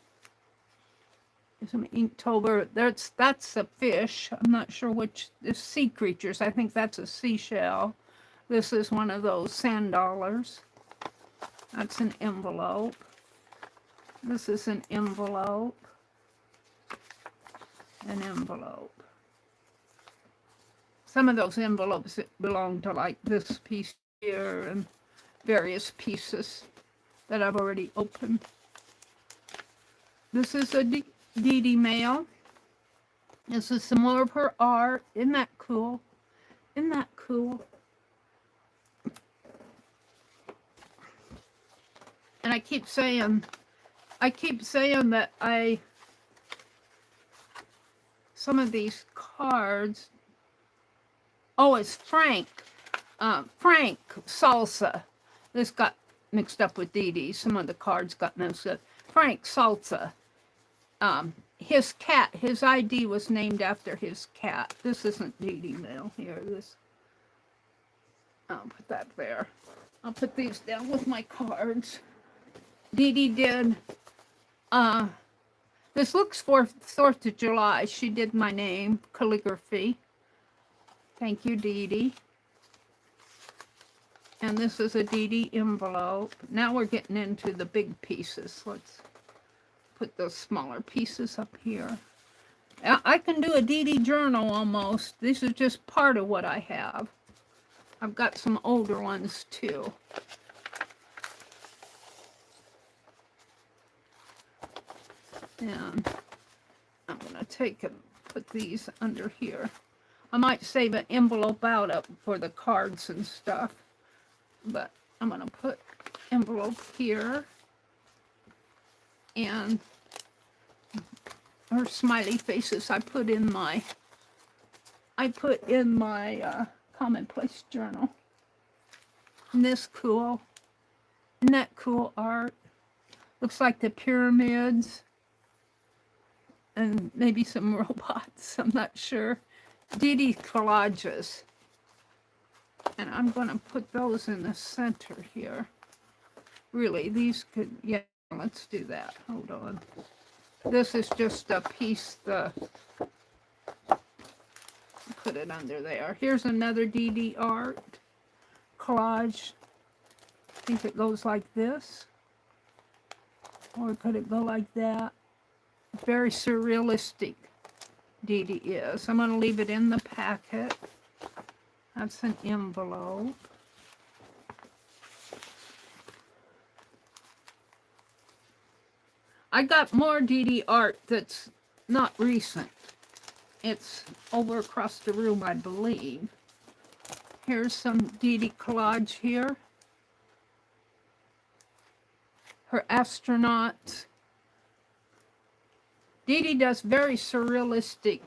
Some Inktober. That's a fish. I'm not sure which. The sea creatures. I think that's a seashell. This is one of those sand dollars. That's an envelope. This is an envelope. An envelope. Some of those envelopes belong to like this piece here and various pieces that I've already opened. This is a Dee Dee mail. This is some more of her art. Isn't that cool? Isn't that cool? And I keep saying that some of these cards, oh, it's Frank Salsa. This got mixed up with Dee Dee. Some of the cards got mixed up. Frank Salsa. His cat, his ID was named after his cat. This isn't Dee Dee mail here. I'll put that there. I'll put these down with my cards. Dee Dee did, this looks for 4th of July. She did my name, calligraphy. Thank you, Dee Dee. And this is a Dee Dee envelope. Now we're getting into the big pieces. Let's put those smaller pieces up here. I can do a Dee Dee journal almost. This is just part of what I have. I've got some older ones too. And I'm going to take and put these under here. I might save an envelope out for the cards and stuff. But I'm going to put envelope here. And her smiley faces I put in my commonplace journal. Isn't this cool? Isn't that cool art? Looks like the pyramids. And maybe some robots, I'm not sure. Dee Dee collages. And I'm going to put those in the center here. Really, these could, yeah, let's do that. Hold on. This is just a piece, put it under there. Here's another Dee Dee art collage. I think it goes like this. Or could it go like that? Very surrealistic Dee Dee is. I'm going to leave it in the packet. That's an envelope. I got more Dee Dee art that's not recent. It's over across the room, I believe. Here's some Dee Dee collage here. her astronauts. Dee Dee does very surrealistic.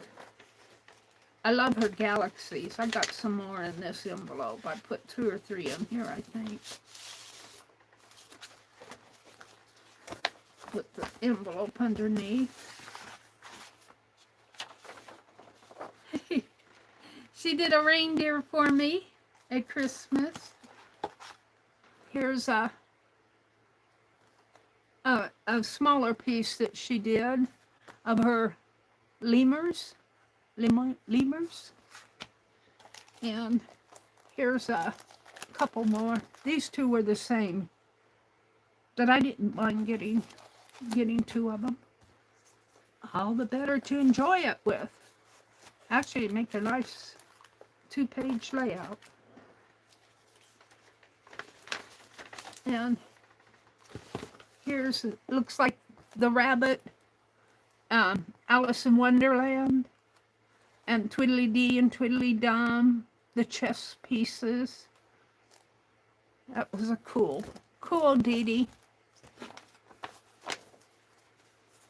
I love her galaxies. I got some more in this envelope. I put 2 or 3 in here, I think. Put the envelope underneath. She did a reindeer for me at Christmas. Here's a smaller piece that she did of her lemurs. And here's a couple more. These 2 were the same, but I didn't mind getting 2 of them. All the better to enjoy it with. Actually, make a nice 2-page layout. And here's, it looks like the rabbit, Alice in Wonderland, and Twiddly-Dee and Twiddly-Dum, the chess pieces. That was a cool Dee Dee.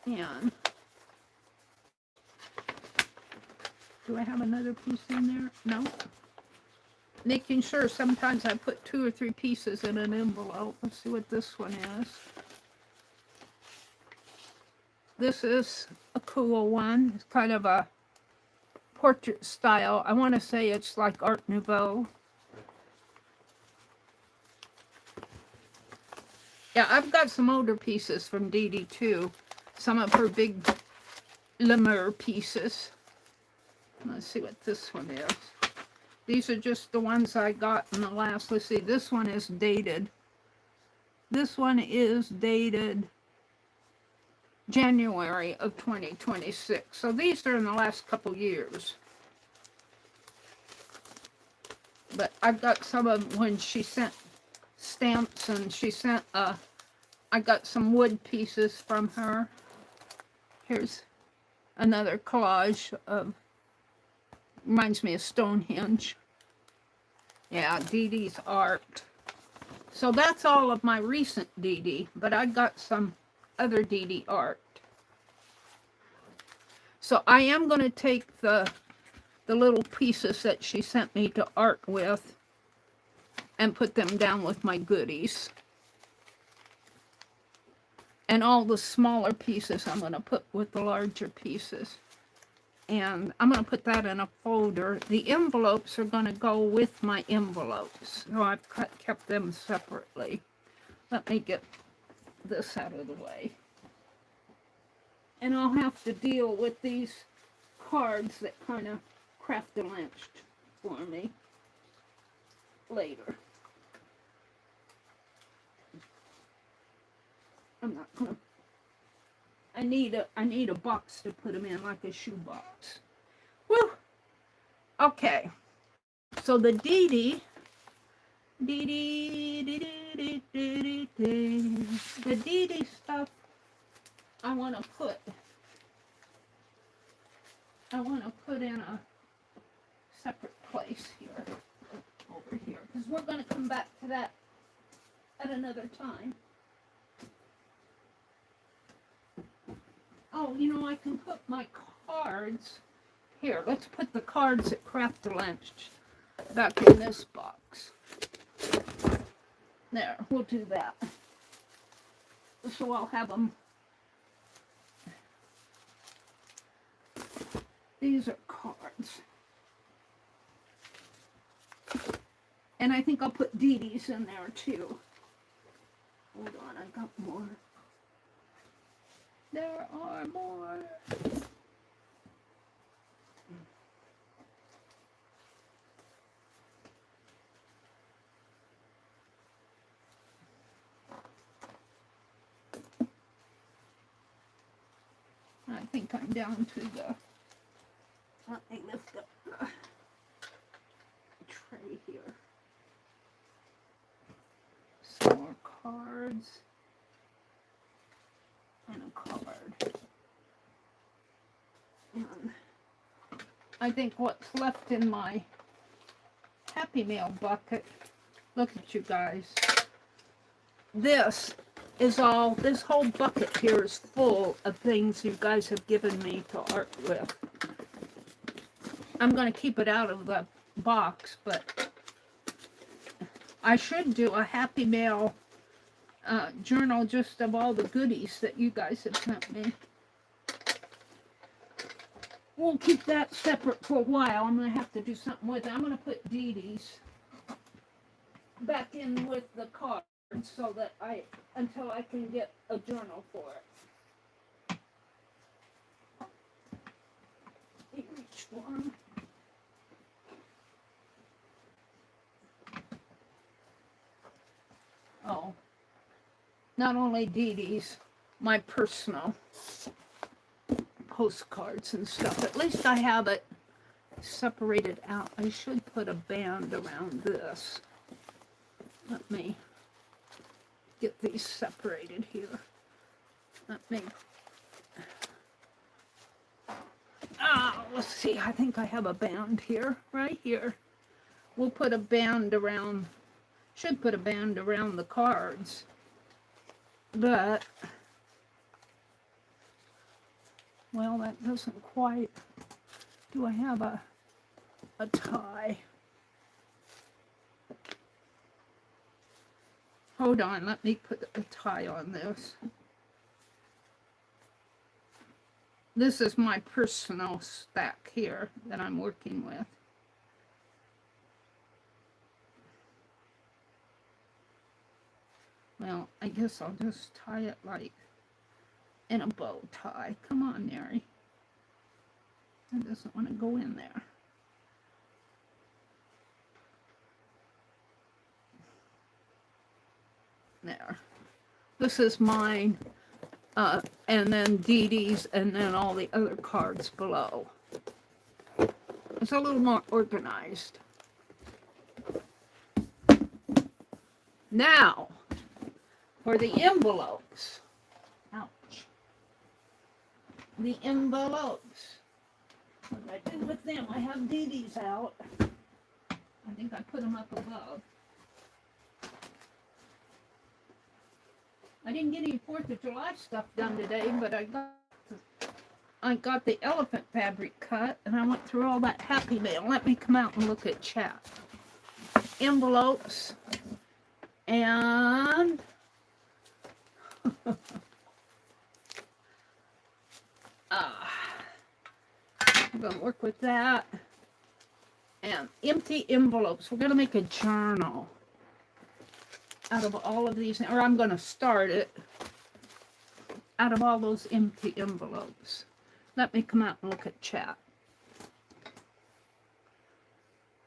And do I have another piece in there? No. Making sure sometimes I put 2 or 3 pieces in an envelope. Let's see what this one is. This is a cool one. It's kind of a portrait style. I want to say it's like Art Nouveau. Yeah, I've got some older pieces from Dee Dee too. Some of her big lemur pieces. Let's see what this one is. These are just the ones I got in the last. Let's see, this one is dated. This one is dated January of 2026. So these are in the last couple years. But I've got some of when she sent stamps, and she sent I got some wood pieces from her. Here's another collage of, reminds me of Stonehenge. Yeah, Dee Dee's art. So that's all of my recent Dee Dee, but I got some other Dee Dee art. So I am going to take the little pieces that she sent me to art with and put them down with my goodies. And all the smaller pieces I'm going to put with the larger pieces. And I'm going to put that in a folder. The envelopes are going to go with my envelopes. So I've kept them separately. Let me get this out of the way. And I'll have to deal with these cards that kind of craft-a-lynched for me later. I'm not gonna. I need a box to put them in, like a shoe box. Woo. Okay. So the the Dee Dee stuff. I want to put in a separate place here, over here, because we're going to come back to that at another time. Oh, you know, I can put my cards here. Let's put the cards at Craft-a-Lynched back in this box. There, we'll do that. So I'll have them. These are cards. And I think I'll put Dee Dee's in there too. Hold on, I got more. There are more. I think I'm down to the, let me lift up the tray here. Some more cards. And a card. And I think what's left in my Happy Mail bucket, look at you guys. This is all, this whole bucket here is full of things you guys have given me to art with. I'm going to keep it out of the box, but I should do a Happy Mail journal just of all the goodies that you guys have sent me. We'll keep that separate for a while. I'm going to have to do something with it. I'm going to put Dee Dee's back in with the cards so that until I can get a journal for it. Each one. Oh, not only Dee Dee's, my personal postcards and stuff. At least I have it separated out. I should put a band around this. Let me get these separated here. Let's see. I think I have a band here, right here. We'll put a band around, should put a band around the cards. But, well, that doesn't quite, do I have a tie? Hold on, let me put a tie on this. This is my personal stack here that I'm working with. Well, I guess I'll just tie it like in a bow tie. Come on, Meri. That doesn't want to go in there. There. This is mine, and then Dee Dee's, and then all the other cards below. It's a little more organized. Now, for the envelopes. Ouch. The envelopes. What did I do with them? I have Dee Dee's out. I think I put them up above. I didn't get any 4th of July stuff done today, but I got the elephant fabric cut, and I went through all that Happy Mail. Let me come out and look at chat. Envelopes. And I'm going to work with that. And empty envelopes. We're going to make a journal out of all of these, or I'm going to start it out of all those empty envelopes. Let me come out and look at chat.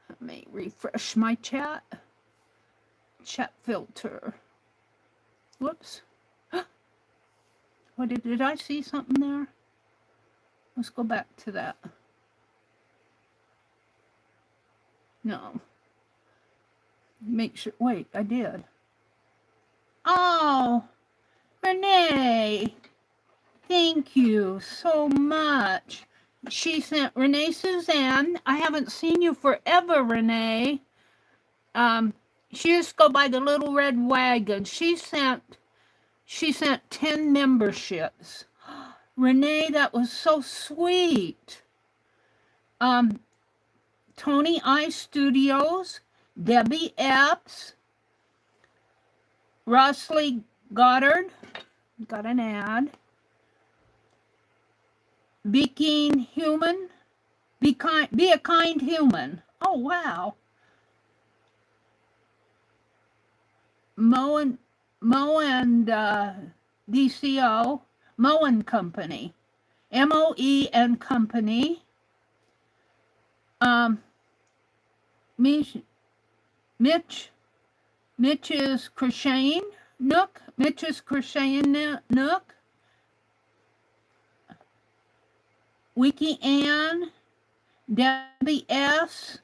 Let me refresh my chat. Chat filter. Whoops. What did I see something there? Let's go back to that. No. Make sure, wait, I did. Oh, Renee, thank you so much. She sent Renee Suzanne. I haven't seen you forever, Renee. She used to go by the Little Red Wagon. She sent 10 memberships. Renee, that was so sweet. Tony I Studios, Debbie Epps, Rossley Goddard, got an ad. Be a kind human. Oh, wow. Mo and DCO, Mo and Company, MOE and Company. Mitch's Crocheting Nook, Mitch's Crocheting Nook, Wiki Ann, Debbie S.,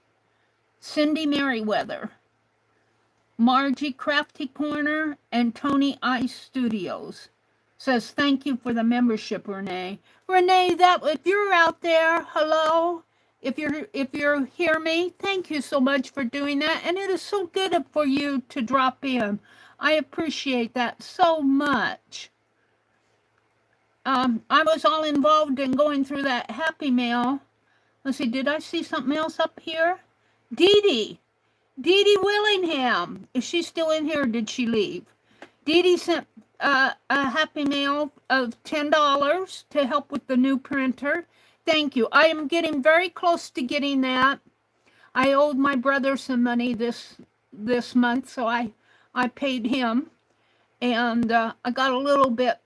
Cindy Merriweather, Margie Crafty Corner, and Tony Ice Studios. Says thank you for the membership, Renee. Renee, if you're out there, hello. If you hear me, thank you so much for doing that. And it is so good for you to drop in. I appreciate that so much. I was all involved in going through that Happy Mail. Let's see, did I see something else up here? Dee Dee Willingham. Is she still in here or did she leave? Dee Dee sent a Happy Mail of $10 to help with the new printer. Thank you. I am getting very close to getting that. I owed my brother some money this month, so I paid him, and I got a little bit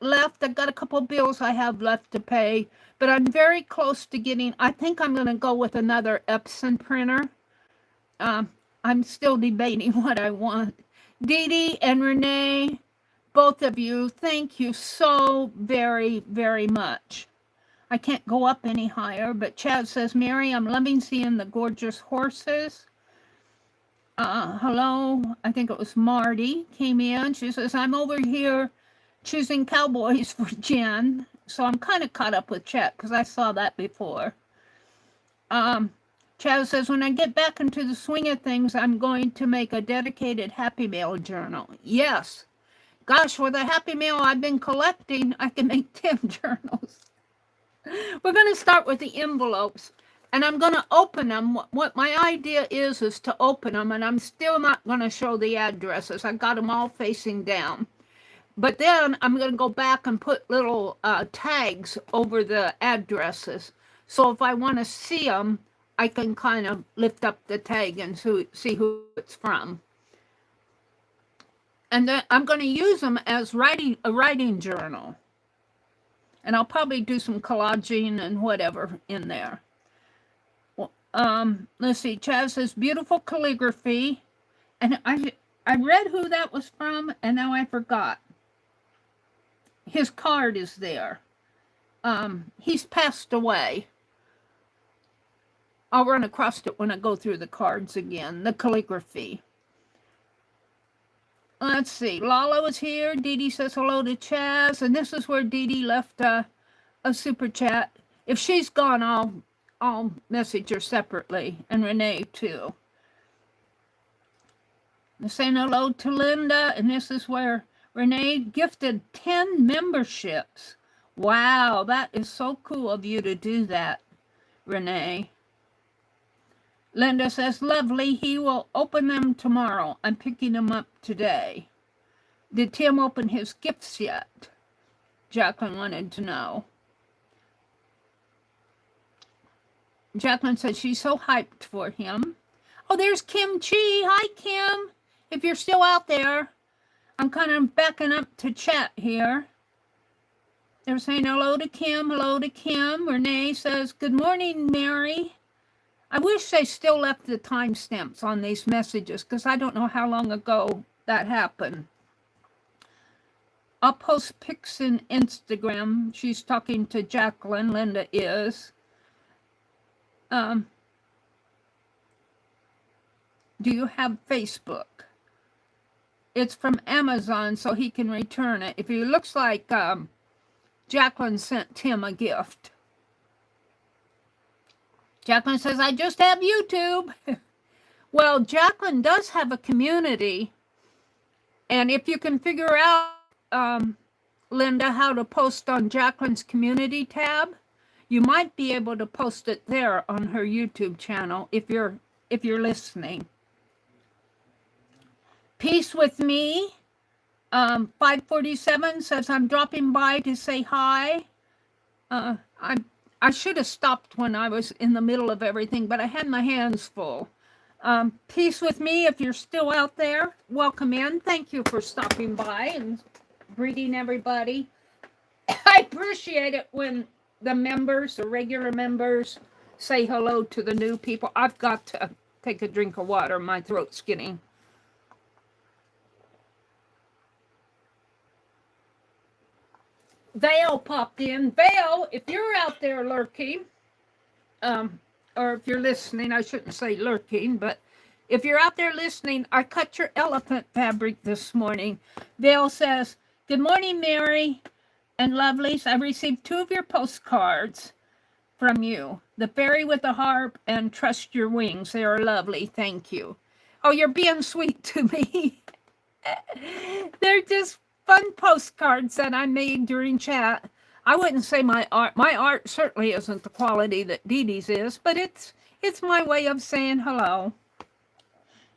left. I got a couple of bills I have left to pay, but I'm very close to getting. I think I'm going to go with another Epson printer. I'm still debating what I want. Dee Dee and Renee, both of you, thank you so very, very much. I can't go up any higher, but Chad says, Mary, I'm loving seeing the gorgeous horses. Hello, I think it was Marty came in. She says, I'm over here choosing cowboys for Jen. So I'm kind of caught up with Chad because I saw that before. Chad says, when I get back into the swing of things, I'm going to make a dedicated Happy Mail journal. Yes. Gosh, with the Happy Mail I've been collecting, I can make 10 journals. We're going to start with the envelopes, and I'm going to open them. What my idea is to open them, and I'm still not going to show the addresses. I got them all facing down. But then I'm going to go back and put little tags over the addresses. So if I want to see them, I can kind of lift up the tag and see who it's from. And then I'm going to use them as a writing journal. And I'll probably do some collaging and whatever in there. Let's see. Chaz says, beautiful calligraphy. And I read who that was from, and now I forgot. His card is there. He's passed away. I'll run across it when I go through the cards again, the calligraphy. Let's see. Lala was here. Dee Dee says hello to Chaz. And this is where Dee Dee left a super chat. If she's gone, I'll message her separately. And Renee, too. I'm saying hello to Linda. And this is where Renee gifted 10 memberships. Wow, that is so cool of you to do that, Renee. Linda says, lovely, he will open them tomorrow. I'm picking them up today. Did Tim open his gifts yet? Jacqueline wanted to know. Jacqueline said she's so hyped for him. Oh, there's Kim Chi. Hi, Kim. If you're still out there, I'm kind of backing up to chat here. They're saying hello to Kim, hello to Kim. Renee says, good morning, Mary. I wish they still left the timestamps on these messages because I don't know how long ago that happened. I'll post pics in Instagram. She's talking to Jacqueline. Linda is. Do you have Facebook? It's from Amazon, so he can return it. If it looks like Jacqueline sent Tim a gift. Jacqueline says, I just have YouTube. Well, Jacqueline does have a community. And if you can figure out, Linda, how to post on Jacqueline's community tab, you might be able to post it there on her YouTube channel if you're listening. Peace with me. 547 says, I'm dropping by to say hi. I should have stopped when I was in the middle of everything, but I had my hands full. Peace with me if you're still out there. Welcome in. Thank you for stopping by and greeting everybody. I appreciate it when the members, the regular members, say hello to the new people. I've got to take a drink of water. My throat's getting... Vale popped in. Vale, if you're out there lurking, or if you're listening, I shouldn't say lurking, but if you're out there listening, I cut your elephant fabric this morning. Vale says, good morning, Mary and lovelies. I received 2 of your postcards from you. The Fairy with the Harp and Trust Your Wings. They are lovely. Thank you. Oh, you're being sweet to me. They're just fun postcards that I made during chat. I wouldn't say my art certainly isn't the quality that Dee Dee's is, but it's my way of saying hello.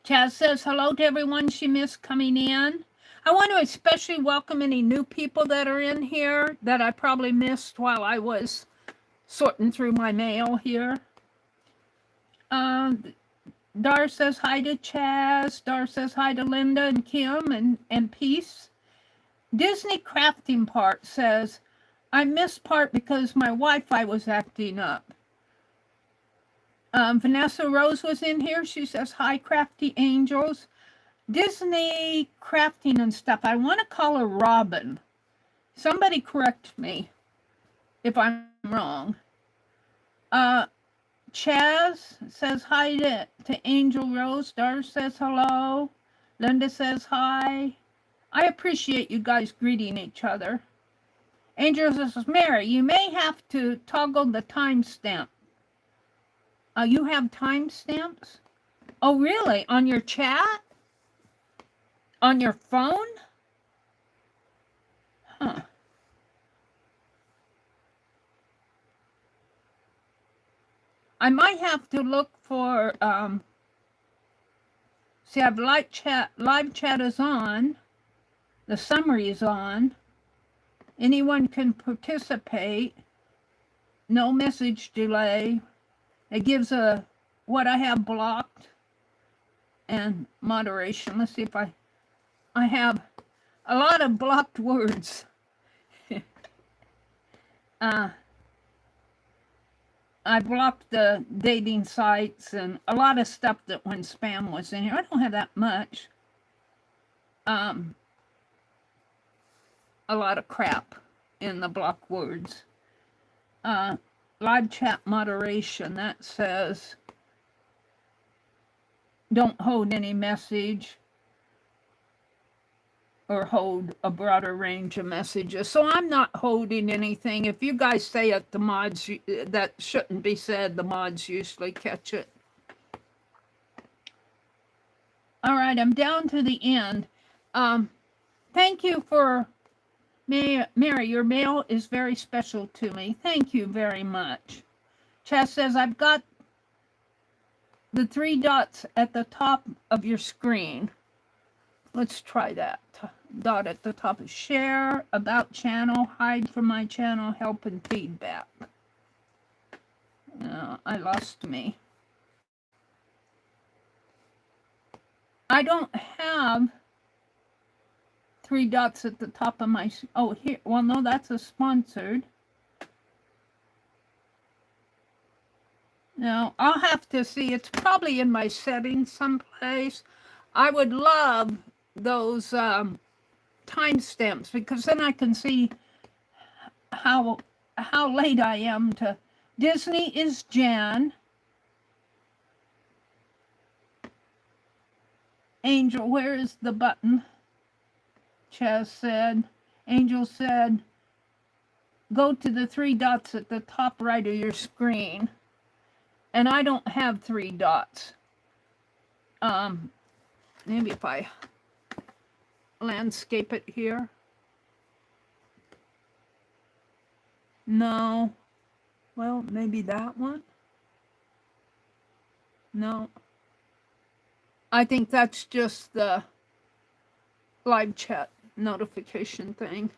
Chaz says hello to everyone she missed coming in. I want to especially welcome any new people that are in here that I probably missed while I was sorting through my mail here. Dar says hi to Chaz. Dar says hi to Linda and Kim and Peace. Disney Crafting Part says, I missed part because my Wi-Fi was acting up. Vanessa Rose was in here. She says, hi, Crafty Angels. Disney Crafting and stuff. I want to call her Robin. Somebody correct me if I'm wrong. Chaz says hi to Angel Rose. Dar says hello. Linda says hi. I appreciate you guys greeting each other. Angel says, Mary, you may have to toggle the timestamp. You have timestamps? Oh, really? On your chat? On your phone? Huh. I might have to look for, see, I've live chat is on. The summary is on. Anyone can participate. No message delay. It gives what I have blocked and moderation. Let's see if I have a lot of blocked words. I blocked the dating sites and a lot of stuff that when spam was in here. I don't have that much. A lot of crap in the blocked words. Live chat moderation, that says don't hold any message or hold a broader range of messages. So I'm not holding anything. If you guys say it, the mods, that shouldn't be said, the mods usually catch it. All right, I'm down to the end. Thank you for, Mary, your mail is very special to me. Thank you very much. Chaz says, I've got the 3 dots at the top of your screen. Let's try that. Dot at the top is share, about channel, hide from my channel, help and feedback. I lost me. I don't have 3 dots at the top of my, oh, here, well, no, that's a sponsored. No, I'll have to see. It's probably in my settings someplace. I would love those timestamps because then I can see how late I am to. Disney is Jan. Angel, where is the button? Chaz said. Angel said, go to the 3 dots at the top right of your screen. And I don't have 3 dots. Maybe if I landscape it here. No. Well, maybe that one. No. I think that's just the live chat notification thing.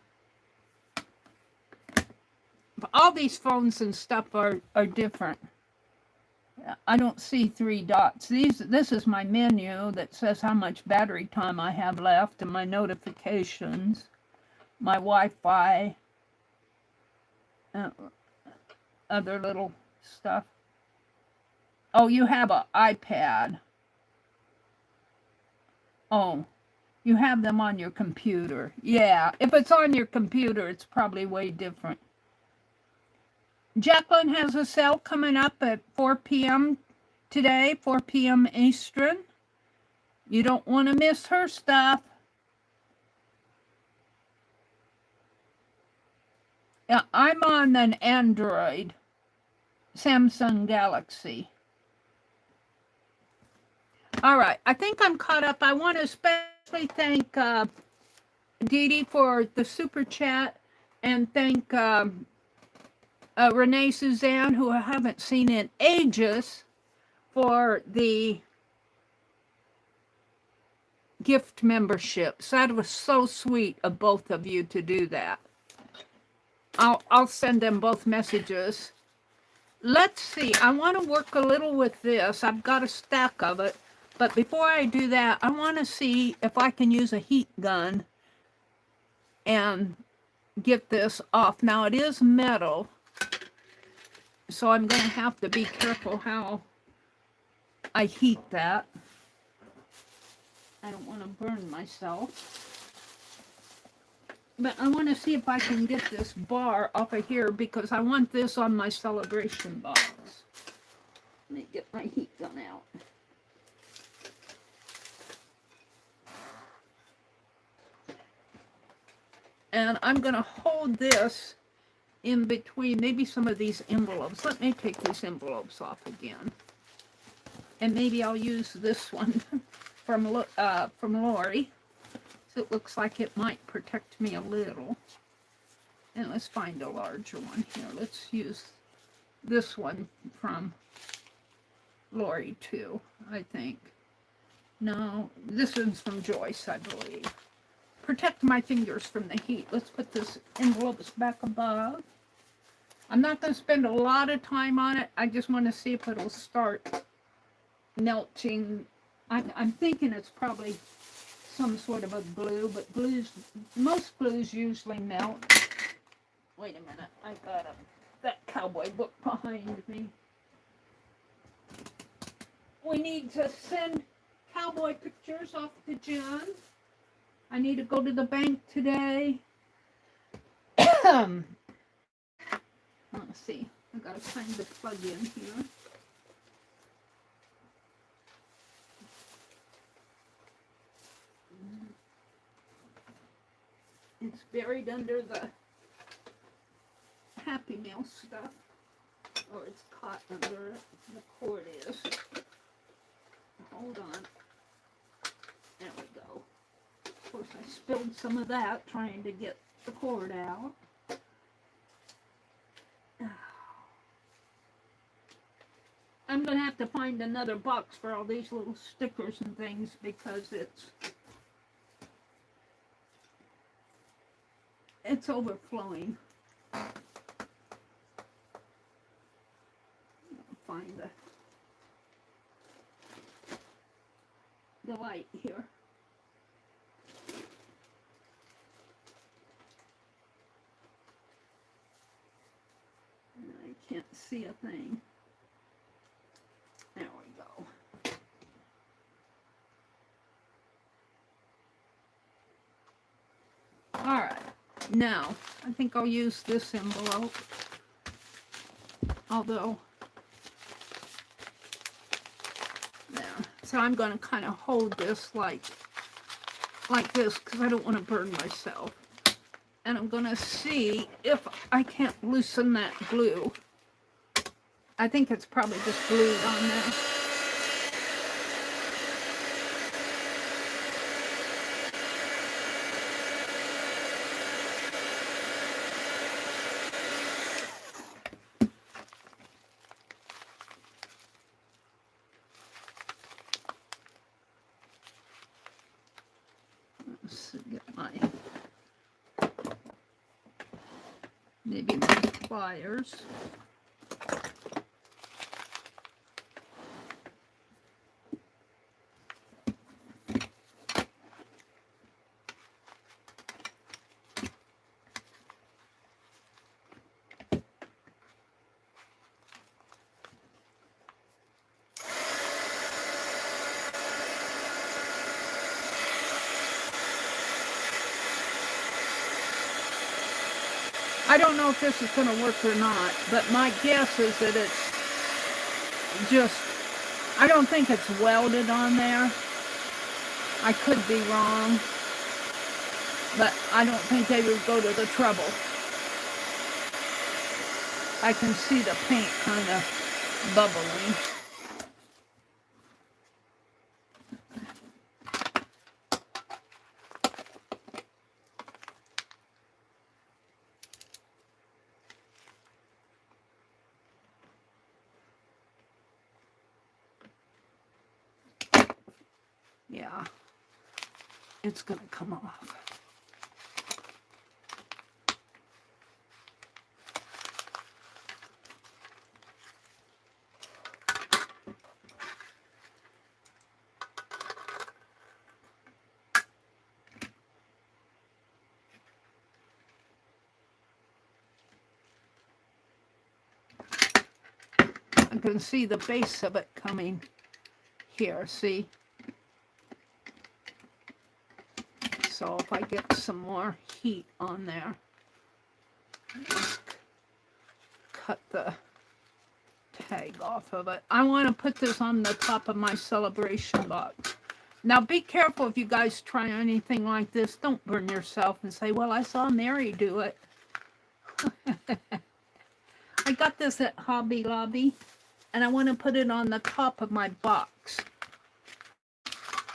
But all these phones and stuff are different. I don't see 3 dots. This is my menu that says how much battery time I have left and my notifications, my Wi-Fi, other little stuff. Oh, you have an iPad. Oh, you have them on your computer. Yeah, if it's on your computer, it's probably way different. Jacqueline has a sale coming up at 4 p.m. today, 4 p.m. Eastern. You don't want to miss her stuff. Yeah, I'm on an Android, Samsung Galaxy. All right, I think I'm caught up. I want to thank Dee Dee for the super chat, and thank Renee Suzanne, who I haven't seen in ages, for the gift memberships. That was so sweet of both of you to do that. I'll send them both messages. Let's see. I want to work a little with this. I've got a stack of it. But before I do that, I want to see if I can use a heat gun and get this off. Now, it is metal, so I'm going to have to be careful how I heat that. I don't want to burn myself. But I want to see if I can get this bar off of here, because I want this on my celebration box. Let me get my heat gun out. And I'm going to hold this in between maybe some of these envelopes. Let me take these envelopes off again. And maybe I'll use this one from Lori. So it looks like it might protect me a little. And let's find a larger one here. Let's use this one from Lori too, I think. No, this one's from Joyce, I believe. Protect my fingers from the heat. Let's put this envelopes back above. I'm not going to spend a lot of time on it. I just want to see if it'll start melting. I'm thinking it's probably some sort of a glue, but most glues usually melt. Wait a minute, I got that cowboy book behind me. We need to send cowboy pictures off to Jen. I need to go to the bank today. Let's see, I gotta find the plug in here. It's buried under the Happy Meal stuff, or it's caught under it. The cord is. Hold on. There we go. Of course, I spilled some of that trying to get the cord out. I'm going to have to find another box for all these little stickers and things, because it's overflowing. I'll find the light here. And I can't see a thing. There we go. All right. Now, I think I'll use this envelope, although, there. So I'm going to kind of hold this like this, because I don't want to burn myself. And I'm going to see if I can't loosen that glue. I think it's probably just glued on there. Let's get maybe my pliers. I don't know if this is going to work or not, but my guess is that it's just, I don't think it's welded on there. I could be wrong, but I don't think they would go to the trouble. I can see the paint kind of bubbling. Yeah, it's going to come off. I can see the base of it coming here, see? So if I get some more heat on there, just cut the tag off of it. I want to put this on the top of my celebration box. Now be careful if you guys try anything like this. Don't burn yourself and say, well, I saw Meri do it. I got this at Hobby Lobby, and I want to put it on the top of my box.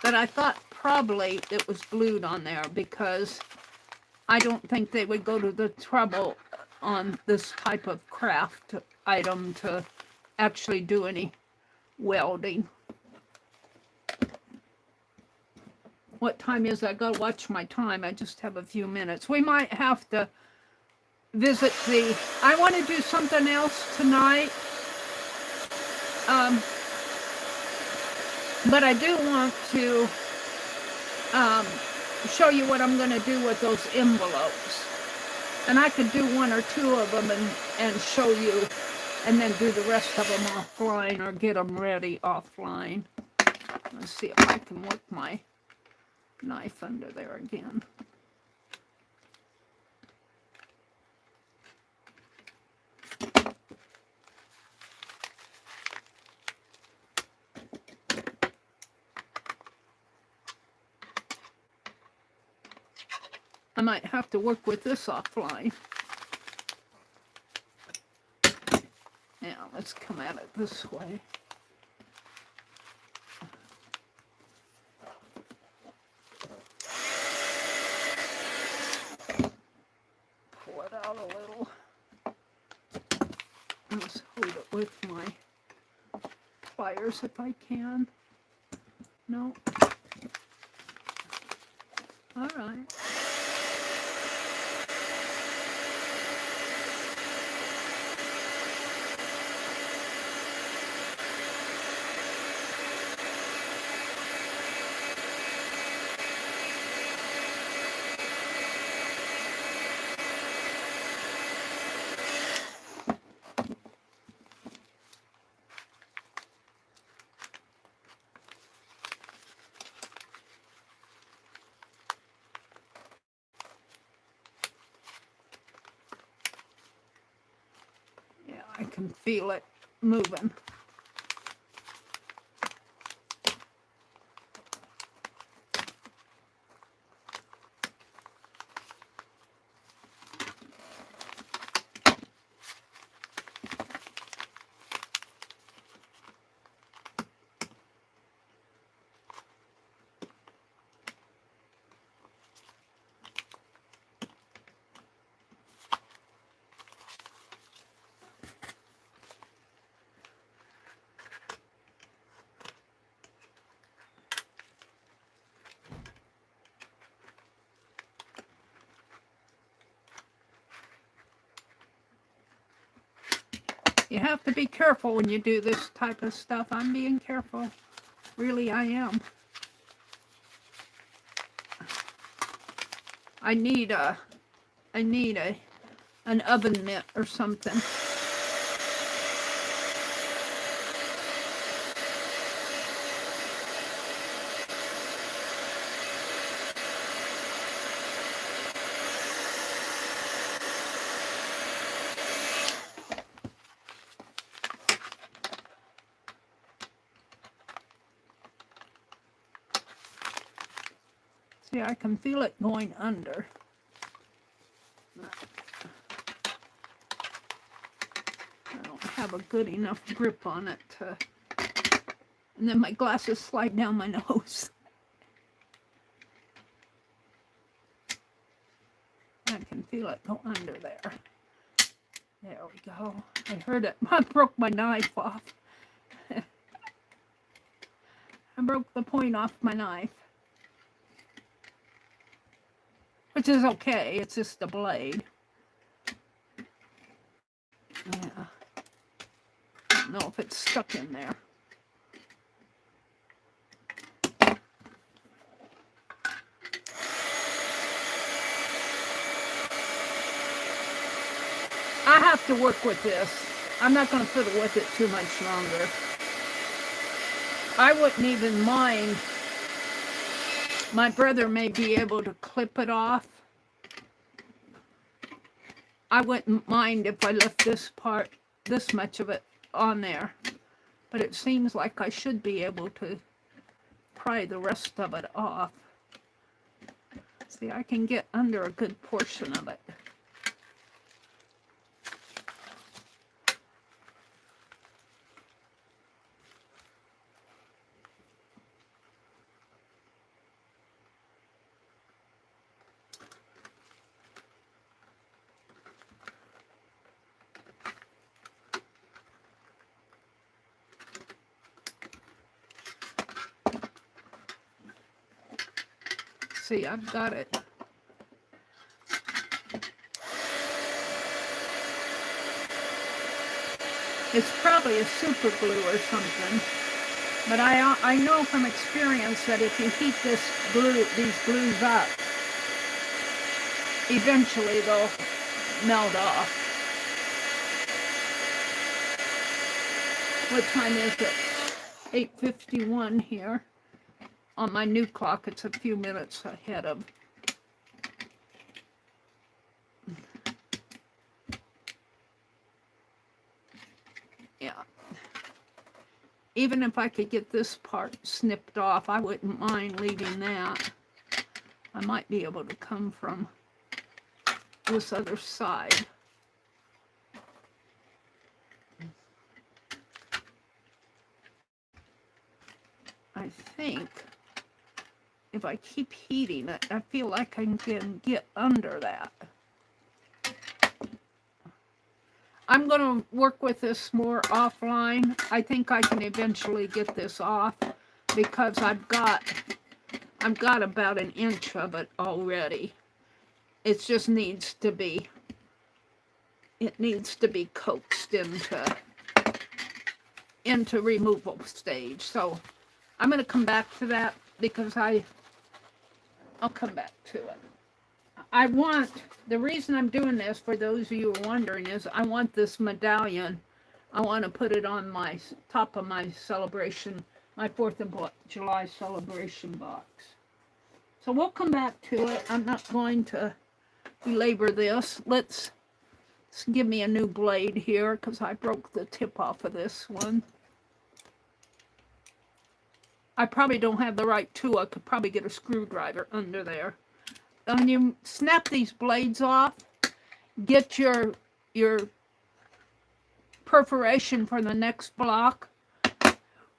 But I thought probably it was glued on there because I don't think they would go to the trouble on this type of craft item to actually do any welding. What time is it? I gotta watch my time. I just have a few minutes. We might have to visit the... I want to do something else tonight. But I do want to show you what I'm going to do with those envelopes. And I could do one or two of them and show you, and then do the rest of them offline or get them ready offline. Let's see if I can work my knife under there again. I might have to work with this offline. Now, let's come at it this way. Pull it out a little. Let's hold it with my pliers if I can. No. All right. I can feel it moving. You have to be careful when you do this type of stuff. I'm being careful. Really, I am. I need an oven mitt or something. See, I can feel it going under. I don't have a good enough grip on it to... And then my glasses slide down my nose. I can feel it go under there. There we go. I heard it. I broke my knife off. I broke the point off my knife. Which is okay, it's just a blade. Yeah. I don't know if it's stuck in there. I have to work with this. I'm not going to fiddle with it too much longer. I wouldn't even mind. My brother may be able to clip it off. I wouldn't mind if I left this part, this much of it on there. But it seems like I should be able to pry the rest of it off. See, I can get under a good portion of it. See, I've got it. It's probably a super glue or something, but I know from experience that if you heat these glues up, eventually they'll melt off. What time is it? 8:51 here. On my new clock, it's a few minutes ahead of. Yeah. Even if I could get this part snipped off, I wouldn't mind leaving that. I might be able to come from this other side. I think if I keep heating it, I feel like I can get under that. I'm going to work with this more offline. I think I can eventually get this off because I've got about an inch of it already. It just needs to be, coaxed into removal stage. So I'm going to come back to that because I'll come back to it. The reason I'm doing this, for those of you who are wondering, is I want this medallion. I want to put it on my top of my celebration, my 4th of July celebration box. So we'll come back to it. I'm not going to belabor this. Let's give me a new blade here because I broke the tip off of this one. I probably don't have the right tool. I could probably get a screwdriver under there. When you snap these blades off, get your perforation for the next block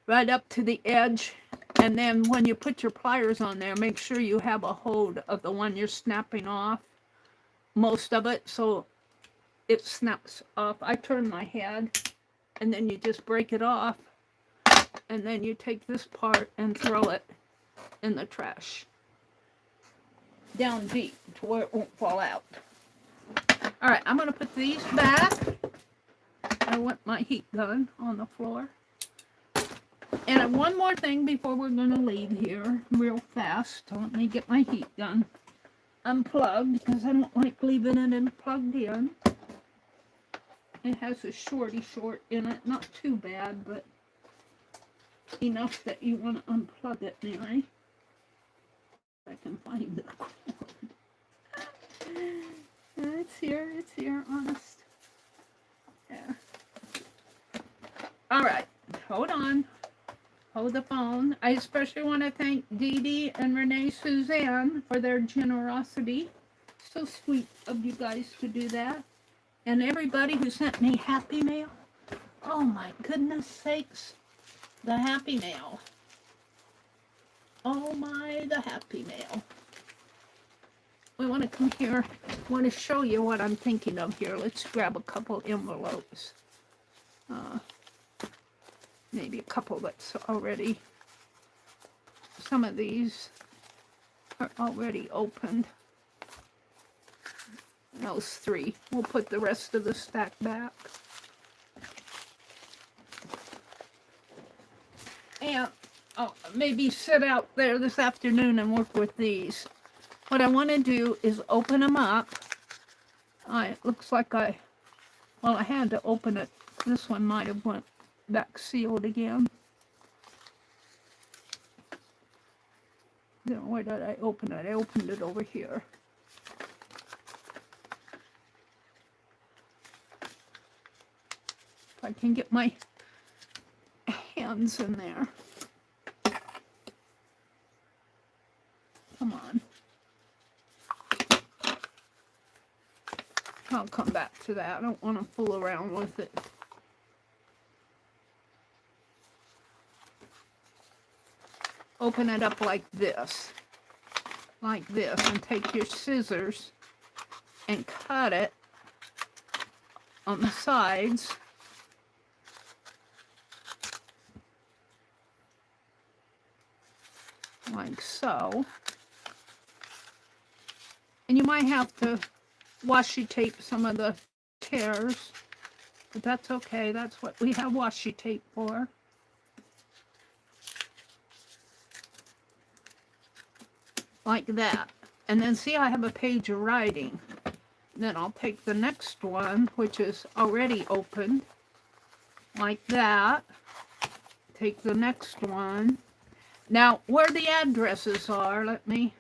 right up to the edge, and then when you put your pliers on there, make sure you have a hold of the one you're snapping off, most of it, so it snaps off. I turn my head, and then you just break it off, and then you take this part and throw it in the trash. Down deep to where it won't fall out. All right, I'm going to put these back. I want my heat gun on the floor. And one more thing before we're going to leave here real fast. Let me get my heat gun unplugged because I don't like leaving it plugged in. It has a short in it. Not too bad, but enough that you want to unplug it, Mary. I can find the cord. It's here, honest. There. All right, hold on. Hold the phone. I especially want to thank Dee Dee and Renee Suzanne for their generosity. So sweet of you guys to do that. And everybody who sent me Happy Mail. Oh my goodness sakes. The Happy Mail. Oh my, the Happy Mail. We want to come here. I want to show you what I'm thinking of here. Let's grab a couple envelopes. Maybe a couple that's already some of these are already opened. Those 3. We'll put the rest of the stack back. And I'll maybe sit out there this afternoon and work with these. What I want to do is open them up. It looks like I had to open it. This one might have went back sealed again. Then where did I open it? I opened it over here. If I can get my hands in there. Come on. I'll come back to that. I don't want to fool around with it. Open it up like this, and take your scissors and cut it on the sides. Like so. And you might have to washi tape some of the tears, but that's okay. That's what we have washi tape for. Like that. And then see, I have a page of writing. Then I'll take the next one, which is already opened, like that. Take the next one. Now, where the addresses are, let me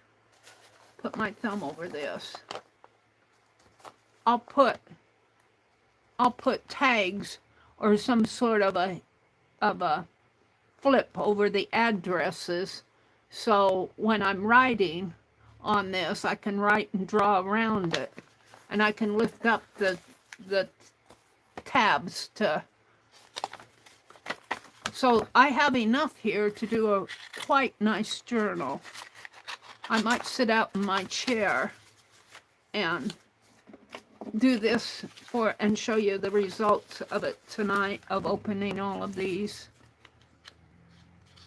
put my thumb over this. I'll put tags or some sort of a flip over the addresses, so when I'm writing on this, I can write and draw around it, and I can lift up the tabs to. So I have enough here to do a quite nice journal. I might sit out in my chair and do this and show you the results of it tonight, of opening all of these.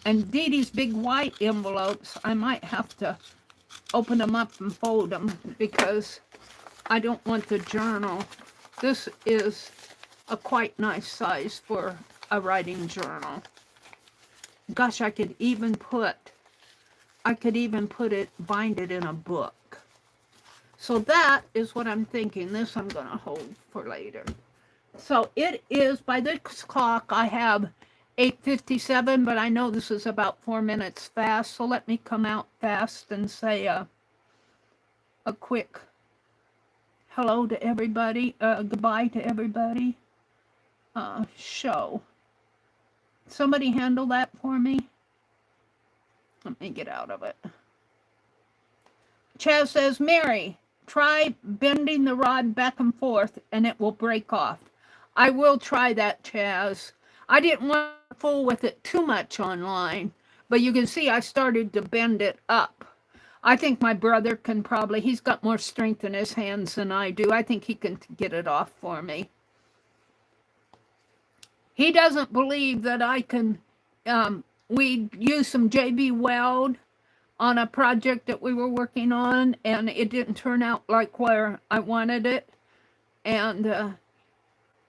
And Dee Dee's big white envelopes, I might have to open them up and fold them because I don't want the journal. This is a quite nice size for a writing journal. Gosh, I could even bind it in a book. So that is what I'm thinking. This I'm going to hold for later. So it is, by this clock, I have 8:57, but I know this is about 4 minutes fast. So let me come out fast and say a quick hello to everybody, goodbye to everybody. Show. Somebody handle that for me. Let me get out of it. Chaz says, Mary, try bending the rod back and forth and it will break off. I will try that, Chaz. I didn't want to fool with it too much online, but you can see I started to bend it up. I think my brother can probably, he's got more strength in his hands than I do. I think he can get it off for me. He doesn't believe that I can, we used some JB Weld on a project that we were working on, and it didn't turn out like where I wanted it. And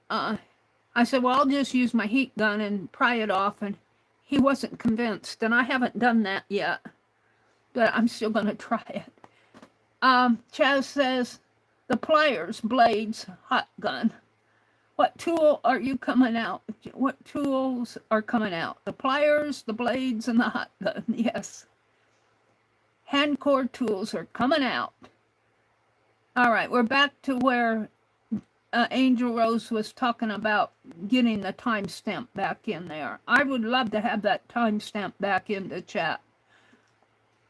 I said, well, I'll just use my heat gun and pry it off, and he wasn't convinced, and I haven't done that yet, but I'm still going to try it. Chaz says, the pliers, blades, hot gun. What tool are you coming out? What tools are coming out? The pliers, the blades, and the hot gun. Yes. Hand core tools are coming out. All right, we're back to where Angel Rose was talking about getting the timestamp back in there. I would love to have that timestamp back in the chat.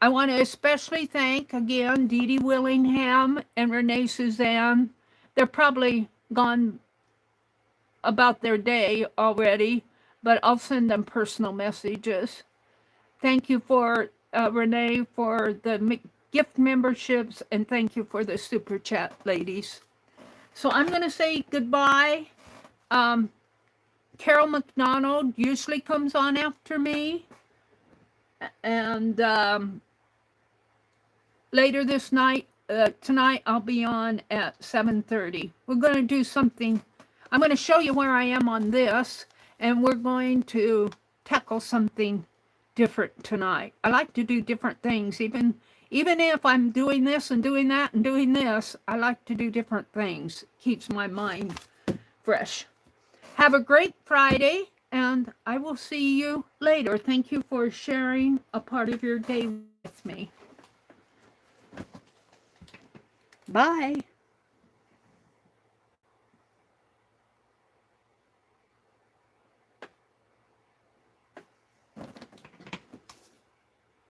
I want to especially thank, again, Dee Dee Willingham and Renee Suzanne. They're probably gone about their day already, but I'll send them personal messages. Thank you for Renee for the gift memberships, and thank you for the super chat, ladies. So I'm going to say goodbye. Carol McDonald usually comes on after me. And later this night, tonight, I'll be on at 7:30. We're going to do something. I'm going to show you where I am on this, and we're going to tackle something different tonight. I like to do different things. Even if I'm doing this and doing that and doing this, I like to do different things. Keeps my mind fresh. Have a great Friday, and I will see you later. Thank you for sharing a part of your day with me. Bye.